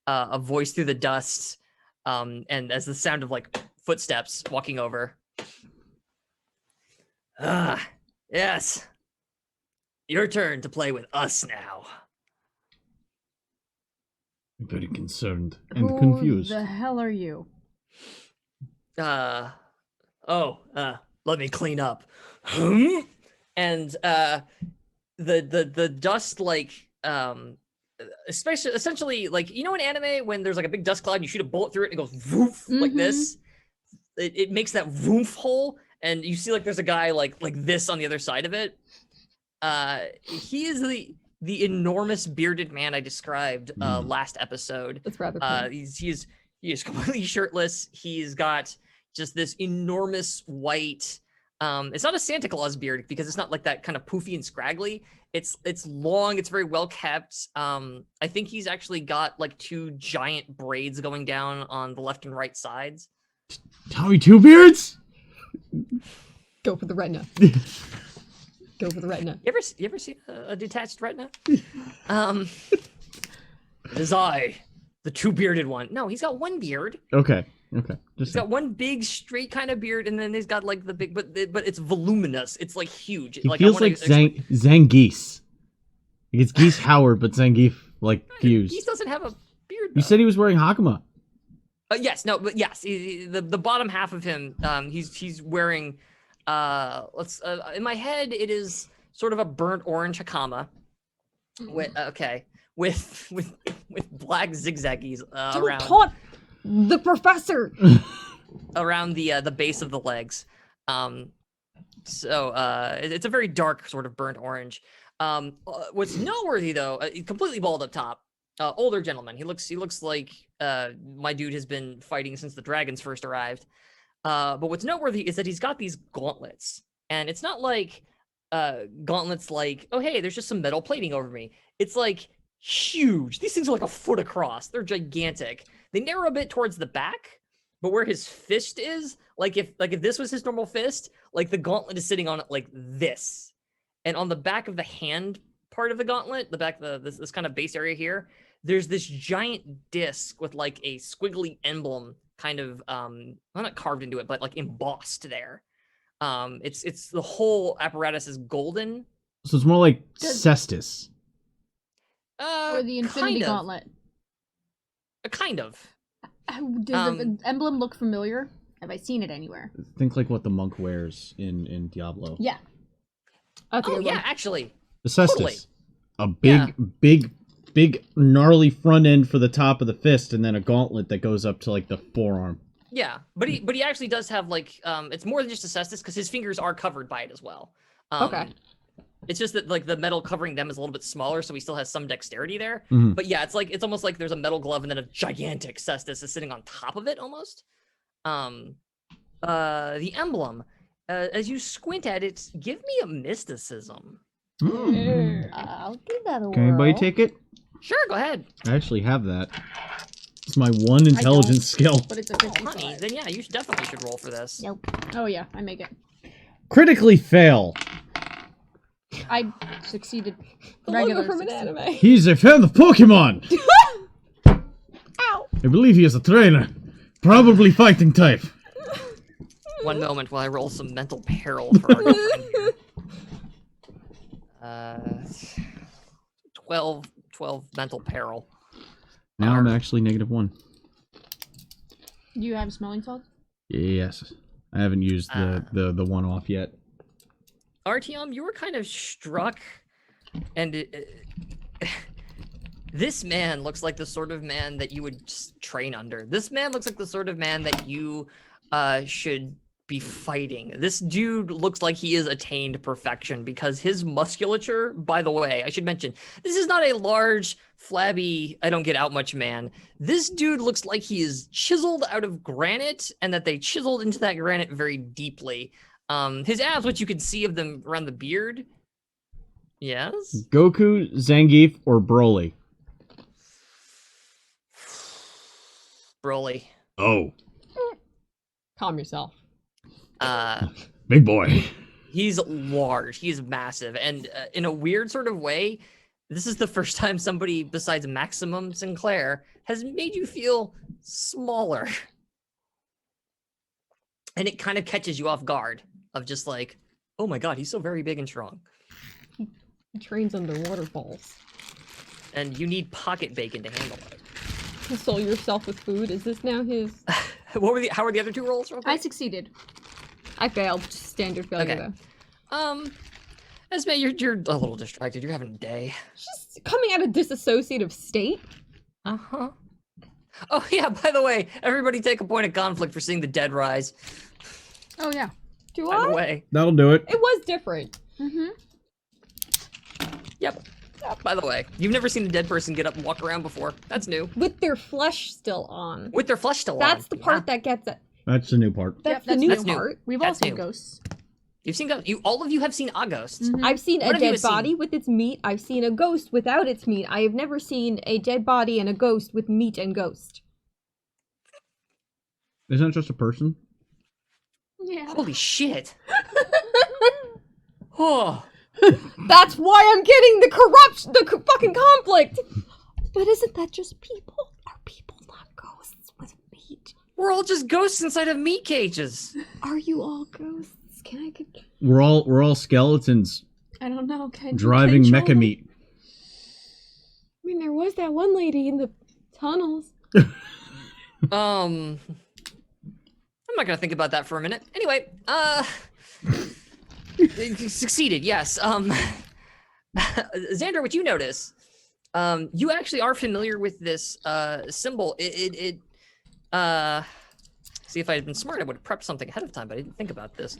a voice through the dust, and as the sound of like footsteps walking over. Yes. your turn to play with us now. I'm very concerned and confused. Who the hell are you? Let me clean up. And the dust, like, especially essentially, like, you know in anime when there's like a big dust cloud and you shoot a bullet through it and it goes woof like this. It makes that woof hole, and you see like there's a guy like this on the other side of it. He is the enormous bearded man I described last episode. That's rather cool. He is completely shirtless. He's got just this enormous white. It's not a Santa Claus beard because it's not like that kind of poofy and scraggly. It's long. It's very well kept. I think he's actually got like 2 giant braids going down on the left and right sides. Tommy Two Beards? Go for the retina. Go for the retina. You ever see a detached retina? It is I, the 2-bearded one. No, he's got 1 beard. Okay. He's got 1 big straight kind of beard, and then he's got like the big, but it's voluminous. It's like huge. He like, feels like Zangief. It's Geese Howard, but Zangief like fused. Geese doesn't have a beard. You said he was wearing Hakama. Yes, the bottom half of him, he's wearing, in my head it is sort of a burnt orange hakama, with black zigzaggies around. Taunt the professor around the base of the legs. It's a very dark sort of burnt orange. What's noteworthy though, completely bald up top. Older gentleman. He looks like my dude has been fighting since the dragons first arrived. But what's noteworthy is that he's got these gauntlets, and it's not like gauntlets like, oh hey, there's just some metal plating over me. It's like huge. These things are like a foot across. They're gigantic. They narrow a bit towards the back, but where his fist is, like if this was his normal fist, like the gauntlet is sitting on it like this, and on the back of the hand part of the gauntlet, the back of this kind of base area here, there's this giant disc with like a squiggly emblem kind of not carved into it, but like embossed there. It's the whole apparatus is golden. So it's more like Cestus. Or the Infinity Gauntlet. Kind of. Does the emblem look familiar? Have I seen it anywhere? Think like what the monk wears in Diablo. Yeah. Actually. The Cestus. Totally. A big gnarly front end for the top of the fist, and then a gauntlet that goes up to like the forearm. Yeah, but he actually does have like it's more than just a cestus because his fingers are covered by it as well. Okay. It's just that like the metal covering them is a little bit smaller, so he still has some dexterity there. Mm-hmm. But yeah, it's almost like there's a metal glove and then a gigantic cestus is sitting on top of it almost. The emblem, as you squint at it, give me a mysticism. I'll give that a whirl. Can anybody take it? Sure, go ahead. I actually have that. It's my one intelligence skill. But it's a Oh, 55. honey, then yeah, you definitely should roll for this. Nope. Oh yeah, I make it. Critically fail. I succeeded. The Regular logo from an succeed. anime. He's a fan of Pokemon. Ow! I believe he is a trainer. Probably fighting type. One moment while I roll some mental peril for our girlfriend here. 12 mental peril. Now I'm actually -1. Do you have smelling salts? Yes. I haven't used the one off yet. Artyom, you were kind of struck, and this man looks like the sort of man that you would just train under. This man looks like the sort of man that you should be fighting. This dude looks like he is attained perfection because his musculature, by the way, I should mention, this is not a large, flabby, I don't get out much man. This dude looks like he is chiseled out of granite and that they chiseled into that granite very deeply. His abs, what you can see of them around the beard. Yes? Goku, Zangief, or Broly? Broly. Oh. Calm yourself. Big boy. He's large. He's massive. And in a weird sort of way, this is the first time somebody besides Maximum Sinclair has made you feel smaller. And it kind of catches you off guard of just like, oh my god, he's so very big and strong. He trains under waterfalls. And you need pocket bacon to handle it. Console yourself with food. Is this now his? How were the other 2 rolls? Real quick? I succeeded. I failed. Standard failure Okay. though. Esme, you're a little distracted. You're having a day. Just coming out of disassociative state. Uh-huh. Oh, yeah, by the way, everybody take a point of conflict for seeing the dead rise. Oh yeah. Do By the I? way. That'll do it. It was different. Mm-hmm. Yep. By the way, you've never seen a dead person get up and walk around before. That's new. With their flesh still on. With their flesh still on. That's the part that gets it. That's the new part. That's Yep, the new that's new. part. We've That's all seen new. ghosts. You've seen ghosts. All of you have seen a ghost. Mhm. I've seen What a have you dead seen? body with its meat. I've seen a ghost without its meat. I have never seen a dead body and a ghost with meat and ghost. Isn't it just a person? Yeah. Holy shit. Oh. That's why I'm getting the fucking conflict. But isn't that just people? Are people not ghosts with meat? We're all just ghosts inside of meat cages. Are you all ghosts? Can I get... We're all skeletons I don't know. Can you driving control mecha them? meat. I mean, there was that one lady in the tunnels. I'm not gonna think about that for a minute. Anyway, succeeded, yes. Xander, what you notice, you actually are familiar with this symbol. See, if I had been smart, I would have prepped something ahead of time, but I didn't think about this.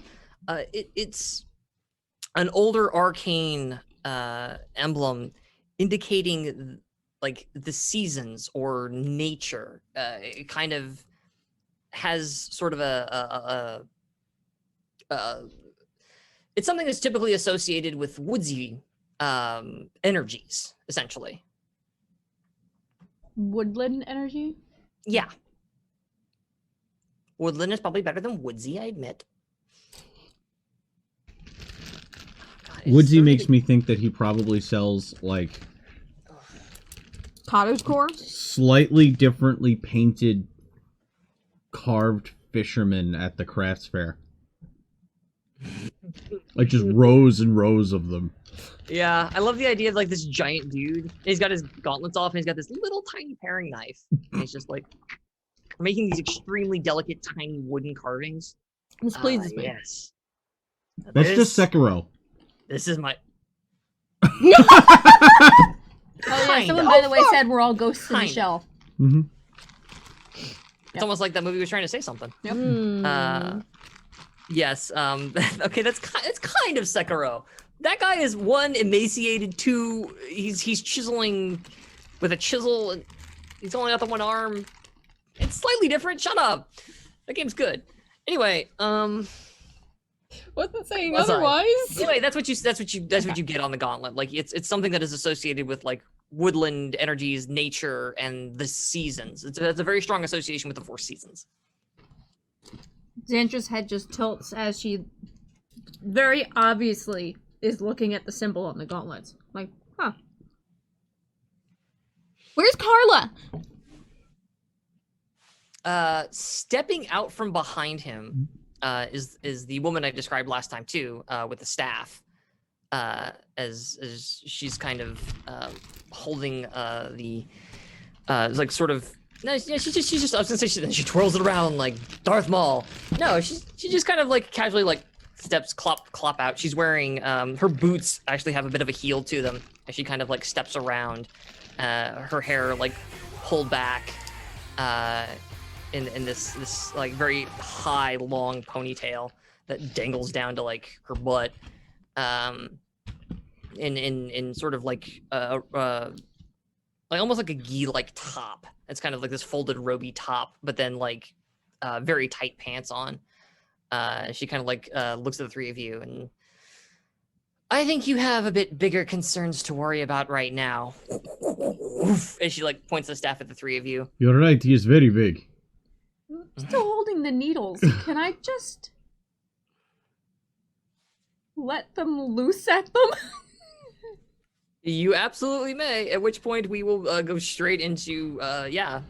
It's an older arcane emblem indicating like the seasons or nature. It kind of has sort of it's something that's typically associated with woodsy energies, essentially. Woodland energy. Yeah. Woodland is probably better than woodsy, I admit. God, it's Woodsy really- makes me think that he probably sells like Cottagecore? slightly differently painted carved fishermen at the crafts fair. Like just rows and rows of them. Yeah, I love the idea of like this giant dude. He's got his gauntlets off and he's got this little tiny paring knife. And he's just like making these extremely delicate tiny wooden carvings. This pleases me. Yes. That's just Sekiro. This is my Oh yeah. Kind Someone, of. by the way, said we're all ghosts in the Kind of. shell. Mm-hmm. It's almost like that movie was trying to say something. Yep. Yes. Okay, that's kind of Sekiro. That guy is one emaciated, two he's chiseling with a chisel and he's only got the one arm. It's slightly different. Shut up. That game's good. Anyway, Wasn't saying Aside. otherwise. anyway, that's what you get on the gauntlet. Like it's something that is associated with like woodland energies, nature, and the seasons. It's a very strong association with the 4 seasons. Xandra's head just tilts as she very obviously is looking at the symbol on the gauntlets. Like, huh. Where's Carla? Stepping out from behind him is the woman I described last time too, with the staff. As she's kind of holding the like sort of no, yeah, she just I was gonna say she twirls it around like Darth Maul. No, she just kind of like casually like steps clop out. She's wearing her boots actually have a bit of a heel to them as she kind of like steps around. Her hair like pulled back in this like very high long ponytail that dangles down to like her butt. In sort of like almost like a gi like top. It's kind of like this folded roby top, but then like very tight pants on. She kind of like looks at the 3 of you, and I think you have a bit bigger concerns to worry about right now. And she like points the staff at the 3 of you. You're right, he is very big. Still holding the needles. Can I just let them loose at them? You absolutely may. At which point we will go straight into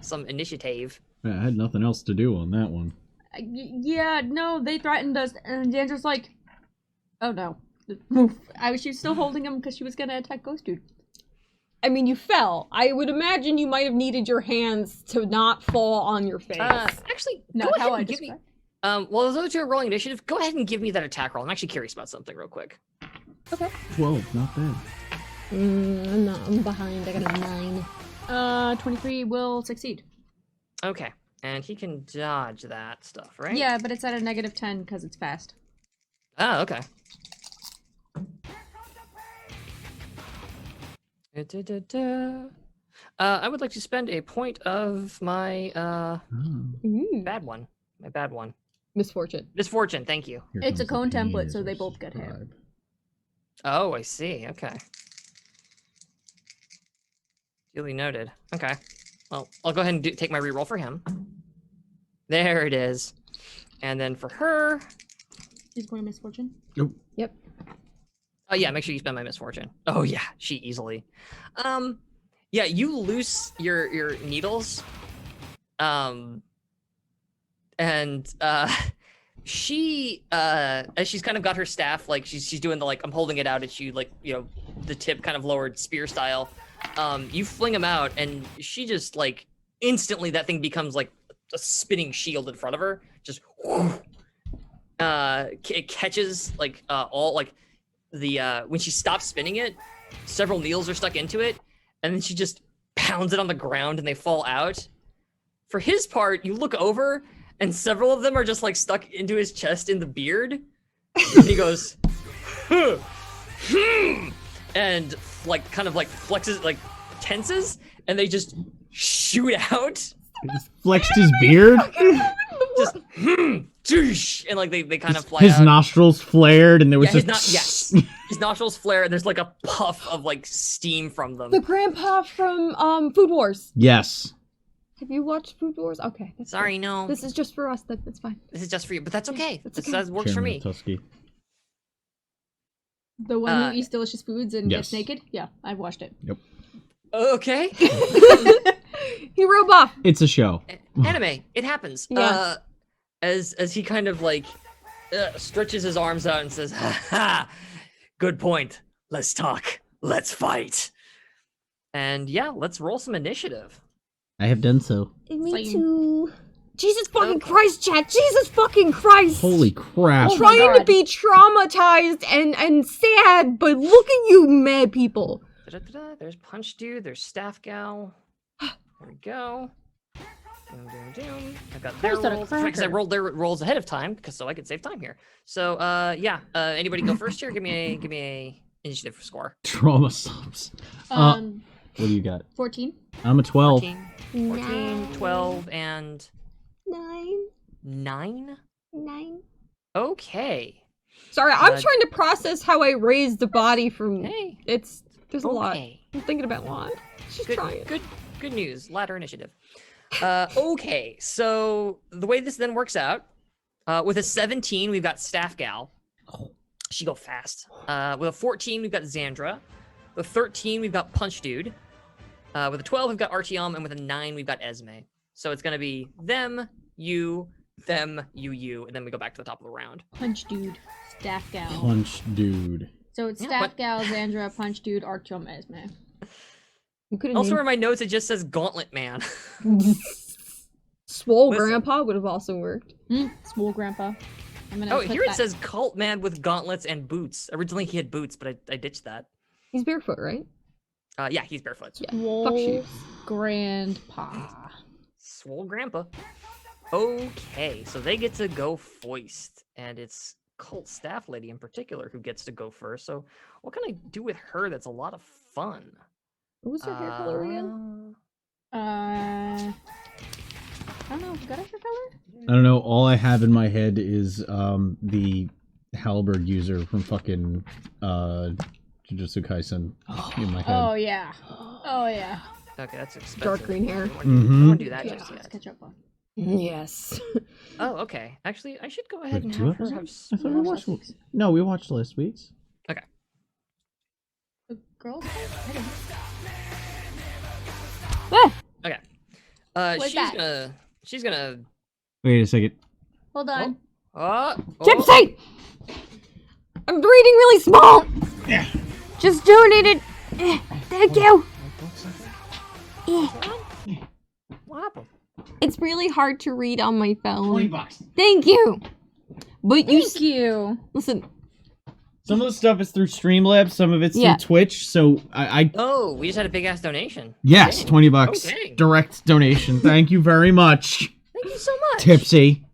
some initiative. I had nothing else to do on that one. Yeah, no, they threatened us, and Xandra's like, oh no. She was still holding him because she was gonna attack Ghost Dude. I mean, you fell. I would imagine you might have needed your hands to not fall on your face. Actually, go Not ahead how I and give me. described. Well, those other two are rolling initiative. Go ahead and give me that attack roll. I'm actually curious about something real quick. Okay. 12, not bad. I'm behind. I got a 9. 23 will succeed. Okay, and he can dodge that stuff, right? Yeah, but it's at a -10 because it's fast. Oh, okay. I would like to spend a point of my bad one. My bad one. Misfortune. Misfortune, thank you. Here It's a comes the cone pain template, as so I they both get hit. subscribe. Oh, I see. Okay. Duly noted. Okay. Well, I'll go ahead and take my reroll for him. There it is. And then for her... She's going to misfortune. Nope. Yep. Oh yeah, make sure you spend my misfortune. Oh yeah, she easily. Yeah, you loose your needles. And she as she's kind of got her staff, like she's doing the like I'm holding it out at you, like, you know, the tip kind of lowered spear style. You fling him out, and she just like instantly that thing becomes like a spinning shield in front of her. Just it catches like all like the when she stops spinning it, several needles are stuck into it, and then she just pounds it on the ground and they fall out. For his part, you look over and several of them are just like stuck into his chest in the beard. And he goes, and like kind of like flexes, like tenses, and they just shoot out. He just flexed his beard. Just and like they kind of fly His out. nostrils flared, and there was Yeah, just yes, his nostrils flare, and there's like a puff of like steam from them. The grandpa from Food Wars. Yes. Have you watched Food Wars? Okay. That's Sorry, fine. no. This is just for us. That's fine. This is just for you, but that's okay. That's This okay. works for Chairman me. of Tusky. The one who eats delicious foods and yes. gets naked? Yeah, I've watched it. Yep. Okay. He rode off. It's a show. Anime. It happens. Yeah. As he kind of like stretches his arms out and says, "Ha ha! Good point. Let's talk. Let's fight." And yeah, let's roll some initiative. I have done so. Me Same. too. Jesus fucking Christ, chat. Jesus fucking Christ. Holy crap. Oh my Trying to God. be traumatized and sad, but look at you mad people. Da-da-da-da. There's Punch Dude. There's Staff Gal. There we go. Doom, doom, doom. I've got their Where's that rolls. That's right, 'cause I cracker? rolled their rolls ahead of time, so I could save time here. So yeah. Anybody go first here? Give me a initiative score. Trauma subs. What do you got? 14. I'm a 12. 14, 12, and 9. 9? 9. Okay. Sorry, I'm Uh, trying to process how I raised the body from. Hey. There's a lot. Okay. I'm thinking about a lot. Just trying. Good news. Ladder initiative. Okay, so the way this then works out, with a 17, we've got Staff Gal. She go fast. With a 14, we've got Xandra. With a 13, we've got Punch Dude. With a 12, we've got Artyom, and with a 9, we've got Esme. So it's gonna be them, you, and then we go back to the top of the round. Punch Dude. Staff Gal. Punch dude. So it's Yeah, Staff but- Gal, Xandra, Punch Dude, Artyom, Esme. You could have Also, in named my notes, it just says Gauntlet Man. Swole Listen. Grandpa would have also worked. Small Grandpa. I'm gonna Oh, put here it that- says Cult Man with gauntlets and boots. Originally, he had boots, but I ditched that. He's barefoot, right? Yeah, he's barefoot. Yeah. Swole Fuck shoes. Grandpa. Swole Grandpa. Okay, so they get to go foist, and it's Cult Staff Lady in particular who gets to go first. So what can I do with her that's a lot of fun? What was her hair color again? I don't know. Got a hair color? I don't know. All I have in my head is the halberd user from fucking Jujutsu Kaisen in my head. Oh yeah. Oh yeah. Okay, that's expensive. Dark green hair. I don't want to do that Yeah, just let's yet. catch up on. Yes. Oh, okay. Actually, I should go ahead Wait, and 2 have her have... episodes? I thought we watched. No, we watched last week's. The girls? I don't know. Okay. What's that? She's gonna... Wait a second. Hold on. Oh, Gypsy! I'm reading really small. Yeah. Just donated. Thank you. What happened? It's really hard to read on my phone. $20. Thank you. But Thank you. Listen. Some of the stuff is through Streamlabs, some of it's through Twitch, so I Oh, we just had a big ass donation. Yes, Dang. $20. Okay. Direct donation. Thank you very much. Thank you so much. Tipsy.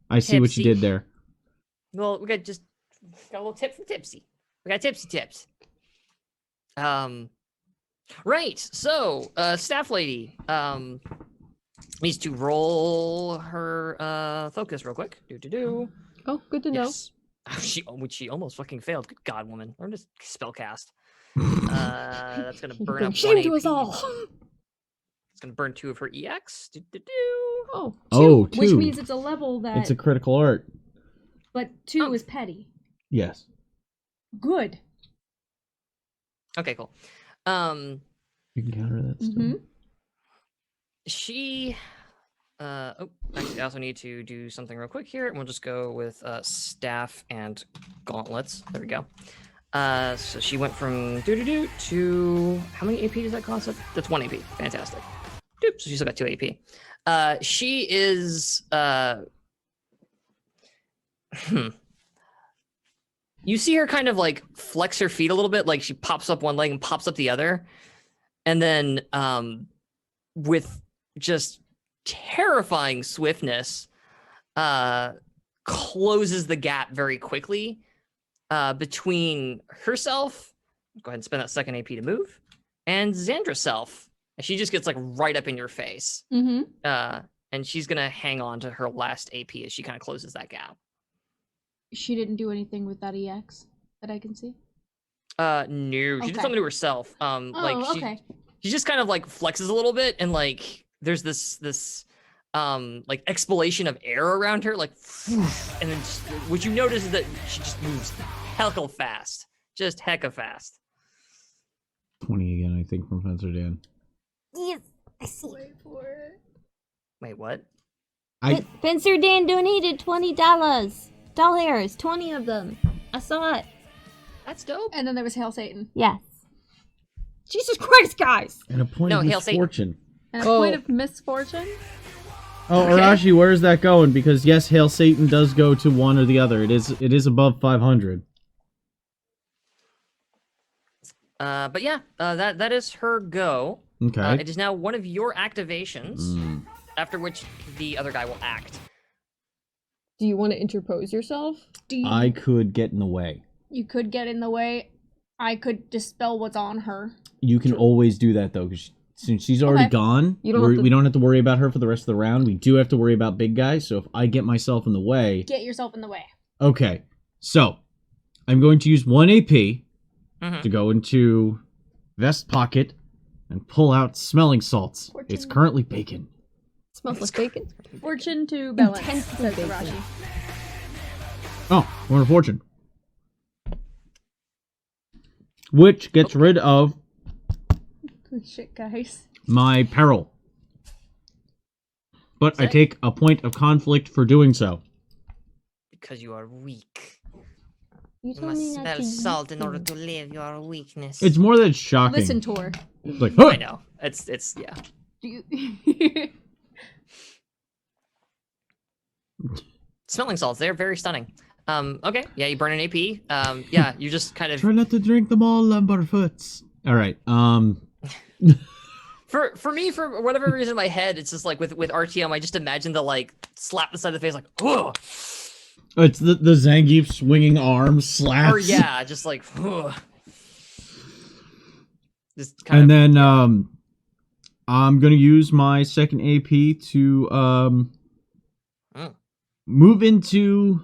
I see what you Tipsy. did there. Well, we got a little tip from Tipsy. We got tipsy tips. Right. So, staff lady, needs to roll her focus real quick. Oh, good to know. Yes. She almost fucking failed. Good God, woman. Learn to spell cast. That's gonna burn up Shame 1 to us AP. all. It's gonna burn 2 of her EX. Oh, two, Oh, which 2. means it's a level that. It's a critical art. But 2 is petty. Yes. Good. Okay, cool. You can counter that stuff. Mm-hmm. She actually I also need to do something real quick here, and we'll just go with staff and gauntlets. There we go. So she went from to how many AP does that cost? That's 1 AP. Fantastic. Doop, so she's still got 2 AP. She is you see her kind of like flex her feet a little bit, like she pops up one leg and pops up the other, and then with just terrifying swiftness closes the gap very quickly between herself, go ahead and spend that second AP to move, and Xandra's self. And she just gets like right up in your face. Mm-hmm. And she's gonna hang on to her last AP as she kind of closes that gap. She didn't do anything with that EX that I can see. No, she did something to herself. She just kind of like flexes a little bit, and like there's this like exhalation of air around her, like, and then what you notice is that she just moves hecka fast, just hecka fast. 20 again, I think, from Fencer Dan. Yes, I see. Wait for it. Wait, what? Fencer Dan donated $20. Doll hairs, 20 of them. I saw it. That's dope. And then there was Hail Satan. Yes. Jesus Christ, guys! And a point of Hail Satan. misfortune. And a point of misfortune? Oh, Okay. Arashi, where is that going? Because yes, Hail Satan does go to one or the other. It is above 500. But yeah, that is her go. Okay. It is now one of your activations, after which the other guy will act. Do you want to interpose yourself? I could get in the way. You could get in the way. I could dispel what's on her. You can always do that though, because since she's already gone, we don't have to worry about her for the rest of the round. We do have to worry about big guys. So if I get myself in the way, Get yourself in the way. okay. So I'm going to use 1 AP to go into vest pocket and pull out smelling salts. Fortune. It's currently bacon. Smells like bacon. Fortune to balance, Intensely says bacon. Arashi. Oh, one of fortune. Which gets rid of Good shit, guys. my peril. But I take a point of conflict for doing so. Because you are weak. You You told must me not smell to salt use in order them. to live your weakness. It's more than shocking. Listen to her. It's like, I know. It's yeah. Do you... Smelling salts, they're very stunning. Okay, yeah, you burn an AP. Yeah, you just kind of try not to drink them all, Lumberfoots. All right. For me, for whatever reason in my head, it's just like with RTM, I just imagine the like slap the side of the face, like, ugh. It's the Zangief swinging arm slaps. Or yeah, just like, ugh. Just and then I'm gonna use my second AP to move into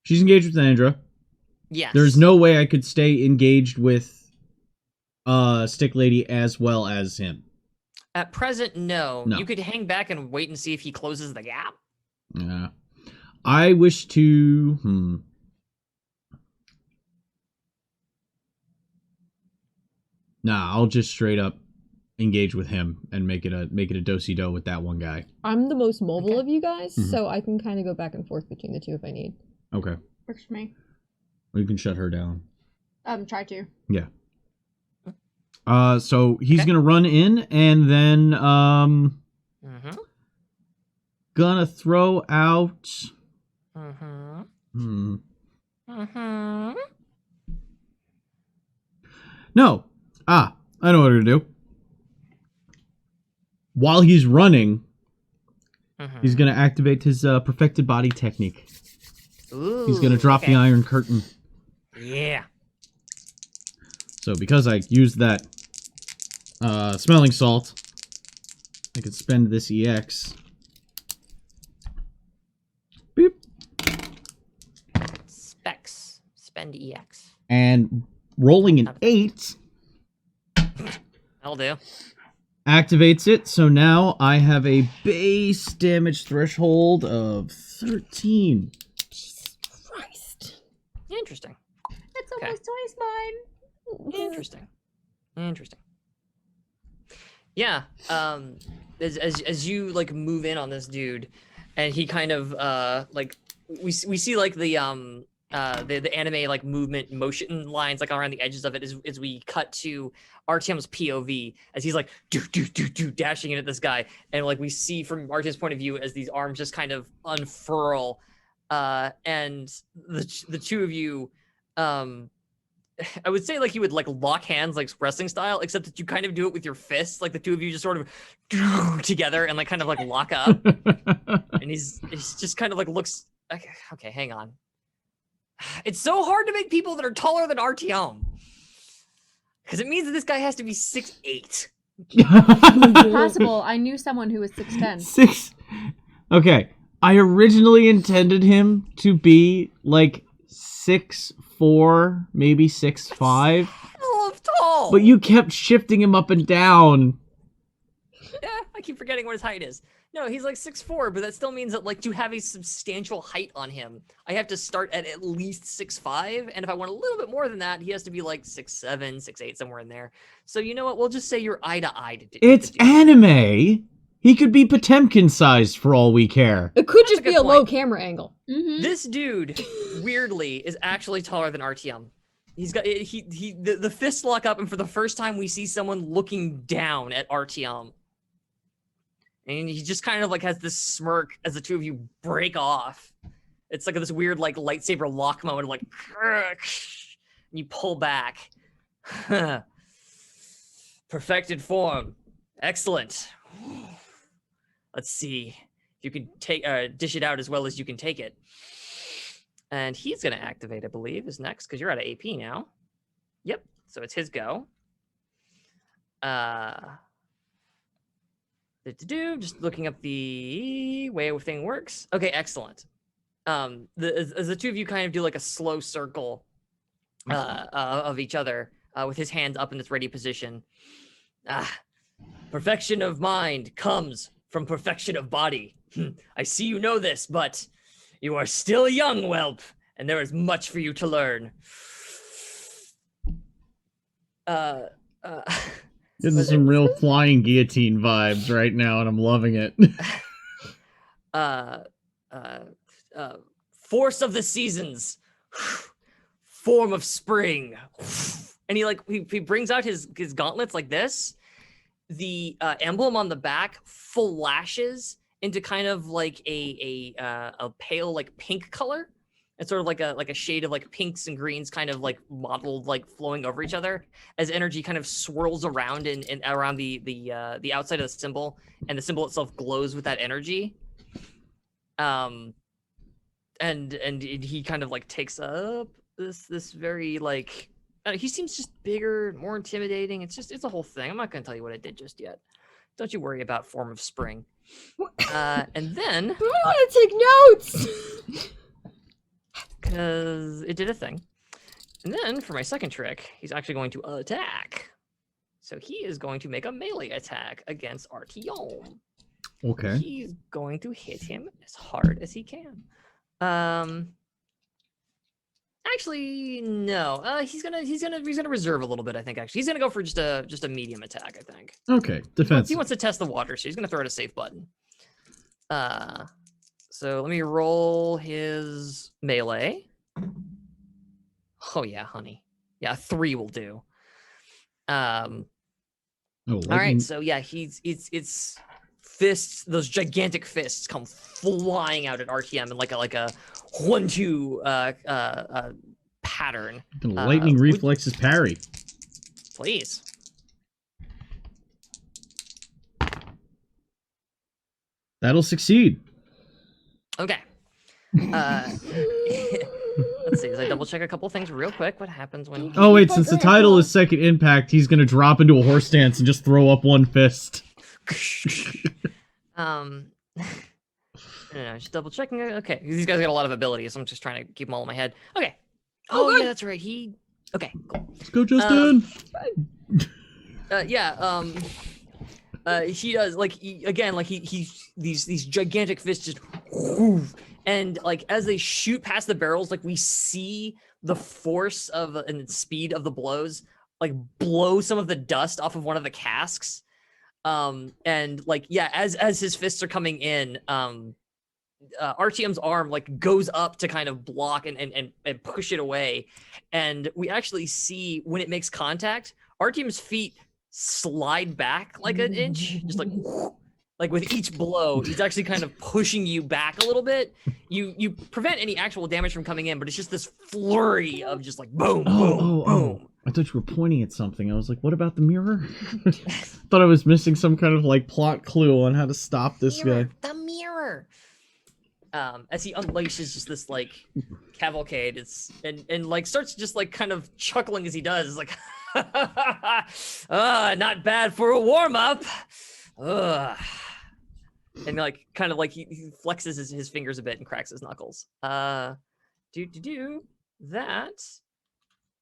She's engaged with Sandra. yes. There's no way I could stay engaged with Stick Lady as well as him. At present, no. No. You could hang back and wait and see if he closes the gap. Yeah. I wish to Nah, I'll just straight up engage with him and make it a do-si-do with that one guy. I'm the most mobile Okay. of you guys, so I can kind of go back and forth between the two if I need. Okay. Works for me. Well, you can shut her down. Try to. Yeah. So he's gonna run in and then gonna throw out. No. I know what to do. While he's running, he's gonna activate his perfected body technique. Ooh, He's gonna drop the Iron Curtain. Yeah. So because I used that smelling salt, I could spend this EX. Beep. Specs. Spend EX. And rolling an 8 That'll do. activates it. So now I have a base damage threshold of 13. Jesus Christ. Interesting. That's Okay. almost twice mine. Interesting. Yeah. As you like move in on this dude, and he kind of like we see like the anime like movement motion lines like around the edges of it as we cut to RTM's POV as he's like do dashing into this guy, and like we see from RTM's point of view as these arms just kind of unfurl, and the two of you I would say like you would like lock hands like wrestling style, except that you kind of do it with your fists, like the two of you just sort of together and like kind of like lock up. And he's just kind of like looks okay, hang on. It's so hard to make people that are taller than RTM. Because it means that this guy has to be 6'8". Possible. I knew someone who was 6'10". 6. Okay. I originally intended him to be like 6'4", maybe 6'5". Hell of tall. But you kept shifting him up and down. Yeah, I keep forgetting what his height is. No, he's like 6'4", but that still means that like to have a substantial height on him, I have to start at least 6'5", and if I want a little bit more than that, he has to be like 6'7", 6'8", somewhere in there. So you know what? We'll just say you're eye to eye. It's anime. He could be Potemkin sized for all we care. It could That's just a be good a low point. camera angle. Mm-hmm. This dude, weirdly, is actually taller than RTM. He's got the fists lock up, and for the first time, we see someone looking down at RTM. And he just kind of like has this smirk as the two of you break off. It's like this weird like lightsaber lock moment of like, and you pull back. Perfected form. Excellent. Let's see if you can take dish it out as well as you can take it. And he's gonna activate, I believe, is next because you're out of AP now. Yep. So it's his go. Just looking up the way everything works. Okay, excellent. As the two of you kind of do like a slow circle of each other with his hands up in this ready position. Perfection of mind comes from perfection of body. I see you know this, but you are still young, whelp, and there is much for you to learn. This is some real flying guillotine vibes right now, and I'm loving it. Force of the seasons, form of spring, and he brings out his gauntlets like this. The emblem on the back flashes into kind of like a pale like pink color. It's sort of like a shade of like pinks and greens kind of like mottled, like flowing over each other as energy kind of swirls around and around the outside of the symbol, and the symbol itself glows with that energy. And he kind of like takes up this very like he seems just bigger, more intimidating. It's a whole thing. I'm not gonna tell you what it did just yet. Don't you worry about form of spring. And then I want to take notes. because it did a thing. And then for my second trick, he's actually going to attack. So he is going to make a melee attack against Artyom. Okay. He's going to hit him as hard as he can. Actually, no. He's gonna reserve a little bit. I think actually he's gonna go for just a medium attack. I think. Okay, He defensive. wants to test the water, so he's gonna throw out a safe button. So let me roll his melee. Oh yeah, honey. Yeah, 3 will do. Oh, All right, so yeah, it's fists. Those gigantic fists come flying out at RTM in like a 1-2 pattern. Lightning reflexes parry. Please. That'll succeed. Okay. Let's see. As I double check a couple things real quick. What happens when? Oh wait, since the title is Second Impact, he's gonna drop into a horse stance and just throw up one fist. No, just double checking. Okay, these guys got a lot of abilities. So I'm just trying to keep them all in my head. Okay. Oh yeah, that's right. Okay. Cool. Let's go, Justin. Yeah. He does these gigantic fists just whoof, and like as they shoot past the barrels, like we see the force of and speed of the blows like blow some of the dust off of one of the casks. And like yeah, as his fists are coming in, RTM's arm like goes up to kind of block and push it away, and we actually see when it makes contact, RTM's feet slide back like an inch, just like with each blow, he's actually kind of pushing you back a little bit. You prevent any actual damage from coming in, but it's just this flurry of just like boom, boom. I thought you were pointing at something. I was like, what about the mirror? Thought I was missing some kind of like plot clue on how to stop this guy. The mirror. As he unleashes just this like cavalcade, and like starts just like kind of chuckling as he does. It's like, not bad for a warm up. And like kind of like he flexes his fingers a bit and cracks his knuckles. That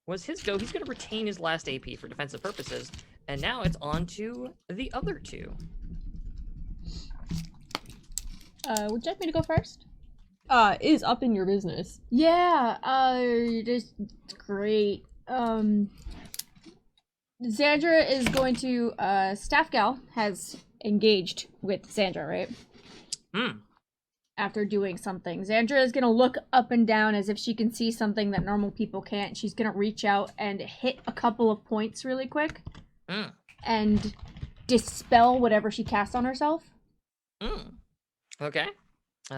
was his go. He's gonna retain his last AP for defensive purposes, and now it's on to the other two. Would you like me to go first? Is up in your business. Yeah, just great. Xandra is going to, Staff Gal has engaged with Xandra, right? After doing something. Xandra is gonna look up and down as if she can see something that normal people can't. She's gonna reach out and hit a couple of points really quick. And dispel whatever she casts on herself. Okay. You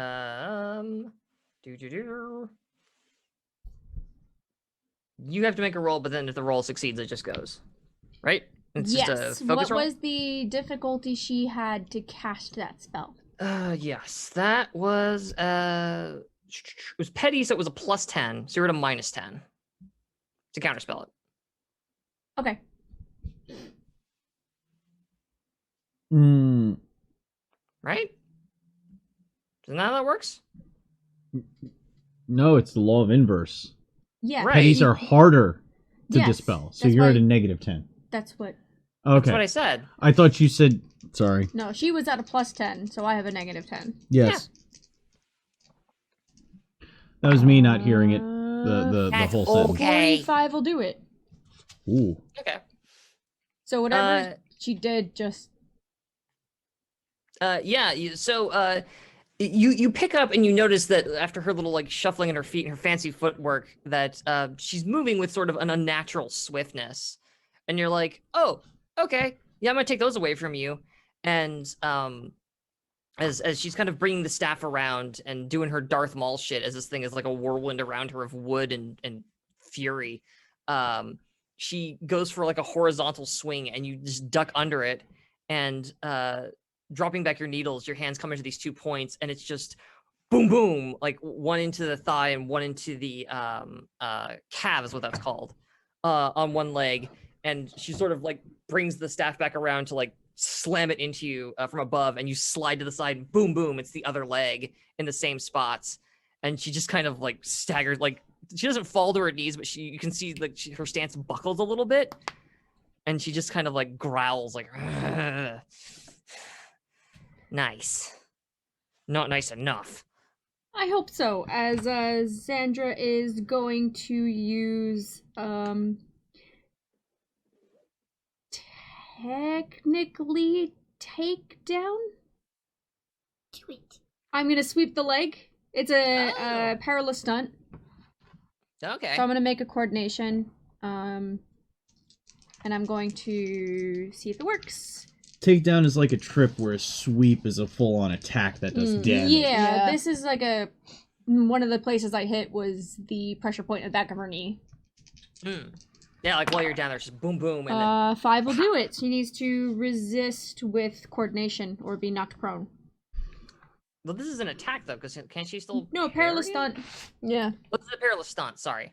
have to make a roll, but then if the roll succeeds, it just goes. Right? It's yes. Just a focus roll? Was the difficulty she had to cast that spell? Yes. That was it was petty, so it was a +10, so you're at a -10 to counterspell it. Okay. Right? Isn't that how that works? No, it's the law of inverse. Yeah. Right. Pennies are harder to dispel, so you're at a -10. That's what. Okay. That's what I said. I thought you said. Sorry. No, she was at a +10, so I have a -10. Yes. Yeah. That was me not hearing it. The whole sentence. Okay. 45 will do it. Ooh. Okay. So whatever she did, just. Yeah. You pick up and you notice that after her little like shuffling in her feet and her fancy footwork that she's moving with sort of an unnatural swiftness, and you're like, oh, okay, yeah, I'm gonna take those away from you. And as she's kind of bringing the staff around and doing her Darth Maul shit, as this thing is like a whirlwind around her of wood and fury, she goes for like a horizontal swing, and you just duck under it, and dropping back your needles, your hands come into these 2 points, and it's just boom, boom, like one into the thigh and one into the calf is what that's called, on one leg. And she sort of like brings the staff back around to like slam it into you from above, and you slide to the side, and boom, boom, it's the other leg in the same spots. And she just kind of like staggers, like she doesn't fall to her knees, but you can see like her stance buckles a little bit, and she just kind of like growls like, ugh. Nice. Not nice enough. I hope so, as Zandra is going to use technically takedown. Do it. I'm gonna sweep the leg. It's a perilous stunt. Okay. So I'm gonna make a coordination, and I'm going to see if it works. Takedown is like a trip, where a sweep is a full-on attack that does damage. Yeah, this is like one of the places I hit was the pressure point at the back of her knee. Yeah, like while you're down there, just boom, boom, and then... 5 will do it. She needs to resist with coordination or be knocked prone. Well, this is an attack, though, because can't she still... No, perilous stunt. Yeah. What's the perilous stunt? Sorry.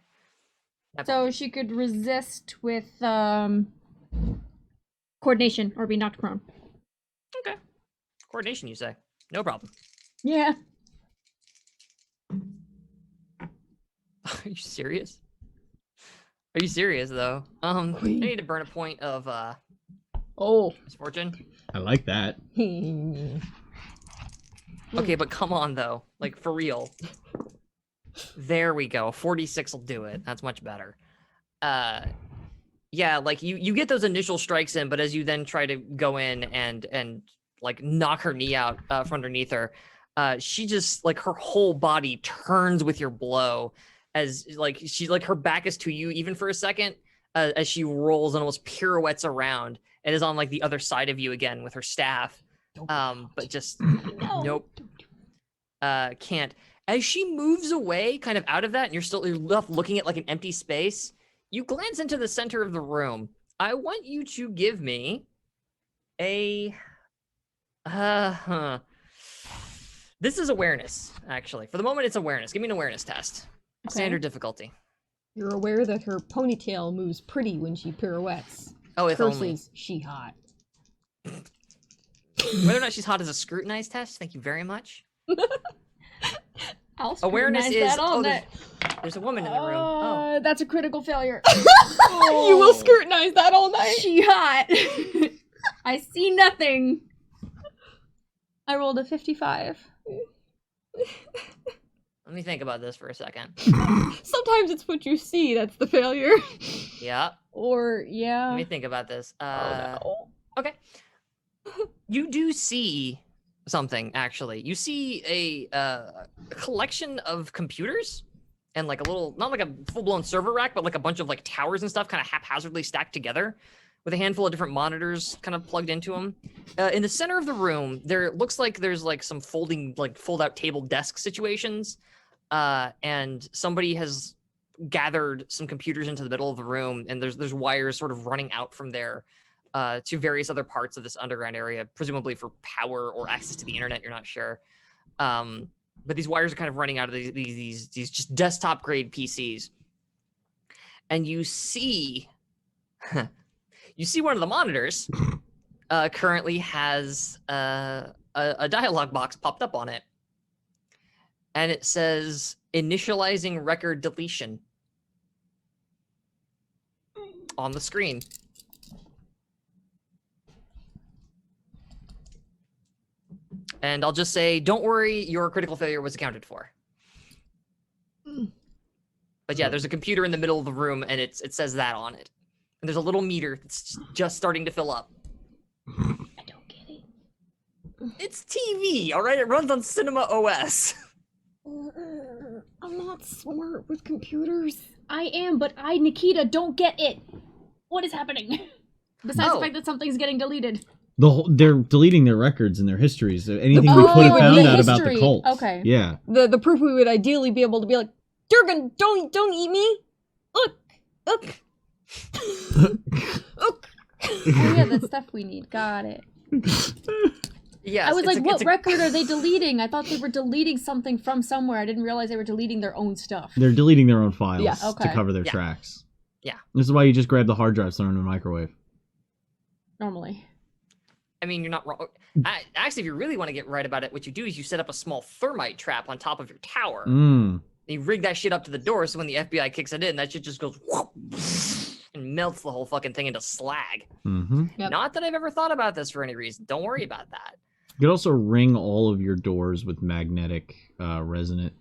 So she could resist with coordination or be knocked prone. Okay. Coordination, you say? No problem. Yeah. Are you serious? Are you serious, though? I need to burn a point of, misfortune. I like that. Okay, but come on, though. Like, for real. There we go. 46 will do it. That's much better. Yeah, like, you get those initial strikes in, but as you then try to go in and like, knock her knee out from underneath her, she just, like, her whole body turns with your blow as, like, her back is to you even for a second, as she rolls and almost pirouettes around and is on, like, the other side of you again with her staff. But just, nope. Can't. As she moves away, kind of out of that, and you're left looking at, like, an empty space, you glance into the center of the room. I want you to give me a... This is awareness, actually. For the moment, it's awareness. Give me an awareness test. Okay. Standard difficulty. You're aware that her ponytail moves pretty when she pirouettes. Oh, if Curses, only. she hot. Whether or not she's hot is a scrutinized test. Thank you very much. I'll Awareness scrutinize is... that all Oh, night. there's a woman in the room. Oh. That's a critical failure. You will scrutinize that all night. She hot. I see nothing. I rolled a 55. Let me think about this for a second. Sometimes it's what you see that's the failure. Yeah. Or, yeah. Let me think about this. No. Okay. You do see something, actually. You see a collection of computers and like a little, not like a full-blown server rack, but like a bunch of like towers and stuff kind of haphazardly stacked together with a handful of different monitors kind of plugged into them. In the center of the room, there looks like there's like some fold-out table desk situations, and somebody has gathered some computers into the middle of the room, and there's wires sort of running out from there to various other parts of this underground area, presumably for power or access to the internet. You're not sure, but these wires are kind of running out of these just desktop grade PCs, and you see. You see one of the monitors currently has a dialog box popped up on it. And it says, initializing record deletion on the screen. And I'll just say, don't worry, your critical failure was accounted for. But yeah, there's a computer in the middle of the room, and it says that on it. And there's a little meter that's just starting to fill up. I don't get it. It's TV, all right? It runs on Cinema OS. I'm not smart with computers. I am, but I, Nikita, don't get it. What is happening? Besides the fact that something's getting deleted. They're deleting their records and their histories. Anything we could have found out about the cult. Okay. Yeah. The proof we would ideally be able to be like, Durgan, don't eat me. Look. Oh yeah, that's stuff we need. Got it. Yes, I was like, what record are they deleting? I thought they were deleting something from somewhere. I didn't realize they were deleting their own stuff. They're deleting their own files okay. to cover their tracks. Yeah. This is why you just grab the hard drive, throw it in the microwave. Normally. I mean, you're not wrong. Actually, if you really want to get right about it, what you do is you set up a small thermite trap on top of your tower. You rig that shit up to the door, so when the FBI kicks it in, that shit just goes whoop, and melts the whole fucking thing into slag. Mm-hmm. Yep. Not that I've ever thought about this for any reason. Don't worry about that. You could also ring all of your doors with magnetic resonant.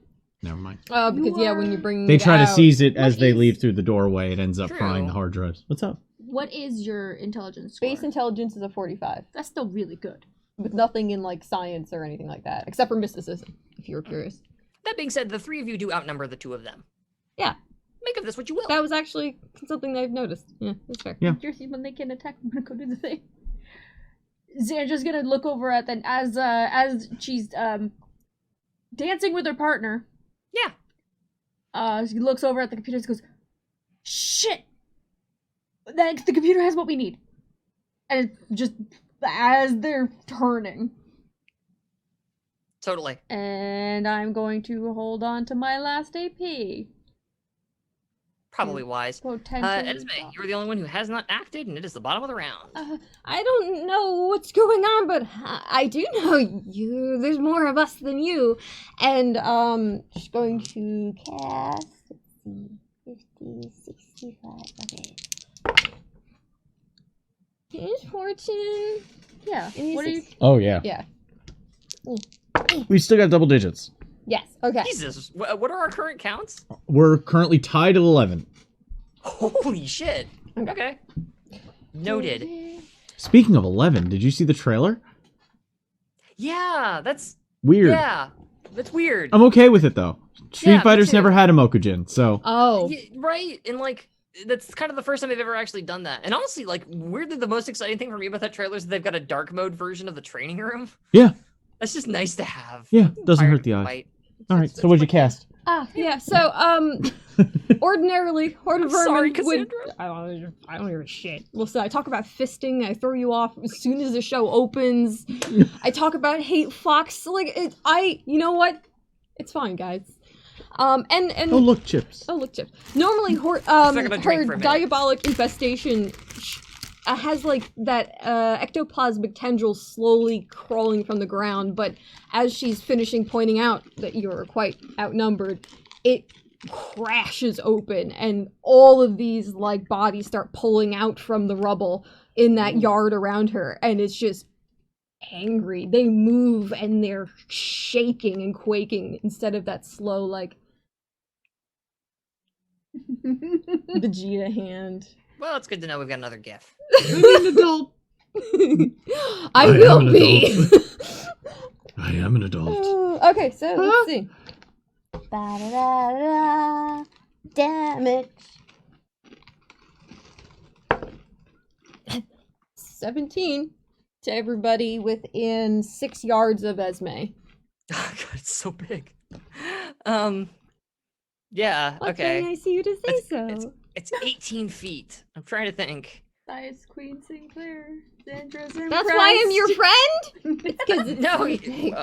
Never mind. Because when you bring They try to out, seize it as they leave through the doorway. It ends up True. frying the hard drives. What's up? What is your intelligence score? Base intelligence is a 45, That's still really good. with nothing in like science or anything like that, except for mysticism. If you were curious. That being said, the three of you do outnumber the two of them. Yeah. Make of this what you will. That was actually something I've noticed. Yeah, that's fair. Yeah. Jersey, when they can attack, I'm gonna go do the thing. Zandra's gonna look over at them as she's dancing with her partner. Yeah. She looks over at the computer and goes, "Shit! The computer has what we need." And it's just as they're turning. Totally. And I'm going to hold on to my last AP. Probably wise. Potentially. Esme, you're the only one who has not acted, and it is the bottom of the round. I don't know what's going on, but I do know you. There's more of us than you. And, just going to cast, let's see, 50, 65, okay. Here's fortune. Yeah. And What are you? Oh, yeah. Yeah. We still got double digits. Yes, okay. Jesus, what are our current counts? We're currently tied at 11. Holy shit. Okay. Noted. Speaking of 11, did you see the trailer? Yeah, that's Weird. Yeah, that's weird. I'm okay with it, though. Street Yeah, me Fighter's too. never had a Mokujin, so... Oh. Yeah, right, and like that's kind of the first time they've ever actually done that. And honestly, like weirdly, the most exciting thing for me about that trailer is that they've got a dark mode version of the training room. Yeah. That's just nice to have. Yeah, doesn't Prior hurt to the eye. fight. Alright, It's so what'd you wicked. cast? Yeah, so, ordinarily, Horde of I'm sorry, Vermin would... Cassandra. I don't give a shit. Listen, I talk about fisting, I throw you off as soon as the show opens. I talk about hate Fox, like, you know what? It's fine, guys. And Oh, look, chips. Oh, look, Chip. Normally, her gonna drink for a minute. diabolic infestation has, like, that ectoplasmic tendril slowly crawling from the ground, but as she's finishing pointing out that you're quite outnumbered, it crashes open, and all of these, like, bodies start pulling out from the rubble in that yard around her, and it's just angry. They move, and they're shaking and quaking instead of that slow, like, Vegeta hand. Well, it's good to know we've got another GIF. I'm an adult. I am will an be. I am an adult. Okay, so let's see. Ba-da-da-da. Damage. 17 to everybody within 6 yards of Esme. Oh god, it's so big. Yeah, What okay. can I see you to say so? It's 18 feet. I'm trying to think. Nice, Queen Sinclair. Zandra's impressed. That's why I'm your friend? It's because it's No, so big.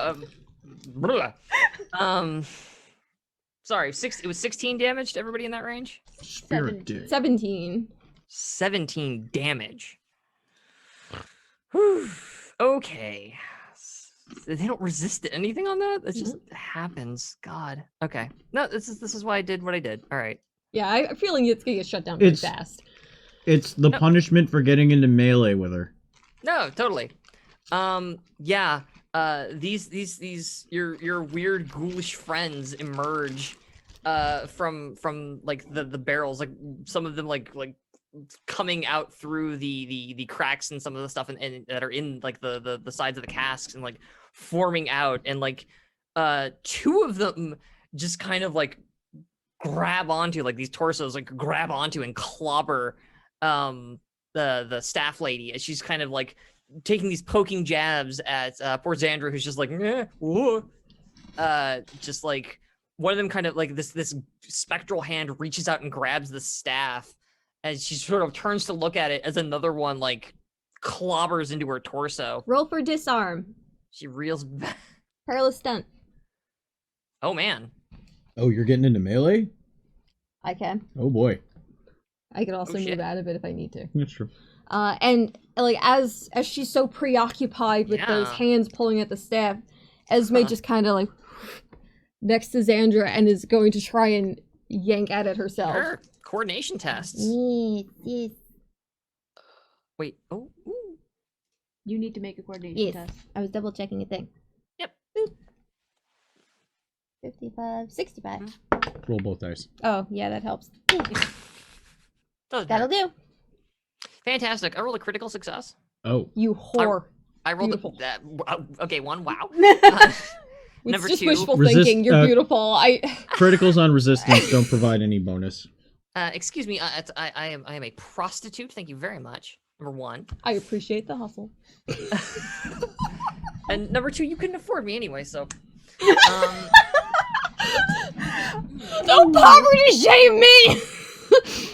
sorry, it was 16 damage to everybody in that range? Spirit dick. 17. 17 damage. Whew. Okay. They don't resist anything on that? That just happens. God. Okay. No, this is why I did what I did. All right. Yeah, I'm feeling it's gonna get shut down pretty It's- fast. It's the punishment for getting into melee with her. No, totally. Yeah. These your weird ghoulish friends emerge from like the barrels, like some of them like coming out through the cracks and some of the stuff and that are in like the sides of the casks and like forming out, and like two of them just kind of like grab onto, like these torsos like grab onto and clobber the staff lady as she's kind of like taking these poking jabs at poor Xandra, who's just like just like one of them kind of like this spectral hand reaches out and grabs the staff as she sort of turns to look at it as another one like clobbers into her torso. Roll for disarm. She reels back. Perilous stunt. Oh man. Oh, you're getting into melee? I can. Oh boy. I could also shit. move out of it if I need to. That's true. And like as she's so preoccupied with those Yeah. hands pulling at the staff, Esme just kind of like next to Xandra and is going to try and yank at it herself. Sure. Coordination tests. Yes, yes. Wait. Oh. Ooh. You need to make a coordination Yes. test. I was double checking a thing. Yep. Boop. 55, 65. Roll both dice. Oh, yeah, that helps. Doesn't That'll matter. do. Fantastic. I rolled a critical success. Oh. You whore. I rolled Beautiful. that. Okay, one. Wow. It's Number just 2. wishful Resist- thinking. You're beautiful. Criticals on resistance don't provide any bonus. Excuse me. I am a prostitute. Thank you very much. Number 1. I appreciate the hustle. And number 2, you couldn't afford me anyway, so. Don't poverty shame me!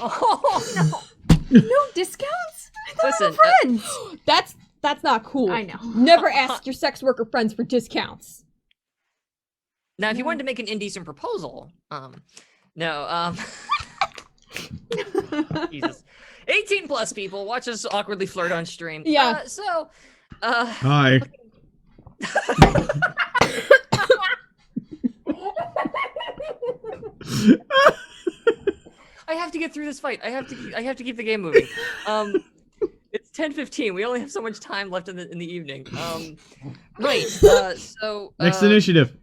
Oh No discounts? I thought Listen, we were friends. That's not cool. I know. Never ask your sex worker friends for discounts. Now, if you wanted to make an indecent proposal, no, Jesus, 18 plus people watch us awkwardly flirt on stream. Yeah. Hi. I have to get through this fight. I have to keep the game moving. It's 10:15. We only have so much time left in the evening. Right. So Next initiative.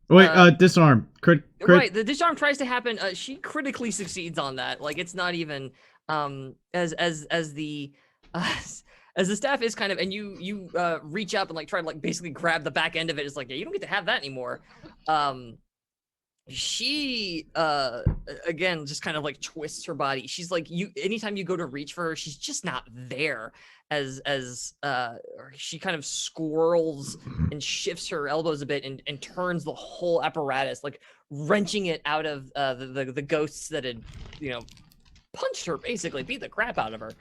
Wait, disarm. Crit. Right, the disarm tries to happen. She critically succeeds on that. Like, it's not even as the staff is kind of, and you reach up and like try to like basically grab the back end of it. It's like, yeah, you don't get to have that anymore. She again just kind of like twists her body. She's like, anytime you go to reach for her, she's just not there. As she kind of squirrels and shifts her elbows a bit and turns the whole apparatus, like wrenching it out of the ghosts that had, punched her, basically beat the crap out of her,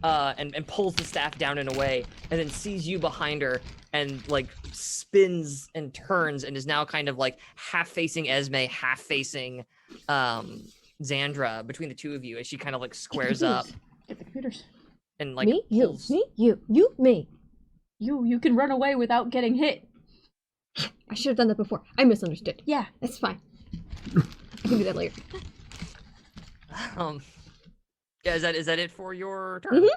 and pulls the staff down and away, and then sees you behind her and like spins and turns and is now kind of like half facing Esme, half facing Xandra, between the two of you, as she kind of like squares up. Get the computers. And like me, you, me, you, me. You can run away without getting hit. I should have done that before. I misunderstood. Yeah. That's fine. I can do that later. Yeah, is that it for your turn?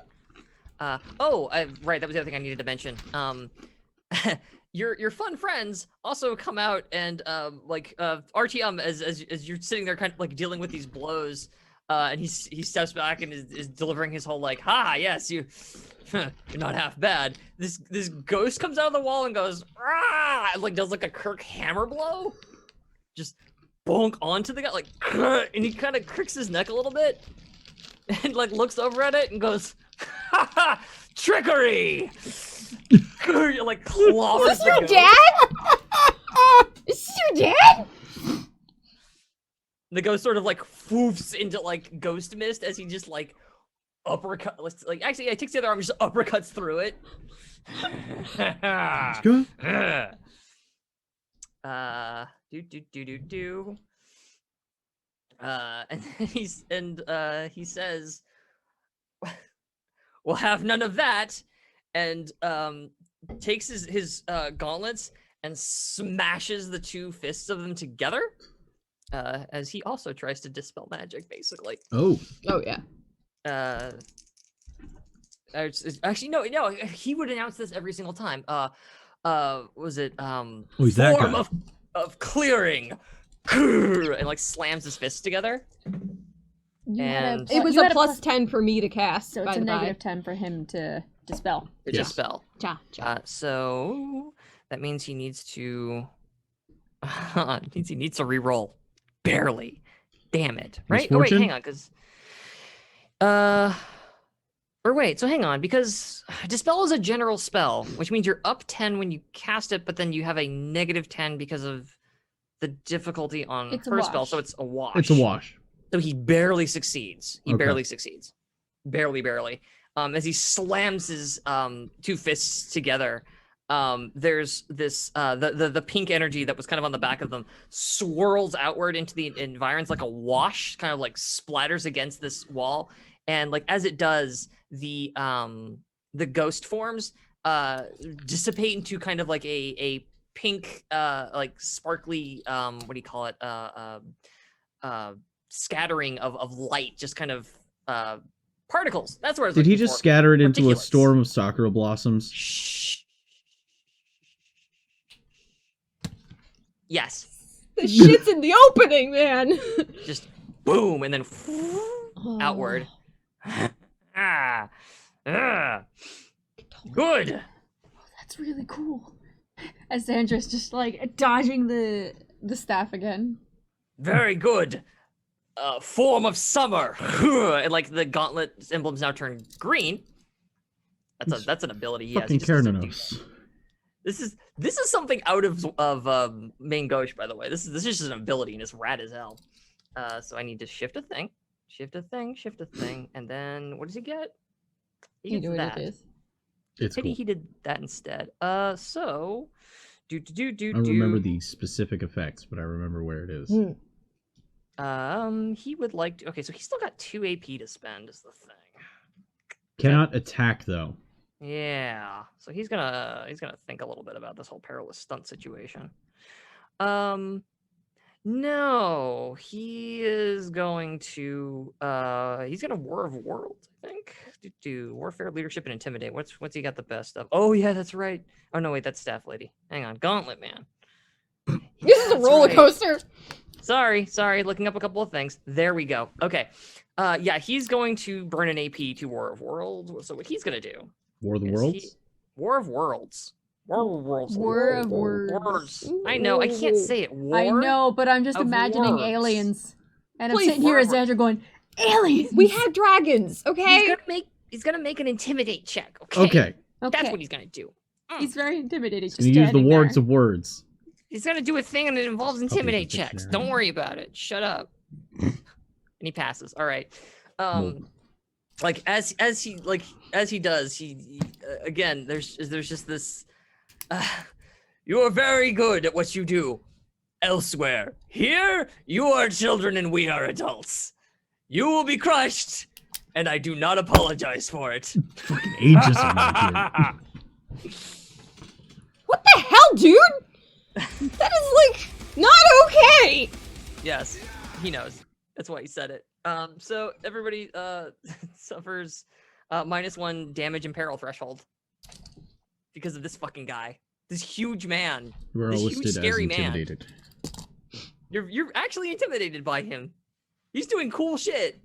Mm-hmm. Right, that was the other thing I needed to mention. Your fun friends also come out and Artyom, as you're sitting there kind of like dealing with these blows, and he steps back and is delivering his whole like, "Ha, yes, you're not half bad." This ghost comes out of the wall and goes, "Rah!" Like does like a Kirk hammer blow, just bonk onto the guy, like, and he kind of cricks his neck a little bit, and like looks over at it and goes, "Ha ha, trickery!" Like clobbers Is this your dad? Is this your dad? The ghost sort of like foofs into like ghost mist as he just like uppercut, like actually, yeah, he takes the other arm and just uppercuts through it. Good. And he says, "We'll have none of that," and takes his gauntlets and smashes the two fists of them together. As he also tries to dispel magic, basically. Oh yeah. Actually, no, he would announce this every single time. Was it he's that form guy. of clearing, and like slams his fists together. And It was you a had plus 10 for me to cast. So it's a negative 10 for him to dispel. Dispel. Cha. So that means he needs to re-roll. Barely. Damn it. Right? Oh wait, Misfortune? hang on, because hang on, because Dispel is a general spell, which means you're up 10 when you cast it, but then you have a negative 10 because of the difficulty on her spell, so it's a wash. It's a wash. So he barely succeeds. Okay. Barely succeeds. Barely. As he slams his two fists together, there's this the pink energy that was kind of on the back of them swirls outward into the environs like a wash, kind of like splatters against this wall, and like as it does, the ghost forms dissipate into kind of like a pink like sparkly what do you call it, scattering of light, just kind of Particles. That's where I was Did he looking just for. scatter it into a Particulates. storm of sakura blossoms? Shh. Yes. The shit's in the opening, man. Just boom, and then Oh. outward. Ah. Ah. Good. That's really cool. As Sandra's just like dodging the staff again. Very good. Form of summer. And like the gauntlet emblems now turn green. That's an ability he has. Fucking He just doesn't do Keranos. that. This is something out of main gauche, by the way. This is just an ability and it's rad as hell. So I need to shift a thing, and then what does he get? He You gets know what that. it is. It's Pity cool. he did that instead. So I don't remember the specific effects, but I remember where it is. He would like to. Okay, so he's still got 2 AP to spend. Is the thing. Cannot attack though. Yeah. So he's gonna think a little bit about this whole perilous stunt situation. No, he is going to he's gonna War of Worlds, I think. Do warfare, leadership, and intimidate. What's he got the best of? Oh yeah, that's right. Oh no, wait, that's staff lady. Hang on, gauntlet man. This is a That's roller right. coaster. Sorry, looking up a couple of things. There we go. Okay. Yeah, he's going to burn an AP to War of Worlds. So what he's gonna do? War of the is Worlds? War of Worlds. War of Worlds. War of Words. Words. I know. I can't say it. War. I know, but I'm just of imagining words. aliens. And Please, I'm sitting here as forward. Sandra going, aliens! We have dragons, okay? He's gonna make an intimidate check. Okay. Okay. Okay. That's what he's gonna do. He's very intimidating. He's gonna use the wards of words. He's gonna do a thing and it involves intimidate Dictionary. checks. Don't worry about it. Shut up. And he passes. All right. Like as he does, he again. There's just this. You are very good at what you do. Elsewhere, here you are children and we are adults. You will be crushed, and I do not apologize for it. Fucking ageism right here. What the hell, dude? That is, like, not okay! Yes, he knows. That's why he said it. So everybody suffers -1 damage and peril threshold because of this fucking guy. This huge man. You are This all huge, listed as scary man. intimidated. You're actually intimidated by him. He's doing cool shit.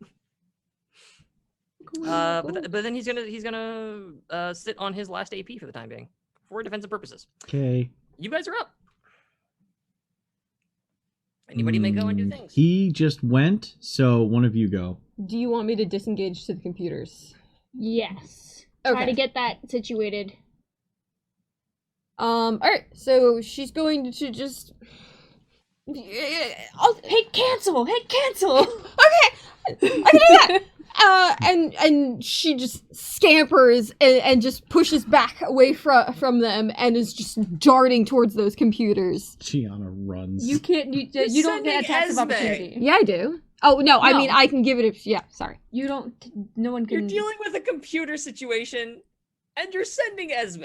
But then he's gonna sit on his last AP for the time being, for defensive purposes. Okay. You guys are up. Anybody may go and do things. He just went, so one of you go. Do you want me to disengage to the computers? Yes. Try Okay. to get that situated. Alright, so she's going to just... I'll... Hit cancel! Hit cancel! Okay! I can do that! And she just scampers and just pushes back away from them and is just darting towards those computers. Gianna runs. You can't. You don't get attacks of sending opportunity. Yeah, I do. Oh, no, I No. mean, I can give it a... Yeah, sorry. You don't. No one You're can. dealing with a computer situation, and you're sending Esme.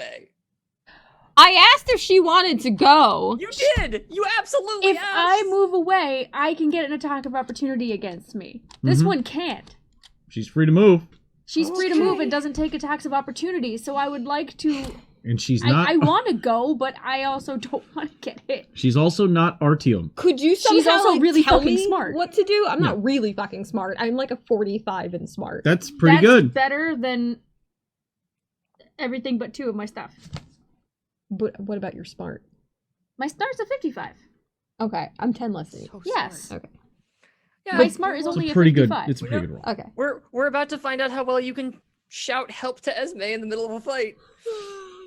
I asked if she wanted to go. You did. You absolutely. If asked. I move away, I can get an attack of opportunity against me. This Mhm. one can't. She's free to move, She's free to move Okay. and doesn't take attacks of opportunity. So I would like to. and she's not. I want to go, but I also don't want to get hit. She's also not Artyom. Could you somehow She's also like, really tell fucking me smart. what to do? I'm not really fucking smart. I'm like a 45 in smart. That's pretty That's good. better than everything but 2 of my stuff. But what about your smart? My smart's a 55. Okay, I'm 10 less than you. So Yes. smart. Okay. Yeah, My you- smart is well, only It's a a pretty good. 55. It's a pretty good roll. Okay. We're about to find out how well you can shout help to Esme in the middle of a fight.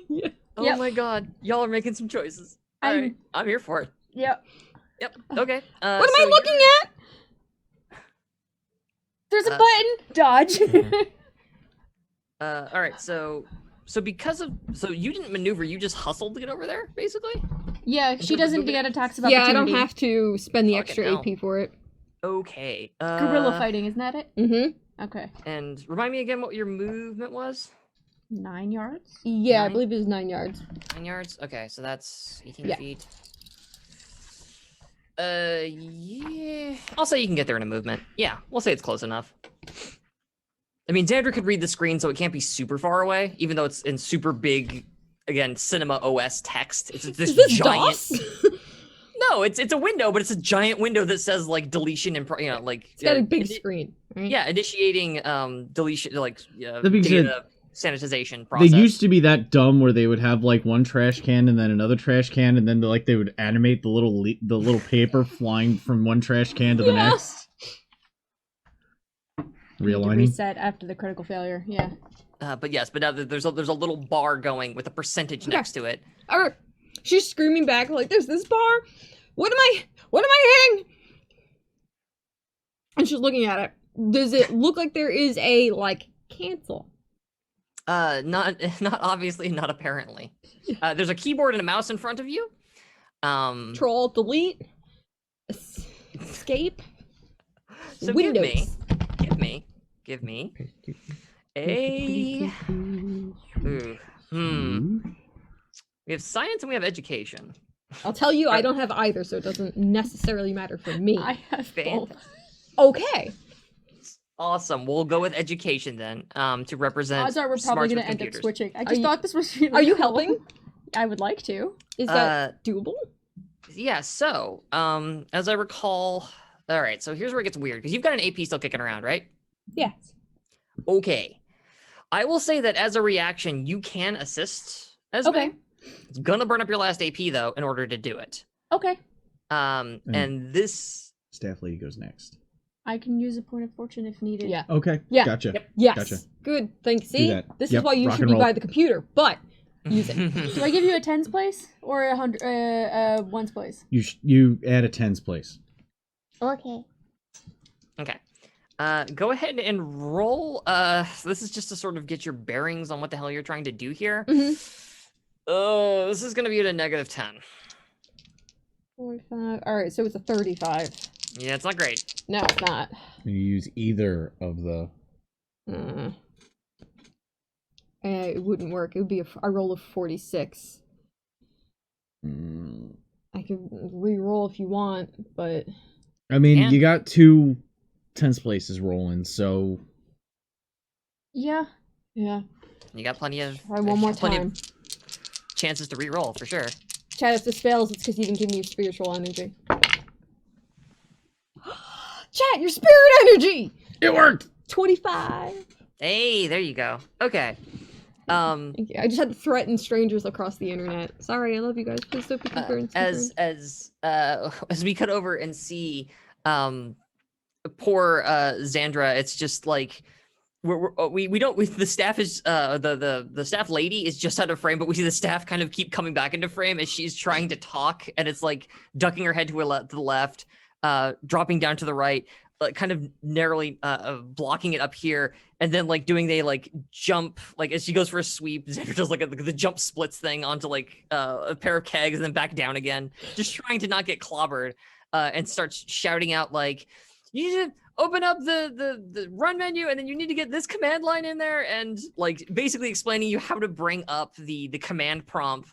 Yeah. Oh Yep. my god, y'all are making some choices. I'm- Alright, I'm here for it. Yep. Yep. Okay. What am I looking at? There's a Uh, button. Dodge. All right. So because of you didn't maneuver, you just hustled to get over there, basically. Yeah, she terms of doesn't moving get it? attacks of Yeah, opportunity. I don't have to spend the Fucking extra hell. AP for it. Okay. Guerrilla fighting, isn't that it? Mm-hmm. Okay. And remind me again what your movement was. 9 yards? Yeah, I 9? believe it was 9 yards. 9 yards. Okay, so that's 18 Yeah. feet. Yeah. I'll say you can get there in a movement. Yeah, we'll say it's close enough. I mean, Xandra could read the screen, so it can't be super far away, even though it's in super big, again, Cinema OS text. It's this Is this giant. DOS? No, it's a window, but it's a giant window that says like deletion and like. It's got a big screen. Right? Yeah, initiating deletion, like That being data sanitization process. They used to be that dumb where they would have like one trash can and then another trash can, and then they would animate the little paper flying from one trash can to the next. Realigning. Reset after the critical failure. Yeah. But yes, but now there's a little bar going with a percentage next to it. Alright. She's screaming back like, "There's this bar. What am I hitting?" And she's looking at it. Does it look like there is a like cancel? Not obviously, not apparently. There's a keyboard and a mouse in front of you. Control, delete, escape. So Windows. give me a. We have science and we have education. I'll tell you, I don't have either, so it doesn't necessarily matter for me. I have both. Okay. Awesome. We'll go with education then. To represent. Odds are we're probably going to end up switching. I just thought this was. Are you helping? I would like to. Is that doable? Yeah. So, as I recall, all right. So here's where it gets weird because you've got an AP still kicking around, right? Yes. Okay. I will say that as a reaction, you can assist Esme. Okay. It's gonna burn up your last AP though in order to do it. Okay. And this Staff lady goes next. I can use a point of fortune if needed. Yeah. Okay. Yeah. Gotcha. Yep. Yes. Gotcha. Good. Thanks. See, that. this Yep, is why you rock should and be roll. by the computer, but use it. Do I give you a tens place or a ones place? You add a tens place. Okay. Okay. Go ahead and roll. This is just to sort of get your bearings on what the hell you're trying to do here. Oh, this is gonna be at a -10. 45. All right, so it's a 35. Yeah, it's not great. No, it's not. You use either of the. It wouldn't work. It would be a roll of 46. I could re-roll if you want, but I mean, you got 2 tens places rolling, so. Yeah. yeah. You got plenty of. Try one more plenty time. of chances to re-roll for sure. Chad, if the spells, it's because you didn't give me your spiritual energy. Chad, your spirit energy! It worked! 25. Hey, there you go. Okay. Thank you. I just had to threaten strangers across the internet. Sorry, I love you guys. Please don't be concerned. As we cut over and see poor Xandra, it's just like the staff is the staff lady is just out of frame, but we see the staff kind of keep coming back into frame as she's trying to talk, and it's like ducking her head to the left, dropping down to the right, kind of narrowly blocking it up here, and then like doing the like jump, like as she goes for a sweep, Xandra does like the jump splits thing onto like a pair of kegs and then back down again, just trying to not get clobbered, and starts shouting out like, "You need to open up the run menu, and then you need to get this command line in there," and like basically explaining you how to bring up the command prompt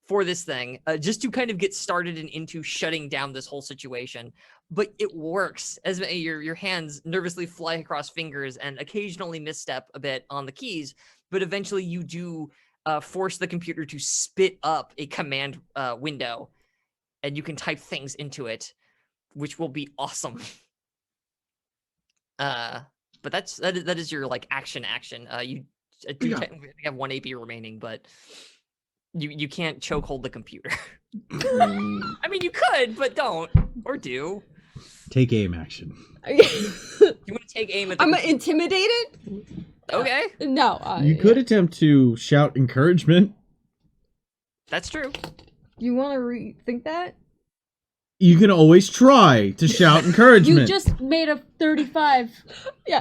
for this thing, just to kind of get started and into shutting down this whole situation. But it works as your hands nervously fly across fingers and occasionally misstep a bit on the keys, but eventually you do force the computer to spit up a command window, and you can type things into it, which will be awesome. But that is your like action. You do technically have 1 AP remaining, but you can't chokehold the computer. I mean, you could, but don't or do. Take aim action. You want to take aim at the I'm computer? intimidated? Okay, No. You could attempt to shout encouragement. that's true. You want to rethink that? You can always try to shout encouragement. You just made a 35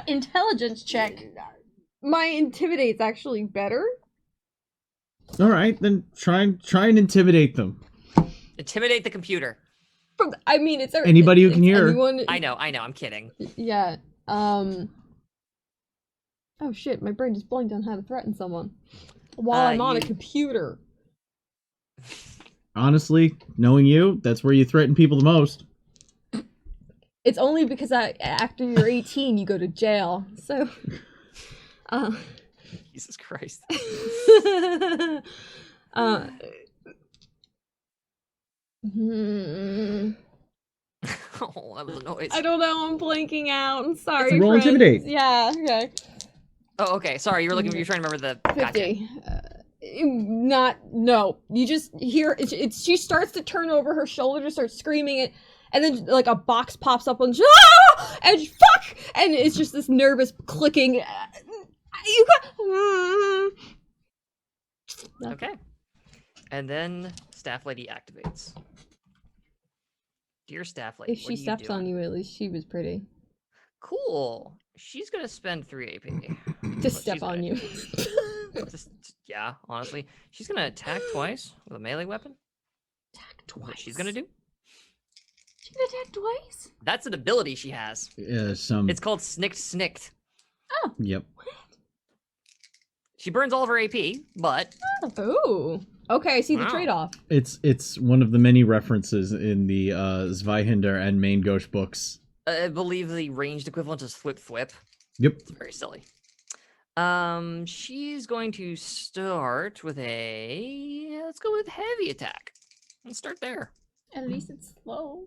intelligence check. My intimidate's actually better. All right, then try and intimidate them. Intimidate the computer. I mean, it's Anybody who can hear. Anyone... I know. I'm kidding. Yeah. Oh shit! My brain just blanked on how to threaten someone while I'm on a computer. Honestly, knowing you, that's where you threaten people the most. It's only because after you're 18, you go to jail. So, Jesus Christ. Oh, that was a noise. I don't know. I'm blanking out. I'm sorry. Roll friends. intimidate. Yeah. Okay. Oh, okay. Sorry, you're trying to remember the 50. No. You just hear it's she starts to turn over her shoulder to start screaming it, and then like a box pops up and and fuck, and it's just this nervous clicking. You got Okay. And then staff lady activates. Dear staff lady, if she steps on you, at least she was pretty. Cool. She's gonna spend 3 AP. To step on you. Yeah, honestly. She's gonna attack twice with a melee weapon. Attack What twice. she's gonna do? She can attack twice? That's an ability she has. It's called Snicked. Oh. Yep. She burns all of her AP, but Oh. Okay, I see the Wow. trade-off. It's one of the many references in the Zweihander and Main Ghost books. I believe the ranged equivalent is Thwip. Yep. It's very silly. She's going to start with let's go with heavy attack. Let's start there. At least it's slow.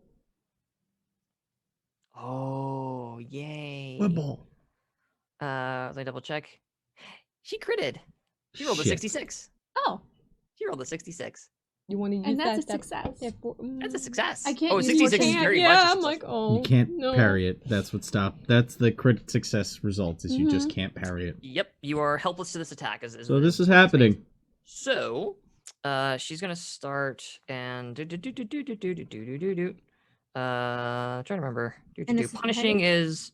Oh, yay. What ball? Let me double check. She critted. She rolled a Shit. 66. Oh, She rolled a 66. You want to use and that? that's a success. That's a success. I can't Oh, use 66 is more very yeah, much a I'm success. like, oh. You can't no. parry it. That's what stopped. That's the crit success result. Is you just can't parry it. Yep, you are helpless to this attack. So this is happening. So, she's gonna start and trying to remember. And this is Punishing is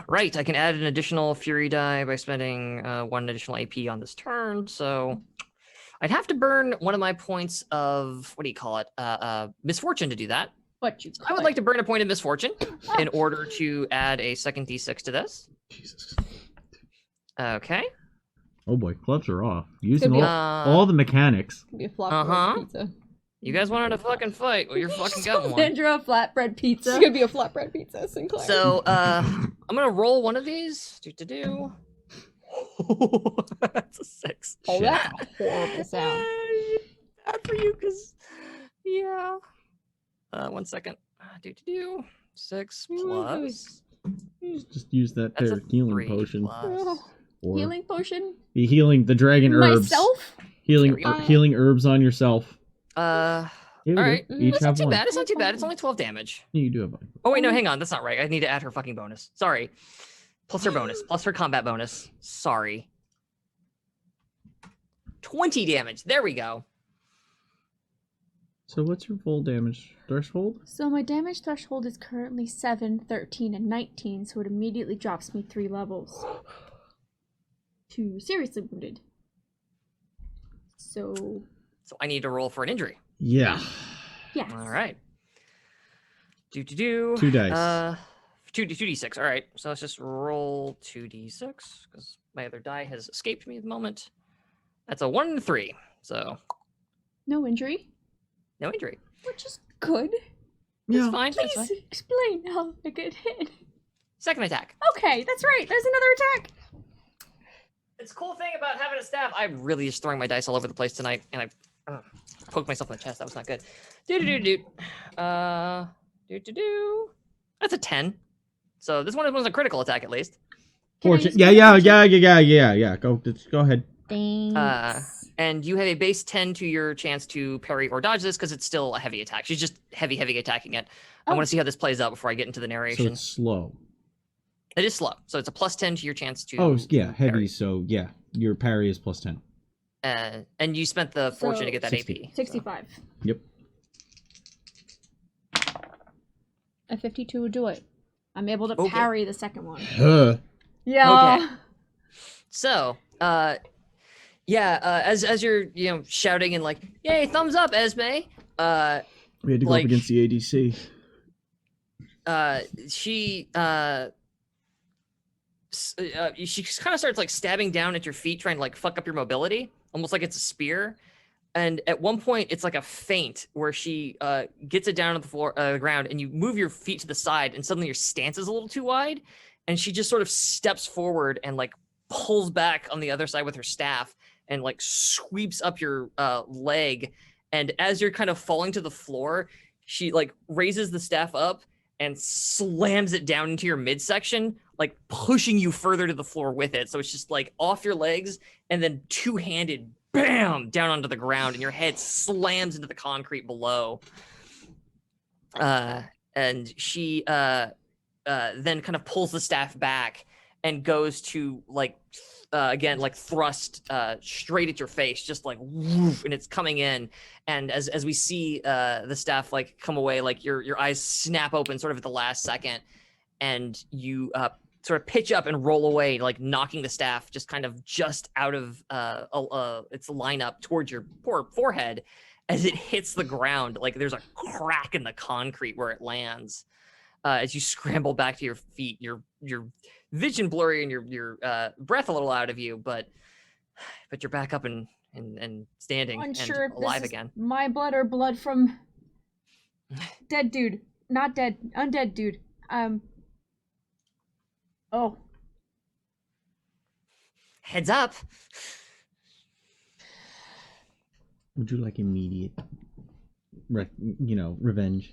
right. I can add an additional fury die by spending 1 additional AP on this turn. So, I'd have to burn one of my points of what do you call it? Misfortune to do that. But you I would like to burn a point of misfortune in order to add a second d6 to this. Jesus. Okay. Oh boy, gloves are off. Using be all the mechanics. Be a flop Uh-huh. pizza. You guys wanted to fucking fight. Well, you're fucking got one. Sandra flatbread It's pizza. gonna be a flatbread pizza, Sinclair. So, I'm gonna roll one of these. That's a 6. Oh, Shit. that's a horrible sound. Bad for you, cause yeah. 1 second. 6 plus. Just use that That's there a healing 3 potion. plus. Or Healing potion? the healing the dragon herbs. Myself? Healing There we go. healing herbs on yourself. Uh, Here we all go. right. Each That's not have too one. bad. It's not too bad. It's only 12 damage. You do have one. Oh wait, no, hang on. That's not right. I need to add her fucking bonus. Sorry. Plus her bonus. Plus her combat bonus. Sorry. 20 damage. There we go. So what's your full damage threshold? So my damage threshold is currently 7, 13, and 19, so it immediately drops me 3 levels. To seriously wounded. So, So I need to roll for an injury. Yeah. yeah. All right. 2 dice. 2d6. All right. So let's just roll 2d6 because my other die has escaped me at the moment. That's a 1 and 3. So No injury. no injury. Which is good. It's fine. It's Please fine. explain how I get hit. Second attack. Okay, that's right. There's another attack. It's a cool thing about having a staff. I'm really just throwing my dice all over the place tonight, and I poked myself in the chest. That was not good. That's a 10. So this one was a critical attack at least. Can I Fortune. use my fortune? Yeah. Go ahead. Thanks. And you have a base 10 to your chance to parry or dodge this because it's still a heavy attack. She's just heavy attacking it. I Oh. want to see how this plays out before I get into the So narration. it's slow. It is slow, so it's a plus 10 to your chance to. Oh yeah, to heavy. parry. So yeah, your parry is plus 10. And you spent the fortune to get that 60. AP. 65. Yep. A 52 would do it. I'm able to Okay. parry the second one. Huh. Yeah. Okay. So, as you're shouting and like, yay, thumbs up, Esme. We had to go Like- up against the ADC. She kind of starts like stabbing down at your feet, trying to like fuck up your mobility, almost like it's a spear. And at one point, it's like a feint where she gets it down on the floor, the ground, and you move your feet to the side, and suddenly your stance is a little too wide, and she just sort of steps forward and like pulls back on the other side with her staff, and like sweeps up your leg. And as you're kind of falling to the floor, she like raises the staff up and slams it down into your midsection, like pushing you further to the floor with it. So it's just like off your legs, and then two-handed. Bam! Down onto the ground, and your head slams into the concrete below. And she then kind of pulls the staff back and goes to like again like thrust straight at your face, just like woof, and it's coming in. And as we see the staff like come away, like your eyes snap open sort of at the last second, and you sort of pitch up and roll away, like knocking the staff just out of its lineup towards your poor forehead as it hits the ground. Like there's a crack in the concrete where it lands. As you scramble back to your feet, your vision blurry and your breath a little out of you, but you're back up and standing Unsure and if alive this is again. my blood or blood from dead dude. Not dead, undead dude. Oh. Heads up. Would you like immediate, revenge?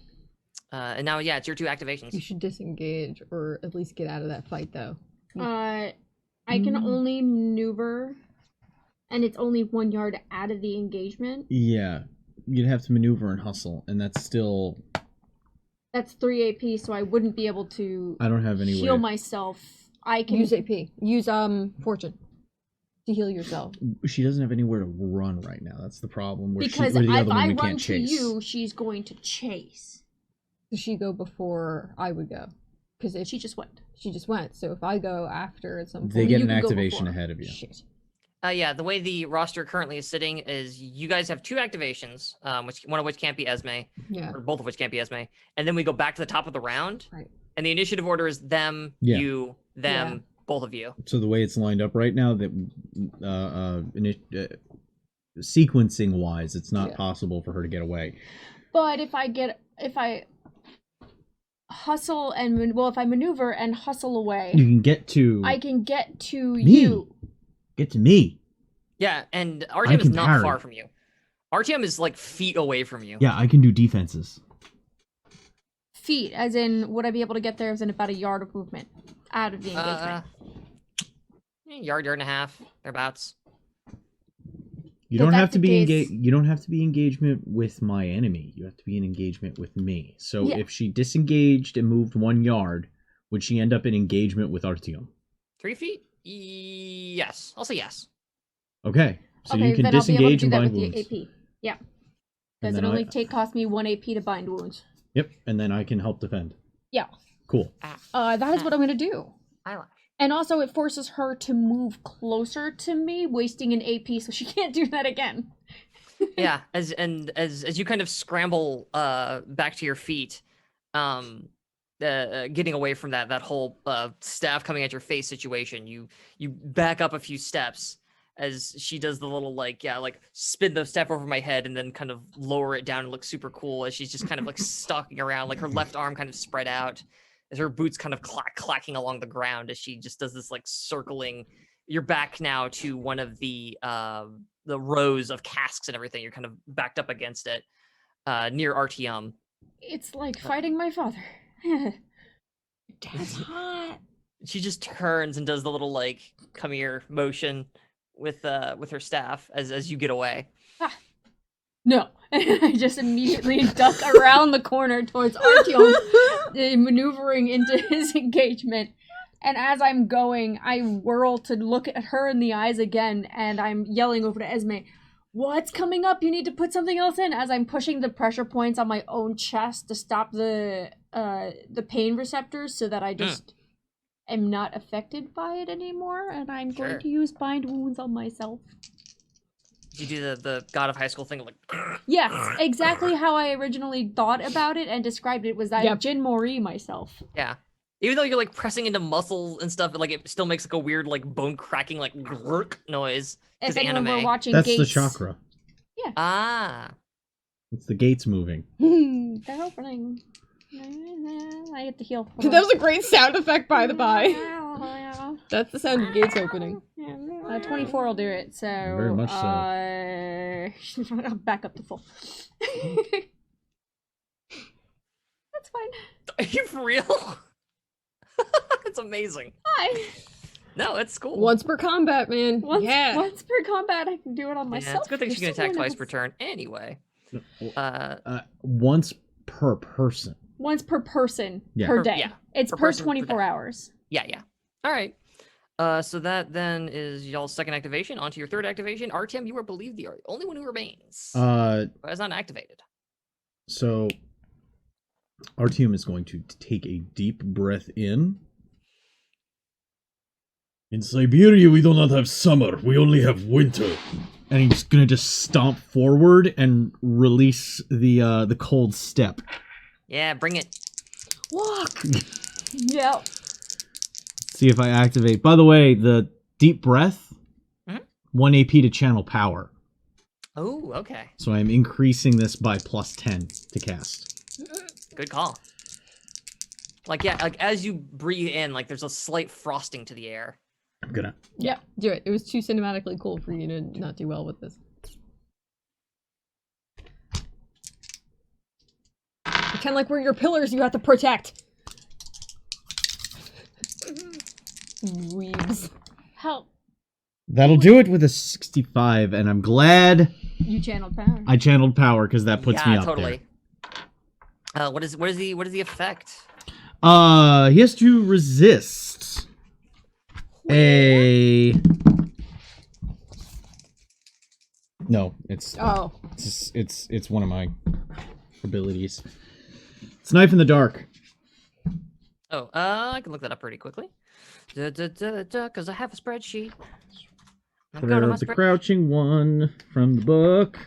And now, yeah, it's your two activations. You should disengage or at least get out of that fight, though. I can only maneuver, and it's only 1 yard out of the engagement. Yeah, you'd have to maneuver and hustle, and that's still. That's 3 AP, so I wouldn't be able to. I don't have any heal way. myself. I can use AP. Use fortune to heal yourself. She doesn't have anywhere to run right now. That's the problem. Because where the if other I woman run can't to chase. you, she's going to chase. Does she go before I would go? Because if She just went. she just went, so if I go after at some point, They get you an can go activation before. ahead of you. Shit. Yeah, the way the roster currently is sitting is you guys have two activations, one of which can't be Esme, Yeah. or both of which can't be Esme, and then we go back to the top of the round. Right. And the initiative order is them, Yeah. you, them, both of you. So the way it's lined up right now, that sequencing wise, it's not possible for her to get away. But if I hustle and if I maneuver and hustle away, You can get to. I can get to Me. you. Get to me. Yeah, and RTM is can not parry. far from you. RTM is like feet away from you. Yeah, I can do defenses. Feet, as in, would I be able to get there within about a yard of movement out of the engagement? Yard and a half, thereabouts. You If don't have that's to the be case- You don't have to be engagement with my enemy. You have to be in engagement with me. So Yeah. if she disengaged and moved 1 yard, would she end up in engagement with Artyom? 3 feet? Yes, I'll say yes. Okay. So okay, you can then I'll be able to disengage do and that bind with wounds. the AP. Yeah. And Does it then only cost me 1 AP to bind wounds? Yep, and then I can help defend. Yeah. Cool. That is what I'm gonna do. Eyelash. And also, it forces her to move closer to me, wasting an AP, so she can't do that again. Yeah, as you kind of scramble back to your feet, getting away from that whole staff coming at your face situation, you back up a few steps as she does the little like spin the staff over my head and then kind of lower it down and look super cool as she's just kind of like stalking around, like her left arm kind of spread out as her boots kind of clacking along the ground as she just does this like circling. You're back now to one of the rows of casks and everything. You're kind of backed up against it near RTM. It's like fighting my father. Dad's hot. She just turns and does the little like come here motion with her staff as you get away. No. I just immediately duck around the corner towards Artyom, maneuvering into his engagement. And as I'm going, I whirl to look at her in the eyes again, and I'm yelling over to Esme, "What's coming up? You need to put something else in," as I'm pushing the pressure points on my own chest to stop the pain receptors so that I just am not affected by it anymore, and I'm going to use bind wounds on myself. You do the God of High School thing, like Yes, exactly how I originally thought about it and described it, was that I Jin Mori myself. yeah. Even though you're like pressing into muscle and stuff, like it still makes like a weird like bone cracking like grrk noise. If Because anyone anime. were watching That's Gates, the chakra. Yeah, Ah. It's the gates moving. They're opening. I get to heal. That was a great sound effect, by the by. That's the sound of gates opening. 24 will do it, so... Very much so. I'll back up to full. That's fine. Are you for real? It's amazing. Hi. No, it's cool. Once per combat, man. Once per combat, I can do it on myself. Yeah, it's a good thing she can There's attack someone twice per else. turn anyway. Once per person. Once per person Yeah. per day. Yeah, It's per per person per 24 day. hours. Yeah. All right. So that then is y'all's second activation. On to your third activation. Artyom, you are believed the only one who remains. Has not activated. So Artyom is going to take a deep breath in. In Siberia, we do not have summer. We only have winter. And he's gonna just stomp forward and release the cold step. Yeah, bring it. Walk! Yep. See if I activate. By the way, the deep breath, 1 AP to channel power. Oh, okay. So I'm increasing this by +10 to cast. Good call. Like, yeah, like as you breathe in, like there's a slight frosting to the air. I'm gonna. Yeah, do it. It was too cinematically cool for you to not do well with this. Pretend like we're your pillars you have to protect. Weebs. Help. That'll do it with a 65, and I'm glad You channeled power. I channeled power because that puts me up totally. What is the effect? there. He has to resist a. No, it's one of my abilities. It's knife in the dark. Oh, I can look that up pretty quickly. Because I have a spreadsheet. I'm going to my The spreadsheet, crouching one from the book.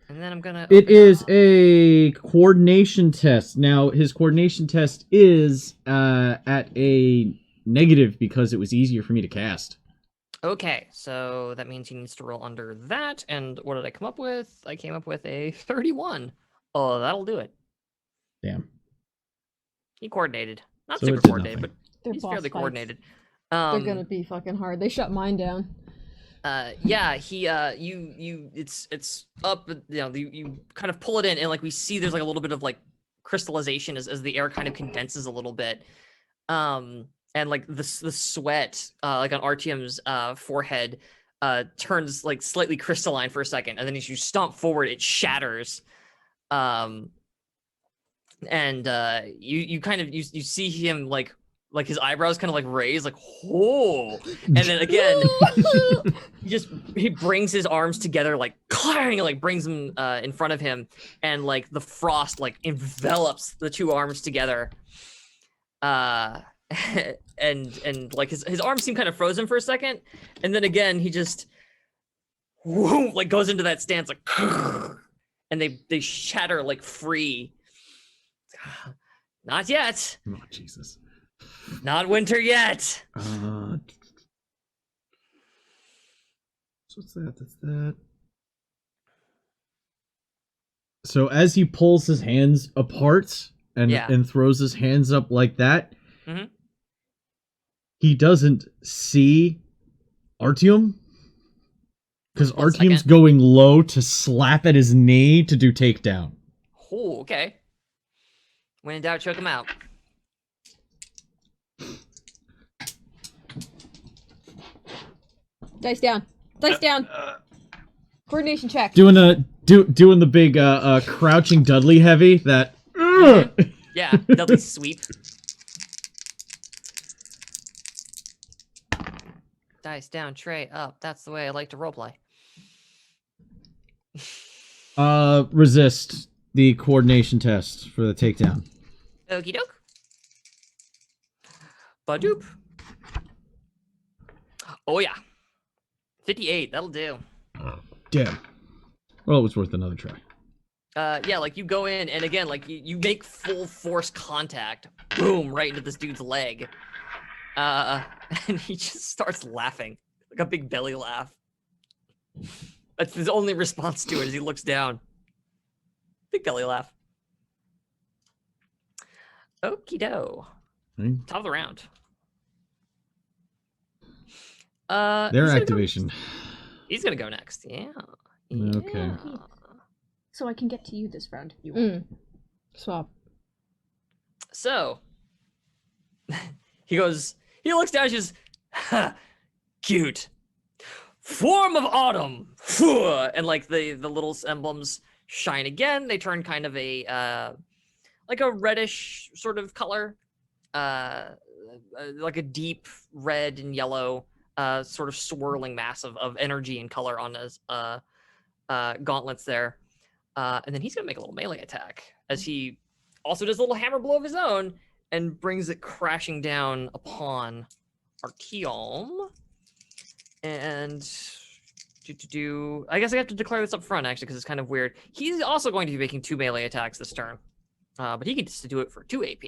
and then I'm gonna. It open is up- a coordination test. Now, his coordination test is at a negative because it was easier for me to cast. Okay, so that means he needs to roll under that. And what did I come up with? I came up with a 31. Oh, that'll do it. Damn. He coordinated. Not So it super did coordinated, nothing. but They're he's boss fairly fights. coordinated. They're gonna be fucking hard. They shut mine down. Yeah, he it's up, you kind of pull it in, and like we see there's like a little bit of like crystallization as the air kind of condenses a little bit. And like the sweat like on Artyom's forehead turns like slightly crystalline for a second, and then as you stomp forward it shatters. And you kind of you see him like his eyebrows kind of like raise like, oh, and then again he brings his arms together like clang, like brings them in front of him, and like the frost like envelops the two arms together. And like his arms seem kind of frozen for a second, and then again he just whoom, like goes into that stance like and they shatter like free. Not yet. Oh, Jesus. Not winter yet. So what's that? That's that. So as he pulls his hands apart and throws his hands up like that, he doesn't see Artyom because Artyom's going low to slap at his knee to do takedown. Oh, okay. When in doubt, choke him out. Dice down. Dice down. Coordination check. Doing the big crouching Dudley heavy that. Yeah, Dudley sweep. Dice down, tray up. That's the way I like to roleplay. Resist the coordination test for the takedown. Okie doke. Badoop. Oh yeah. 58, that'll do. Damn. Well, it was worth another try. Yeah, like you go in, and again, like you make full force contact. Boom, right into this dude's leg. And he just starts laughing. Like a big belly laugh. That's his only response to it as he looks down. Big belly laugh. Okie do. Top of the round. Their activation. He's gonna go next. Yeah. Okay. So I can get to you this round if you want. Swap. So he looks down, she's cute. Form of autumn. And like the little emblems shine again. They turn kind of a like a reddish sort of color. Like a deep red and yellow sort of swirling mass of energy and color on his gauntlets there. And then he's gonna make a little melee attack as he also does a little hammer blow of his own and brings it crashing down upon Artyom. And I guess I have to declare this up front actually because it's kind of weird. He's also going to be making 2 melee attacks this turn, but he gets to do it for 2 AP.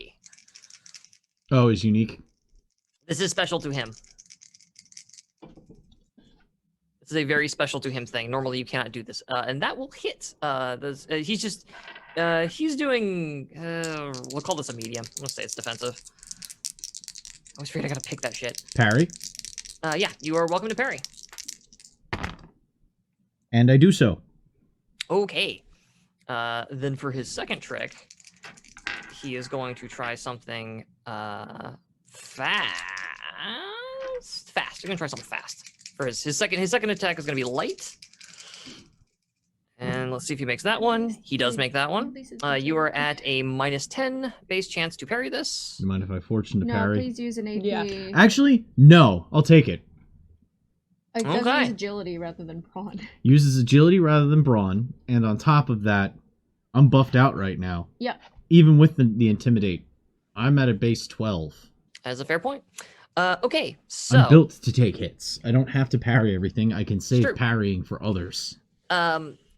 Oh, it's unique. This is special to him. This is a very special to him thing. Normally you cannot do this, and that will hit. He's doing. We'll call this a medium. Let's say it's defensive. I always forget I gotta pick that shit. Parry. Yeah, you are welcome to parry. And I do so. Okay. Then for his second trick, he is going to try something fast. You're gonna try something fast. For his second attack is gonna be light. And let's see if he makes that one. He does make that one. You are at a -10 base chance to parry this. You mind if I fortune to No, parry? please use an AP. Yeah. Actually, no. I'll take it. It does Okay. use agility rather than brawn. Uses agility rather than brawn, and on top of that, I'm buffed out right now. Yeah. Even with the intimidate, I'm at a base 12. As a fair point. Okay, so I'm built to take hits. I don't have to parry everything. I can save True. parrying for others.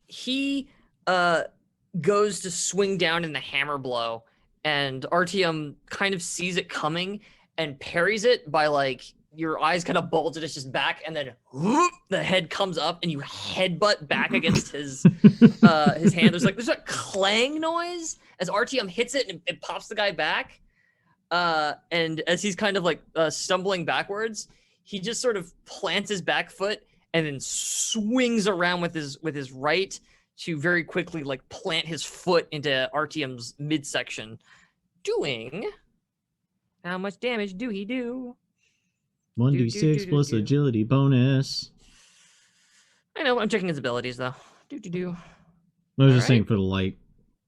He goes to swing down in the hammer blow, and Artyom kind of sees it coming and parries it by like your eyes kind of bulge and it's just back, and then whoop, the head comes up and you headbutt back against his hand. There's a clang noise as Artyom hits it and it pops the guy back. And as he's kind of like stumbling backwards, he just sort of plants his back foot and then swings around with his right to very quickly like plant his foot into Artyom's midsection, doing how much damage do he do? 1d6 plus agility bonus. I know, I'm checking his abilities though. I was just saying for the light.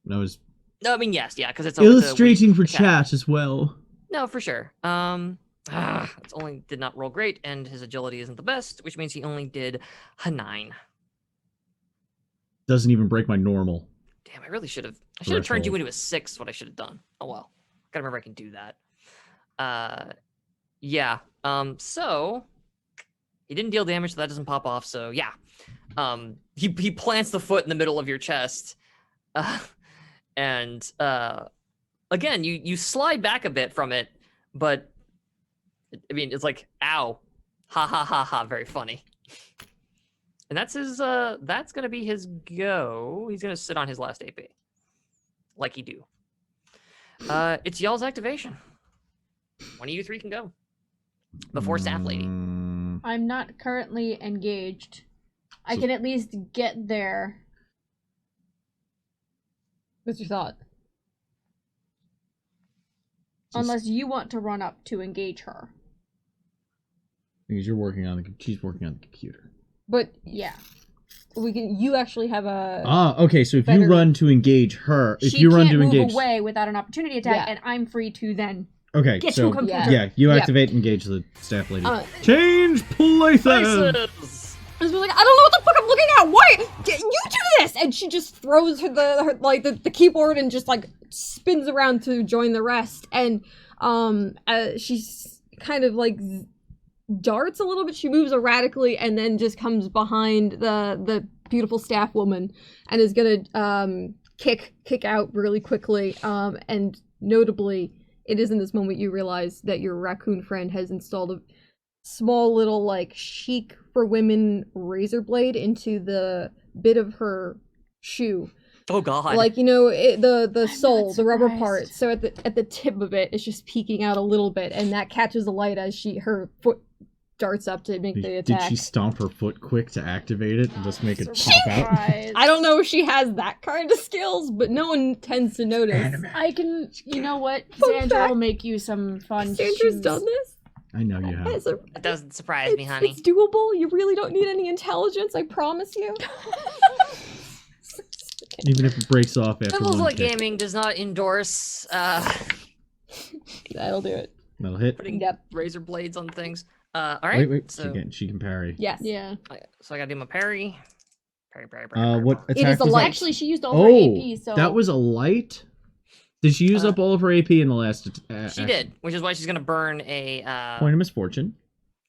That was No, I mean yes, yeah, because it's illustrating for attack. chat as well. No, for sure. It's only did not roll great, and his agility isn't the best, which means he only did a 9. Doesn't even break my normal. Damn, I really should have. I should have turned you Threshold. into a 6. What I should have done. Oh well. Gotta remember I can do that. Yeah. So he didn't deal damage, so that doesn't pop off. So yeah. He plants the foot in the middle of your chest, and again you slide back a bit from it, but I mean it's like ow, ha ha ha ha, very funny. And that's his. That's gonna be his go. He's gonna sit on his last AP, like he do. It's y'all's activation. One of you 3 can go before Staff Lady. I'm not currently engaged. I can at least get there. What's your thought? Unless you want to run up to engage her. Because you're working on she's working on the computer. But Yeah. you actually have a Okay, so if you better- run to engage her, if She you run can't to move engage away without an opportunity attack, Yeah. and I'm free to then Okay, get so to a computer. yeah, you Yeah. activate engage the staff lady. Change Change places. Places! I was like, I don't know what the fuck I'm looking at. Why? You do this! And she just throws the keyboard and just like spins around to join the rest. And she's kind of like darts a little bit. She moves erratically and then just comes behind the beautiful staff woman and is gonna kick out really quickly. And notably, it is in this moment you realize that your raccoon friend has installed a small little like chic for women razor blade into the bit of her shoe. Oh god. Like, you know, the sole, the rubber surprised. part. So at the tip of it, it's just peeking out a little bit, and that catches the light as her foot darts up to make the attack. Did she stomp her foot quick to activate it and just make it pop out? I don't know if she has that kind of skills, but no one tends to notice. I can, you know what? Fun Sandra fact. will make you some fun Sandra's shoes. done this. I know you have. It doesn't surprise me, honey. It's doable. You really don't need any intelligence, I promise you. Even if it breaks off after Levels one Like kick. Gaming does not endorse That'll do it. That'll hit. putting Yep. razor blades on things. All right. Wait. So, She can parry. Yes. Yeah. so I gotta do my parry. Parry. What It attack is a was light. that? Actually, she used all her Oh, AP, so that was a light? Did she use up all of her AP in the last She did, which is why she's gonna burn a point of misfortune?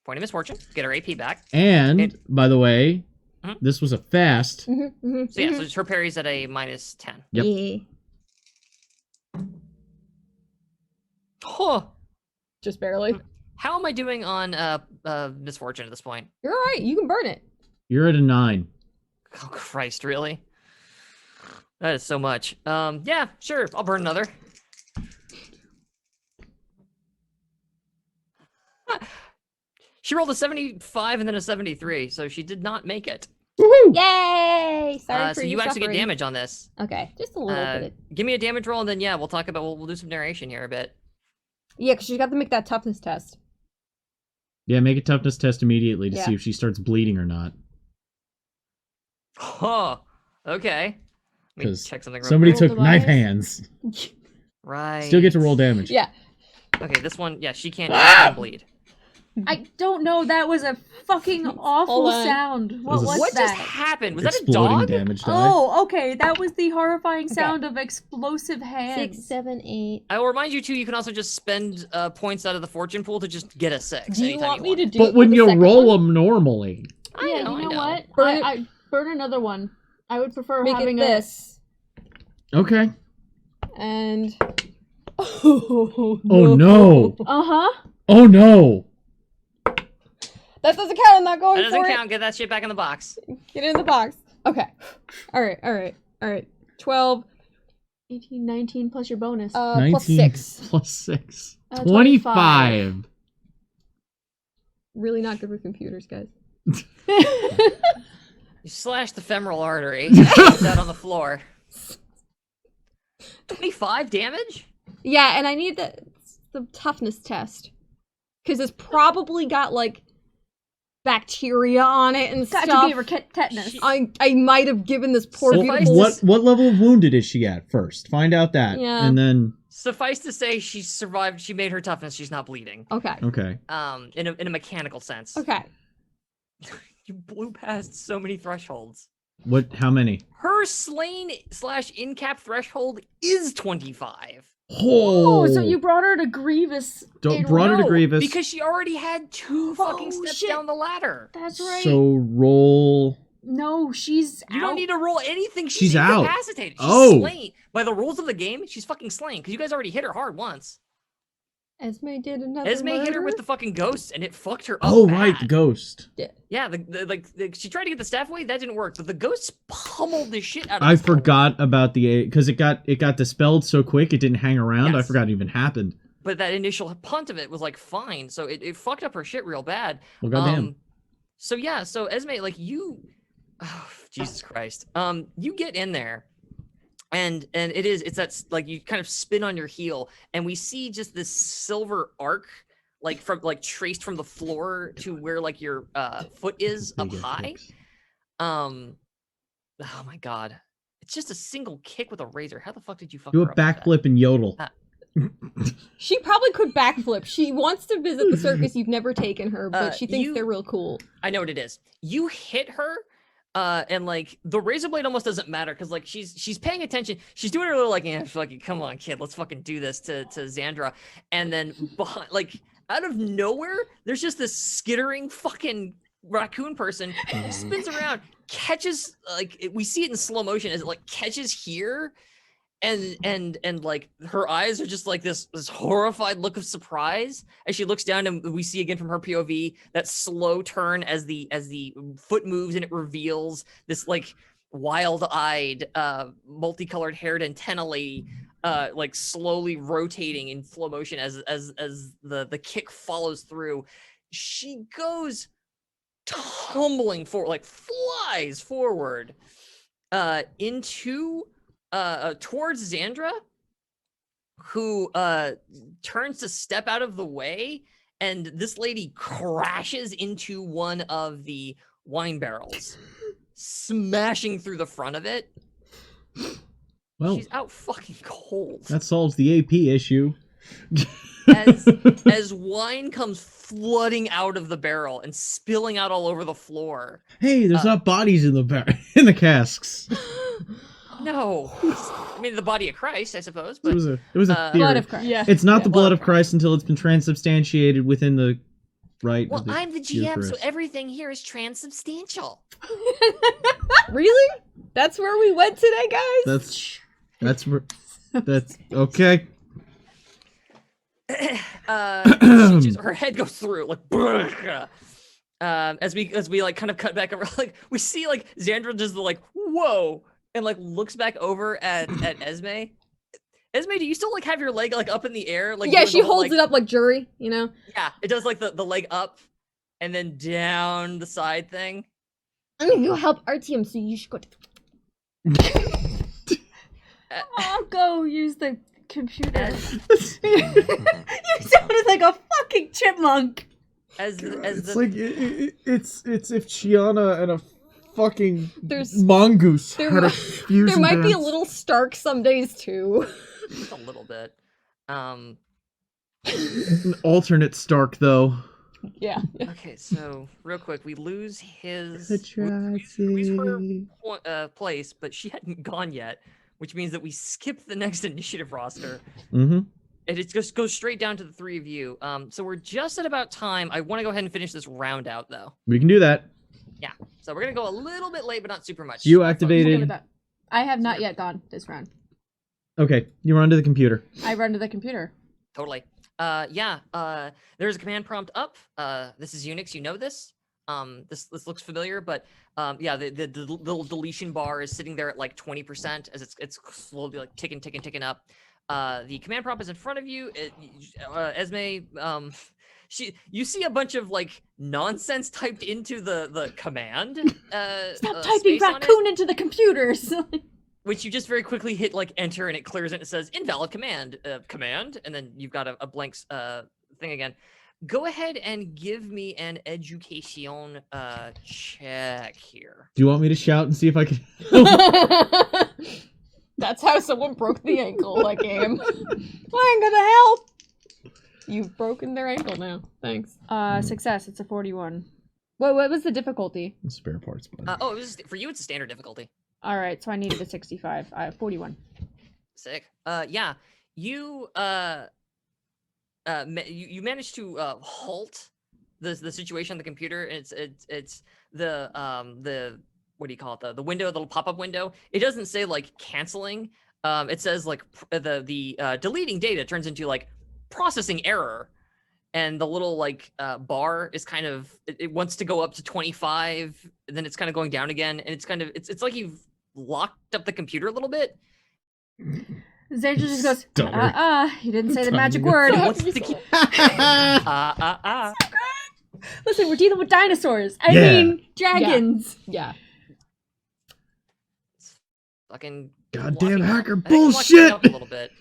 Point of misfortune. Get her AP back. And, by the way, Mhm. this was a fast. So yeah, so her parry's at a -10. Yep. Yeah. Huh. Just barely. How am I doing on misfortune at this point? You're alright, you can burn it. You're at a 9. Oh Christ, really? That is so much. Yeah, sure, I'll burn another. She rolled a 75 and then a 73, so she did not make it. Woohoo! Yay! Sorry for So you actually get damage on this. Okay, just a little bit. Give me a damage roll, and then yeah, we'll talk about we'll do some narration here a bit. Yeah, because she's got to make that toughness test. Yeah, make a toughness test immediately to Yeah. see if she starts bleeding or not. Huh. Okay. Let me 'Cause check something. Real Somebody quick. took Roll knife device. hands. Right. Still get to roll damage. Yeah. Okay, this one, yeah, she can't bleed. I don't know. That was a fucking awful Hold on. sound. What Was was it- What that? just happened? Was that a Exploding dog? damage die. Oh, okay. That was the horrifying sound of explosive hands. 6, 7, 8. I will remind you too. You can also just spend points out of the fortune pool to just get a 6. Do you anytime want me want. to do But it when with you the second roll one? them normally. I Yeah, know, you I know know. what? Burn it- I burn another one. I would prefer Make having it this. Okay. And... Oh no. Uh huh. Oh no. That doesn't count, I'm not going That doesn't for count. Get that shit back in the box. it. Get it in the box. Okay. Alright. 12, 18, 19 plus your bonus. plus 19 6. plus 6. 25. Really not good with computers, guys. You slash the femoral artery. It's out on the floor. 25 damage? Yeah, and I need the toughness test. Because it's probably got, like, bacteria on it and God, stuff. you gave her tetanus. I might have given this poor So beautiful... what level of wounded is she at first? Find out that. Yeah. And then Suffice to say, she survived. She made her toughness. She's not bleeding. Okay. okay. In a mechanical sense. Okay. You blew past so many thresholds. How many? Her slain / in-cap threshold is 25. Oh, so you brought her to Grievous. Brought her to No, Grievous. because she already had 2 fucking Oh, steps shit. down the ladder. That's right. So roll. No, she's You out. don't need to roll anything. She's out. incapacitated. She's Oh. slain. By the rules of the game, she's fucking slain because you guys already hit her hard once. Esme did another Esme hit her with murder? the fucking ghosts and it fucked her up. Oh right, the bad. ghost. Yeah, she tried to get the staff away, that didn't work. But the ghosts pummeled the shit out of I this girl. forgot about because it got dispelled so quick it didn't hang around. I Yes. forgot it even happened. But that initial punt of it was like fine, so it fucked up her shit real bad. Well, goddamn. So yeah, so Esme, like you, oh, Jesus Christ, you get in there, and it's that like you kind of spin on your heel, and we see just this silver arc, like traced from the floor to where like your foot is up Big high. fix. Oh my god, it's just a single kick with a razor. How the fuck did you fuck Do a her up like that? backflip and yodel. She probably could backflip. She wants to visit the circus. You've never taken her, but she thinks you- they're real cool. I know what it is. You hit her, and like the razor blade almost doesn't matter because like she's paying attention. She's doing her little like, yeah, fucking come on, kid, let's fucking do this to Xandra. And then behind, like out of nowhere, there's just this skittering fucking raccoon person who spins around, catches we see it in slow motion as it like catches here. and like her eyes are just like this horrified look of surprise as she looks down, and we see again from her POV that slow turn as the foot moves and it reveals this like wild-eyed multicolored haired antenna lady like slowly rotating in slow motion as the kick follows through. She goes tumbling forward, like flies forward into towards Xandra, who turns to step out of the way, and this lady crashes into one of the wine barrels, smashing through the front of it. Well, she's out fucking cold. That solves the AP issue. As wine comes flooding out of the barrel and spilling out all over the floor. Hey, there's not bodies in the in the casks. No, I mean the body of Christ, I suppose. But it was a theory. Blood of Christ. Yeah. It's not the blood of Christ until it's been transubstantiated within the right. Well, I'm the GM, Eucharist. so everything here is transubstantial. Really? That's where we went today, guys? That's okay. Her head goes through like as we like kind of cut back over, like we see like Xandra just like whoa, and like looks back over at Esme. Esme, do you still like have your leg like up in the air? Like yeah, she holds it up like jury, you know? Yeah, it does like the leg up and then down the side thing. I'm gonna go help RTM, so you should go. I'll go use the computer. You sounded like a fucking chipmunk. It's if Chiana and a fucking mongoose had a fusion There might dance. be a little Stark some days too. Just a little bit. An alternate Stark though. Yeah. Okay, so real quick, we lose his we lose her place, but she hadn't gone yet, which means that we skip the next initiative roster. Mm-hmm. And it just goes straight down to the three of you. So we're just at about time. I want to go ahead and finish this round out, though. We can do that. Yeah. So we're gonna go a little bit late, but not super much. You activated. I have not yet gone this round. Okay, you run to the computer. I run to the computer. Totally. Yeah. There's a command prompt up. This is Unix. You know this. This looks familiar, but yeah, the little deletion bar is sitting there at like 20% as it's slowly like ticking up. The command prompt is in front of you. Esme, you see a bunch of like nonsense typed into the command. Stop typing raccoon into the computers. Which you just very quickly hit like enter and it clears it. It says invalid command, and then you've got a blank thing again. Go ahead and give me an education check here. Do you want me to shout and see if I can? That's how someone broke the ankle, like game. I'm gonna help. You've broken their ankle now. Thanks. Success. It's a 41. What was the difficulty? Spare parts. It was for you. It's a standard difficulty. All right, so I needed a 65. 41. Sick. Yeah. You you managed to halt the situation on the computer. And it's the what do you call it? The window, the little pop-up window. It doesn't say like canceling. It says like the deleting data turns into like processing error, and the little like bar is kind of it wants to go up to 25, and then it's kind of going down again, and it's kind of it's like you've locked up the computer a little bit. Xandra just goes, you didn't say the magic word. Listen, we're dealing with dinosaurs. I mean, dragons. Yeah. Fucking goddamn hacker I think I'm bullshit. up a little bit.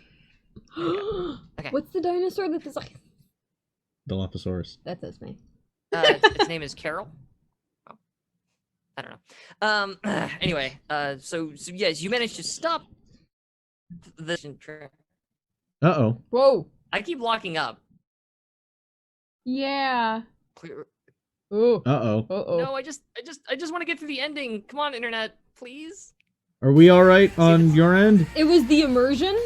Okay. What's the dinosaur that is like? Dilophosaurus. That's Esme. Its name is Carol. Oh, I don't know. Anyway, so yes, you managed to stop this. Uh-oh. Whoa. I keep locking up. Yeah. Ooh. Uh-oh. Uh-oh. No, I just want to get through the ending. Come on, internet, please. Are we all right on your end? It was the immersion.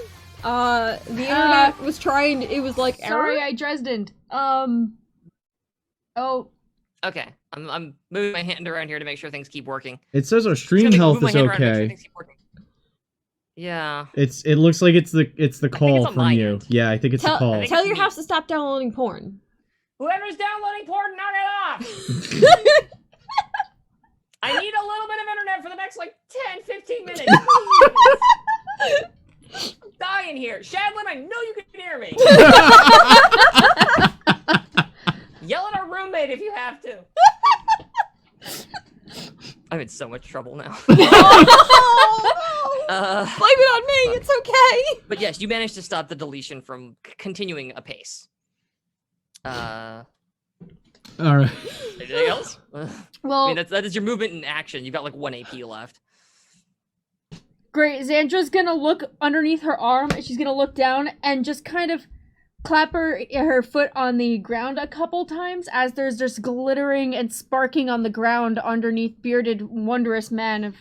The internet was trying. It was like Sorry, error. I Dresdened. Oh. Okay, I'm moving my hand around here to make sure things keep working. It says our Just stream gotta health move my is hand around to make sure okay. things keep working. Yeah. It looks like it's the call on from my you. end. Yeah, I think it's a call. Tell your house to stop downloading porn. Whoever's downloading porn, knock it off! I need a little bit of internet for the next, 10, 15 minutes. I'm dying here. Shadlin, I know you can hear me. Yell at our roommate if you have to. I'm in so much trouble now. Oh, no. Blame it on me. It's okay. But yes, you managed to stop the deletion from continuing apace. All right. Anything else? Well, I mean, that is your movement in action. You've got 1 AP left. great. Xandra's gonna look underneath her arm, and she's gonna look down and just kind of clap her foot on the ground a couple times as there's just glittering and sparking on the ground underneath bearded, wondrous man of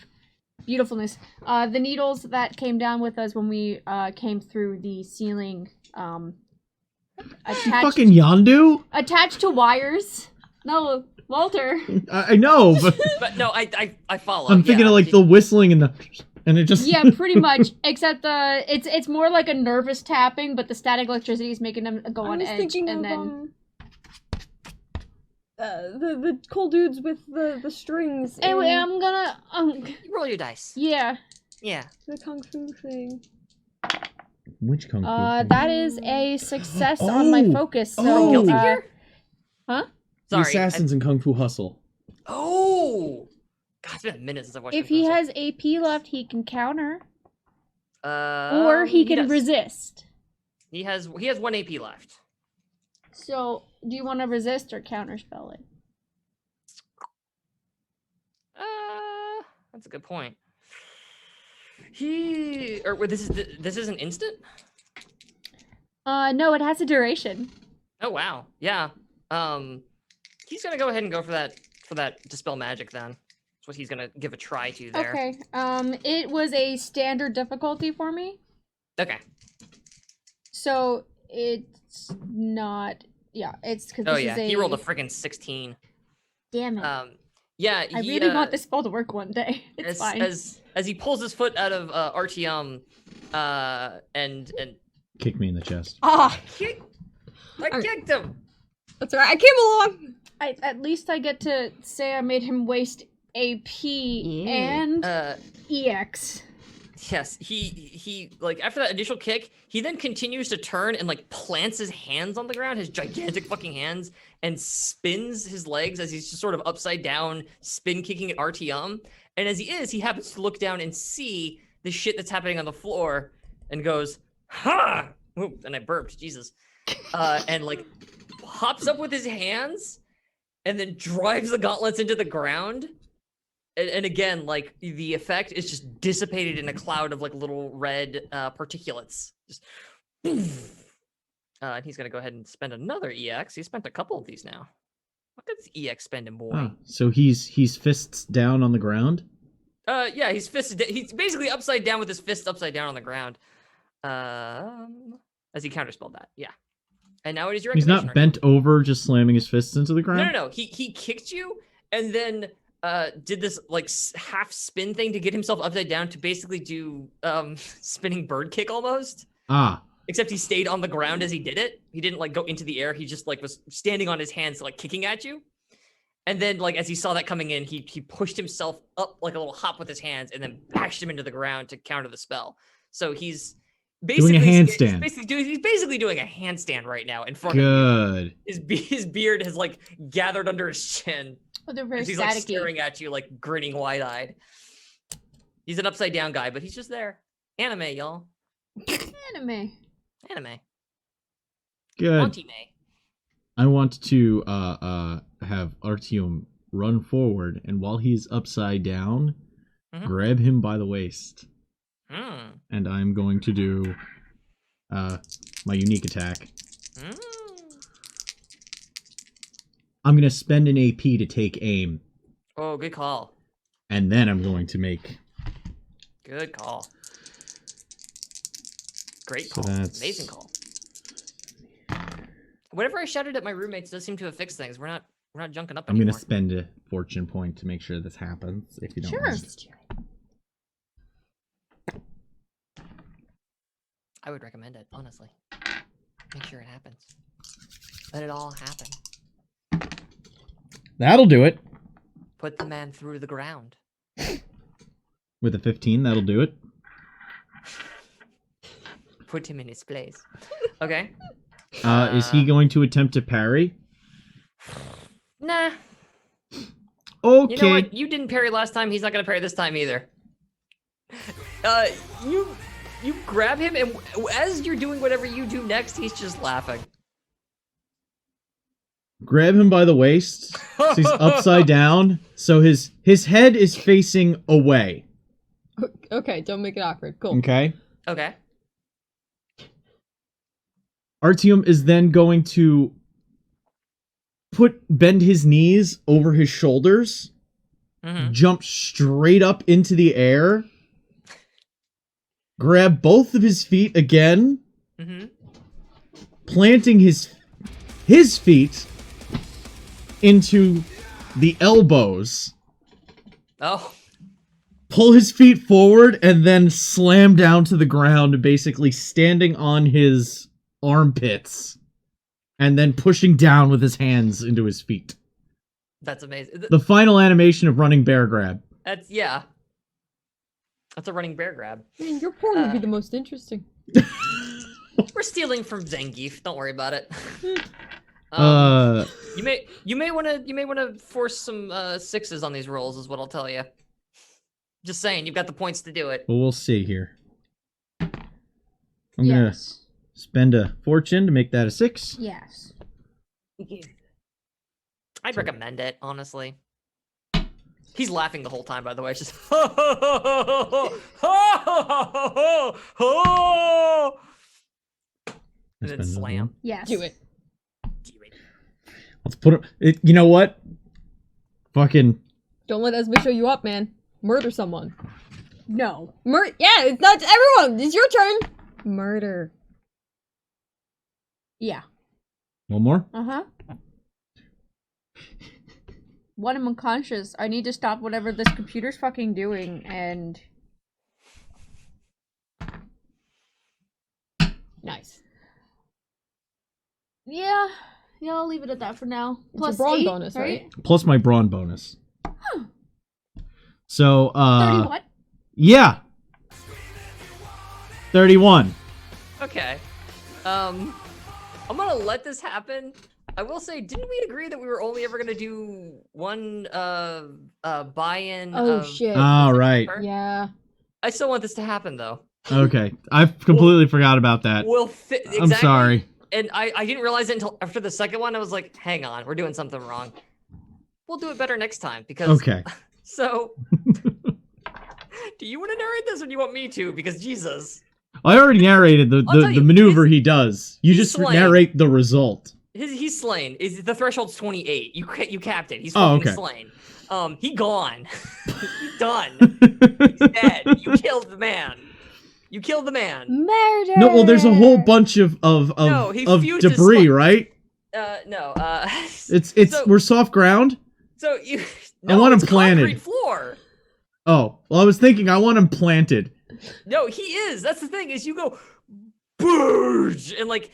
beautifulness. The needles that came down with us when we came through the ceiling, Fucking Yondu? attached to wires. No, Walter. I know, but But no, I follow. I'm thinking of the whistling and it just Yeah, pretty much. Except it's more like a nervous tapping, but the static electricity is making them go on I was edge. thinking And of then the cool dudes with the strings. anyway, and I'm gonna Roll your dice. yeah. Yeah. the kung fu thing. which kung fu? thing? That is a success on my Oh! focus. So Oh! Guilty gear? huh? The Sorry. assassins in Kung Fu Hustle. Oh! God, it's been a minute since I've watched If Kung he Fu has AP left, he can counter, Hustle. or he can does. resist. He has 1 AP left. So, do you want to resist or counterspell it? That's a good point. This is an instant? No, it has a duration. Oh wow. Yeah. He's gonna go ahead and go for that dispel magic then. That's what he's gonna give a try to there. Okay. It was a standard difficulty for me. Okay. So it's not. Yeah, it's because Oh this yeah, is a. he rolled a friggin' 16. Damn it! Yeah. I he, really want this spell to work one day. It's fine. As he pulls his foot out of RTM, and Kick me in the chest. Ah, I kicked him. that's right. I came along. At least I get to say I made him waste AP and EX. Yes, he after that initial kick, he then continues to turn and plants his hands on the ground, his gigantic fucking hands, and spins his legs as he's just sort of upside down, spin kicking at RTM. And as he happens to look down and see the shit that's happening on the floor, and goes, "Ha!" Oop, and I burped, Jesus. And hops up with his hands, and then drives the gauntlets into the ground. And again, the effect is just dissipated in a cloud of little red particulates. Just, and he's gonna go ahead and spend another EX. He spent a couple of these now. What does EX spending, boy? Ah, so he's fists down on the ground? Yeah, he's he's basically upside down with his fists upside down on the ground. As he counterspelled that, yeah. And now it is your. He's not bent over, just slamming his fists into the ground? No. He kicked you, and then did this half spin thing to get himself upside down to basically do spinning bird kick almost. Ah. Except he stayed on the ground as he did it. He didn't go into the air. He just was standing on his hands kicking at you. And then as he saw that coming in, he pushed himself up a little hop with his hands and then bashed him into the ground to counter the spell. So he's basically doing a handstand. He's basically doing a handstand right now in front of Good. you. His beard has gathered under his chin. Oh, they're very He's staticky. staring at you grinning wide-eyed. He's an upside down guy, but he's just there. Anime, y'all. Anime. Good. Monty May. I want to have Artyom run forward, and while he's upside down, grab him by the waist. And I'm going to do my unique attack. I'm going to spend an AP to take aim. Oh, good call. And then I'm going to make... Good call. Great So call. that's- Amazing call. Whatever I shouted at my roommates does seem to have fixed things. We're not junking up I'm anymore. going to spend a fortune point to make sure this happens, if you don't Sure. mind. I would recommend it, honestly. Make sure it happens. Let it all happen. That'll do it. Put the man through the ground. With a 15, that'll do it. Put him in his place. Okay. Is he going to attempt to parry? Nah. Okay. You know what? You didn't parry last time. He's not going to parry this time either. You grab him, and as you're doing whatever you do next, he's just laughing. Grab him by the waist. So he's upside down. So his head is facing away. Okay, don't make it awkward. Cool. Okay. Okay. Artyom is then going to bend his knees over his shoulders, jump straight up into the air, grab both of his feet again, planting his feet into the elbows. Oh. Pull his feet forward and then slam down to the ground, basically standing on his armpits and then pushing down with his hands into his feet. That's amazing. The final animation of running bear grab. That's a running bear grab. Man, your porn would be the most interesting. We're stealing from Zangief. Don't worry about it. You may want to force some 6s on these rolls, is what I'll tell you. Just saying, you've got the points to do it. Well, we'll see here. I'm gonna spend a fortune to make that a 6. Yes. I'd recommend it, honestly. He's laughing the whole time, by the way. It's just and then slam. Yes. Do it. Let's put it. You know what? Fucking. Don't let Esme show you up, man. Murder someone. No. Yeah, it's not everyone. It's your turn. Murder. Yeah. One more? Uh-huh. One, I'm unconscious. I need to stop whatever this computer's fucking doing, and... Nice. Yeah, I'll leave it at that for now. It's Plus a brawn 8, bonus, right? Plus my brawn bonus. Huh. So, 31? Yeah. 31. Okay. I'm gonna let this happen. I will say, didn't we agree that we were only ever gonna do one buy-in? Oh shit. Oh, right. Yeah. I still want this to happen though. Okay. I completely forgot about that. Exactly. I'm sorry. And I didn't realize it until after the second one. I was like, hang on, we're doing something wrong. We'll do it better next time because. Okay. So, do you want to narrate this or do you want me to? Because Jesus. I already narrated the maneuver he does. You just narrate the result. He's slain. The threshold's 28. You capped it. He's fucking slain. He gone. He's done. He's dead. You killed the man. You killed the man. Murder. No, well, there's a whole bunch of debris, right? No. We're soft ground. So you. I want him planted. Concrete floor. Oh, well, I was thinking I want him planted. No, he is. That's the thing. Is you go, burge, and like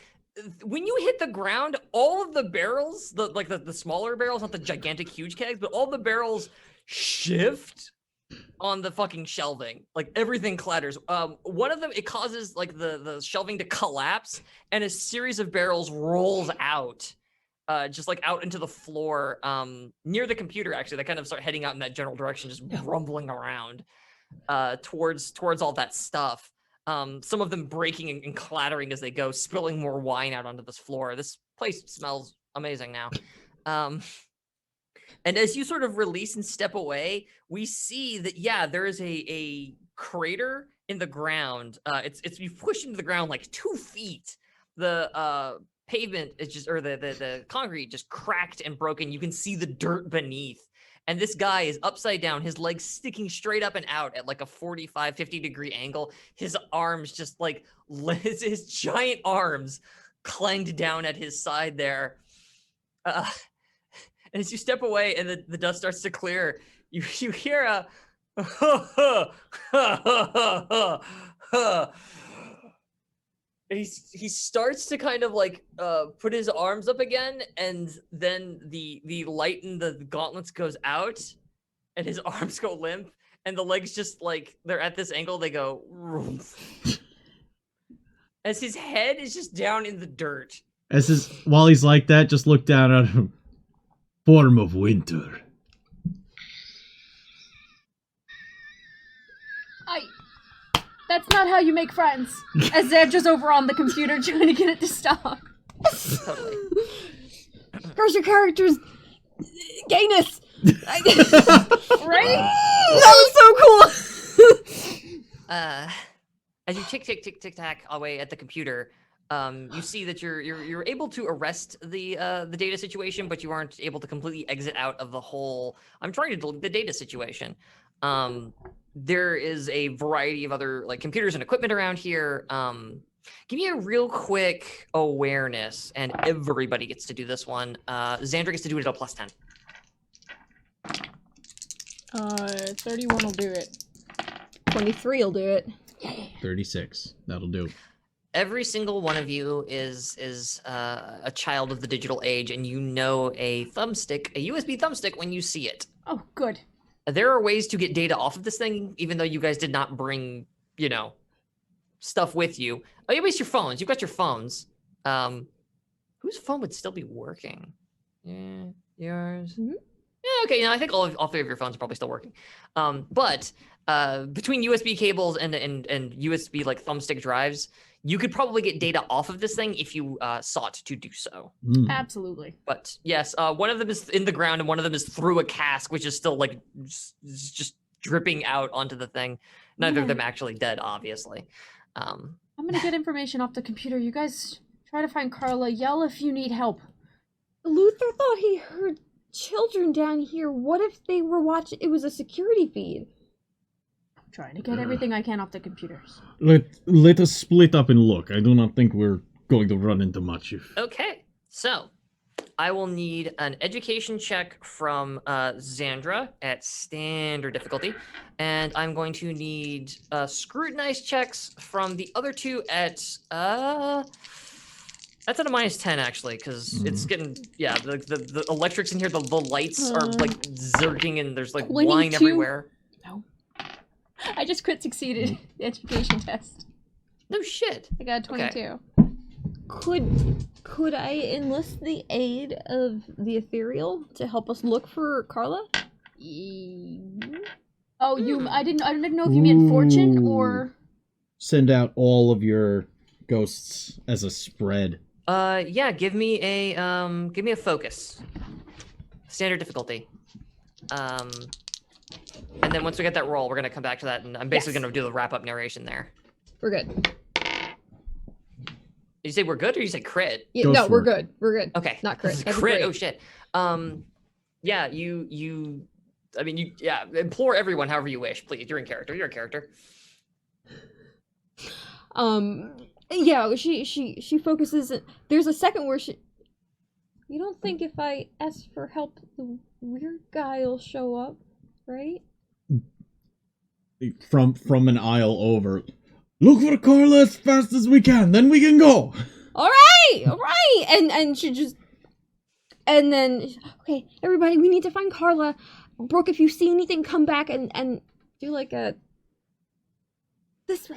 when you hit the ground, all of the barrels, the smaller barrels, not the gigantic huge kegs, but all the barrels shift on the fucking shelving. Like everything clatters. One of them, it causes like the shelving to collapse, and a series of barrels rolls out. Just like out into the floor, near the computer. Actually, they kind of start heading out in that general direction, just rumbling around, towards all that stuff. Some of them breaking and clattering as they go, spilling more wine out onto this floor. This place smells amazing now. And as you sort of release and step away, we see that there is a crater in the ground. It's you've pushed into the ground like 2 feet. The pavement is just, or the concrete just cracked and broken. You can see the dirt beneath, and this guy is upside down, his legs sticking straight up and out at like a 50 degree angle. His arms just like his giant arms clanged down at his side there. And as you step away and the dust starts to clear, you hear a And he starts to kind of like put his arms up again, and then the light in the gauntlets goes out, and his arms go limp, and the legs just like they're at this angle, they go as his head is just down in the dirt. While he's like that, just look down at him. Form of winter. That's not how you make friends. As Zandra's over on the computer trying to get it to stop. Totally. Where's your character's gayness? Right? That was so cool. As you tick tack away at the computer, you see that you're able to arrest the data situation, but you aren't able to completely exit out of the whole I'm trying to delete the data situation. There is a variety of other like computers and equipment around here. Give me a real quick awareness, and everybody gets to do this one. Xandra gets to do it at a +10. 31 will do it. 23 will do it. 36. That'll do. Every single one of you is a child of the digital age, and you know a thumbstick, a USB thumbstick, when you see it. Oh, good. There are ways to get data off of this thing, even though you guys did not bring, stuff with you. Oh, you waste your phones. You've got your phones. Whose phone would still be working? Yeah, yours. Mm-hmm. Yeah, okay. I think all three of your phones are probably still working. But between USB cables and USB like thumbstick drives, you could probably get data off of this thing if you sought to do so. Absolutely. But yes, one of them is in the ground and one of them is through a cask, which is still like just dripping out onto the thing. Neither of them actually dead, obviously. I'm gonna get information off the computer. You guys try to find Carla. Yell if you need help. Luther thought he heard children down here. What if they were watching? It was a security feed. Trying to get everything I can off the computers. Let us split up and look. I do not think we're going to run into much. Okay, so I will need an education check from Xandra at standard difficulty, and I'm going to need scrutinized checks from the other two at that's at a -10 actually, because it's getting the electrics in here, the lights are like zerking and there's like 22. wine everywhere. No. I just crit succeeded the education test. No shit. I got a 22. Okay. Could I enlist the aid of the ethereal to help us look for Carla? Oh, I didn't know if you meant fortune or send out all of your ghosts as a spread. Yeah, give me a focus. Standard difficulty. And then once we get that roll, we're gonna come back to that, and I'm basically gonna do the wrap-up narration there. We're good. Did you say we're good, or you say crit? Yeah, no, we're good. We're good. Okay. Not crit. That'd be Crit. great. Oh shit. Yeah, implore everyone however you wish, please. You're in character. You're a character. Yeah, she focuses. There's a second where she. You don't think if I ask for help, the weird guy will show up, right? From an aisle over. Look for Carla as fast as we can, then we can go. All right. And she just. And then, okay, everybody, we need to find Carla. Brooke, if you see anything, come back and do like a. This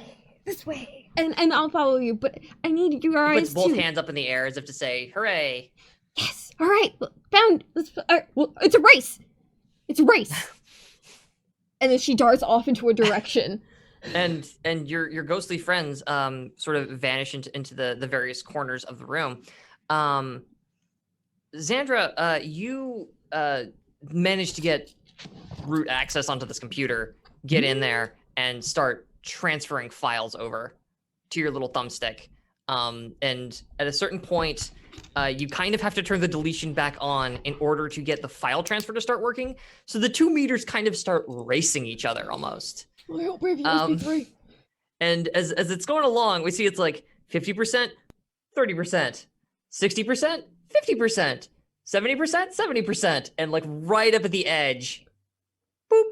way, and I'll follow you. But I need your eyes. Puts both hands up in the air as if to say, "Hooray!" Yes. All right. Found. Well, it's a race. And then she darts off into a direction. And your ghostly friends sort of vanish into the various corners of the room. Xandra, you managed to get root access onto this computer, get in there, and start transferring files over to your little thumbstick. And at a certain point, you kind of have to turn the deletion back on in order to get the file transfer to start working. So the 2 meters kind of start racing each other almost. I hope we have USB3. And as it's going along, we see it's like 50%, 30%, 60%, 50%, 70%, 70%, and like right up at the edge, boop,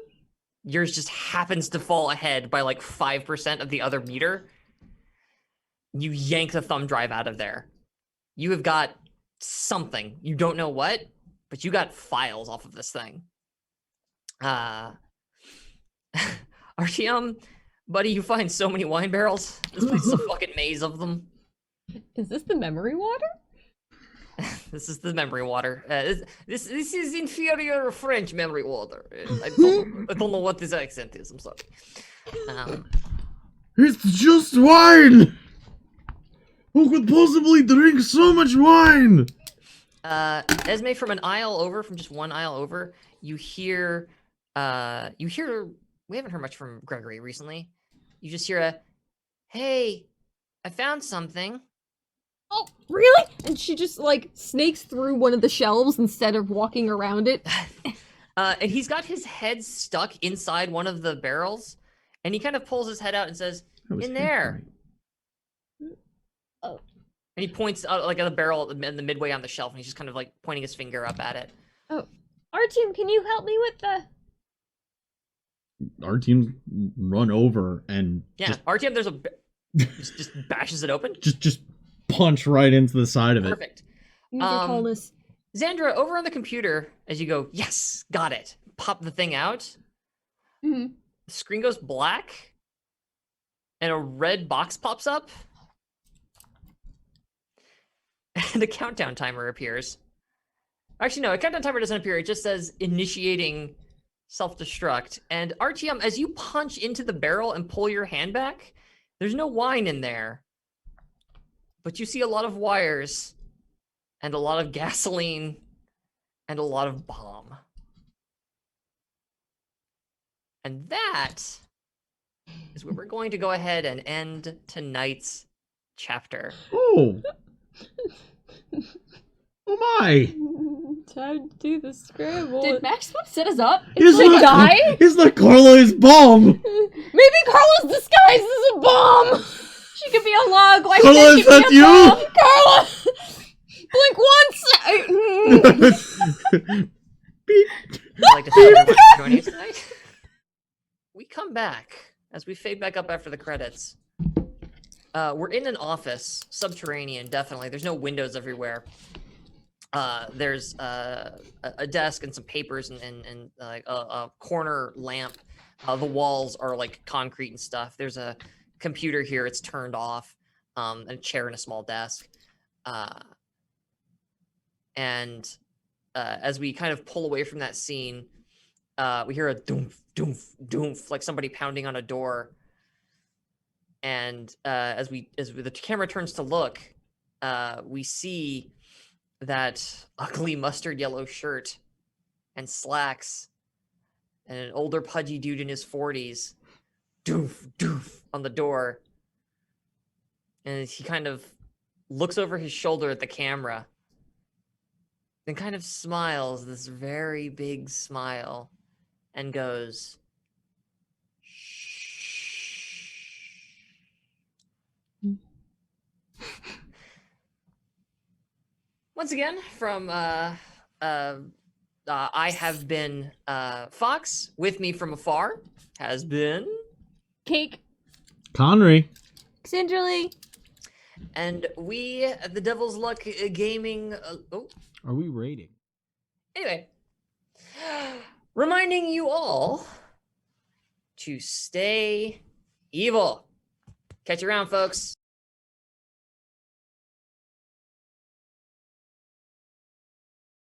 yours just happens to fall ahead by like 5% of the other meter. You yank the thumb drive out of there. You have got something. You don't know what, but you got files off of this thing. Artyom, buddy, you find so many wine barrels. This place is a fucking maze of them. Is this the memory water? This is the memory water. This is inferior French memory water. I don't know what this accent is. I'm sorry. It's just wine. Who could possibly drink so much wine? Esme, from an aisle over, from just one aisle over, you hear. We haven't heard much from Gregory recently. You just hear a, "Hey, I found something." Oh, really? And she just, like, snakes through one of the shelves instead of walking around it. And he's got his head stuck inside one of the barrels, and he kind of pulls his head out and says, "In there." Oh. And he points out, like, at the barrel in the midway on the shelf, and he's just kind of, like, pointing his finger up at it. Oh. Artyom, can you help me with the... Our team run over and Yeah, Artyom, there's a... just bashes it open? Just punch right into the side of it. Perfect. Use your tallness. Xandra, over on the computer, as you go, "Yes, got it." Pop the thing out. Mm-hmm. The screen goes black, and a red box pops up, and a countdown timer appears. Actually, no, a countdown timer doesn't appear. It just says initiating self-destruct. And Artyom, as you punch into the barrel and pull your hand back, there's no wine in there. But you see a lot of wires, and a lot of gasoline, and a lot of bomb. And that is where we're going to go ahead and end tonight's chapter. Oh. Oh my. Time to do the scramble. Did Max set us up? It's Like, not, die? It's not Carla's bomb. Maybe Carla's disguised as a bomb! She could be a log. Why Carla, can't is she that be a bomb? you? Carla! Blink once! Beep. I'd like to thank everyone for joining us tonight. We come back as we fade back up after the credits. We're in an office, subterranean, definitely. There's no windows everywhere. There's a desk and some papers and like a corner lamp. The walls are like concrete and stuff. There's a computer here. It's turned off. And a chair and a small desk. And as we kind of pull away from that scene, we hear a doomf, doomf, doomf, like somebody pounding on a door. And as the camera turns to look, we see that ugly mustard yellow shirt and slacks and an older pudgy dude in his 40s doof doof on the door, and he kind of looks over his shoulder at the camera, then kind of smiles this very big smile and goes, once again, from I have been Fox. With me from afar has been Cake. Connery. Xandra. and we at the Devil's Luck Gaming. Are we rating? Anyway, reminding you all to stay evil. Catch you around, folks.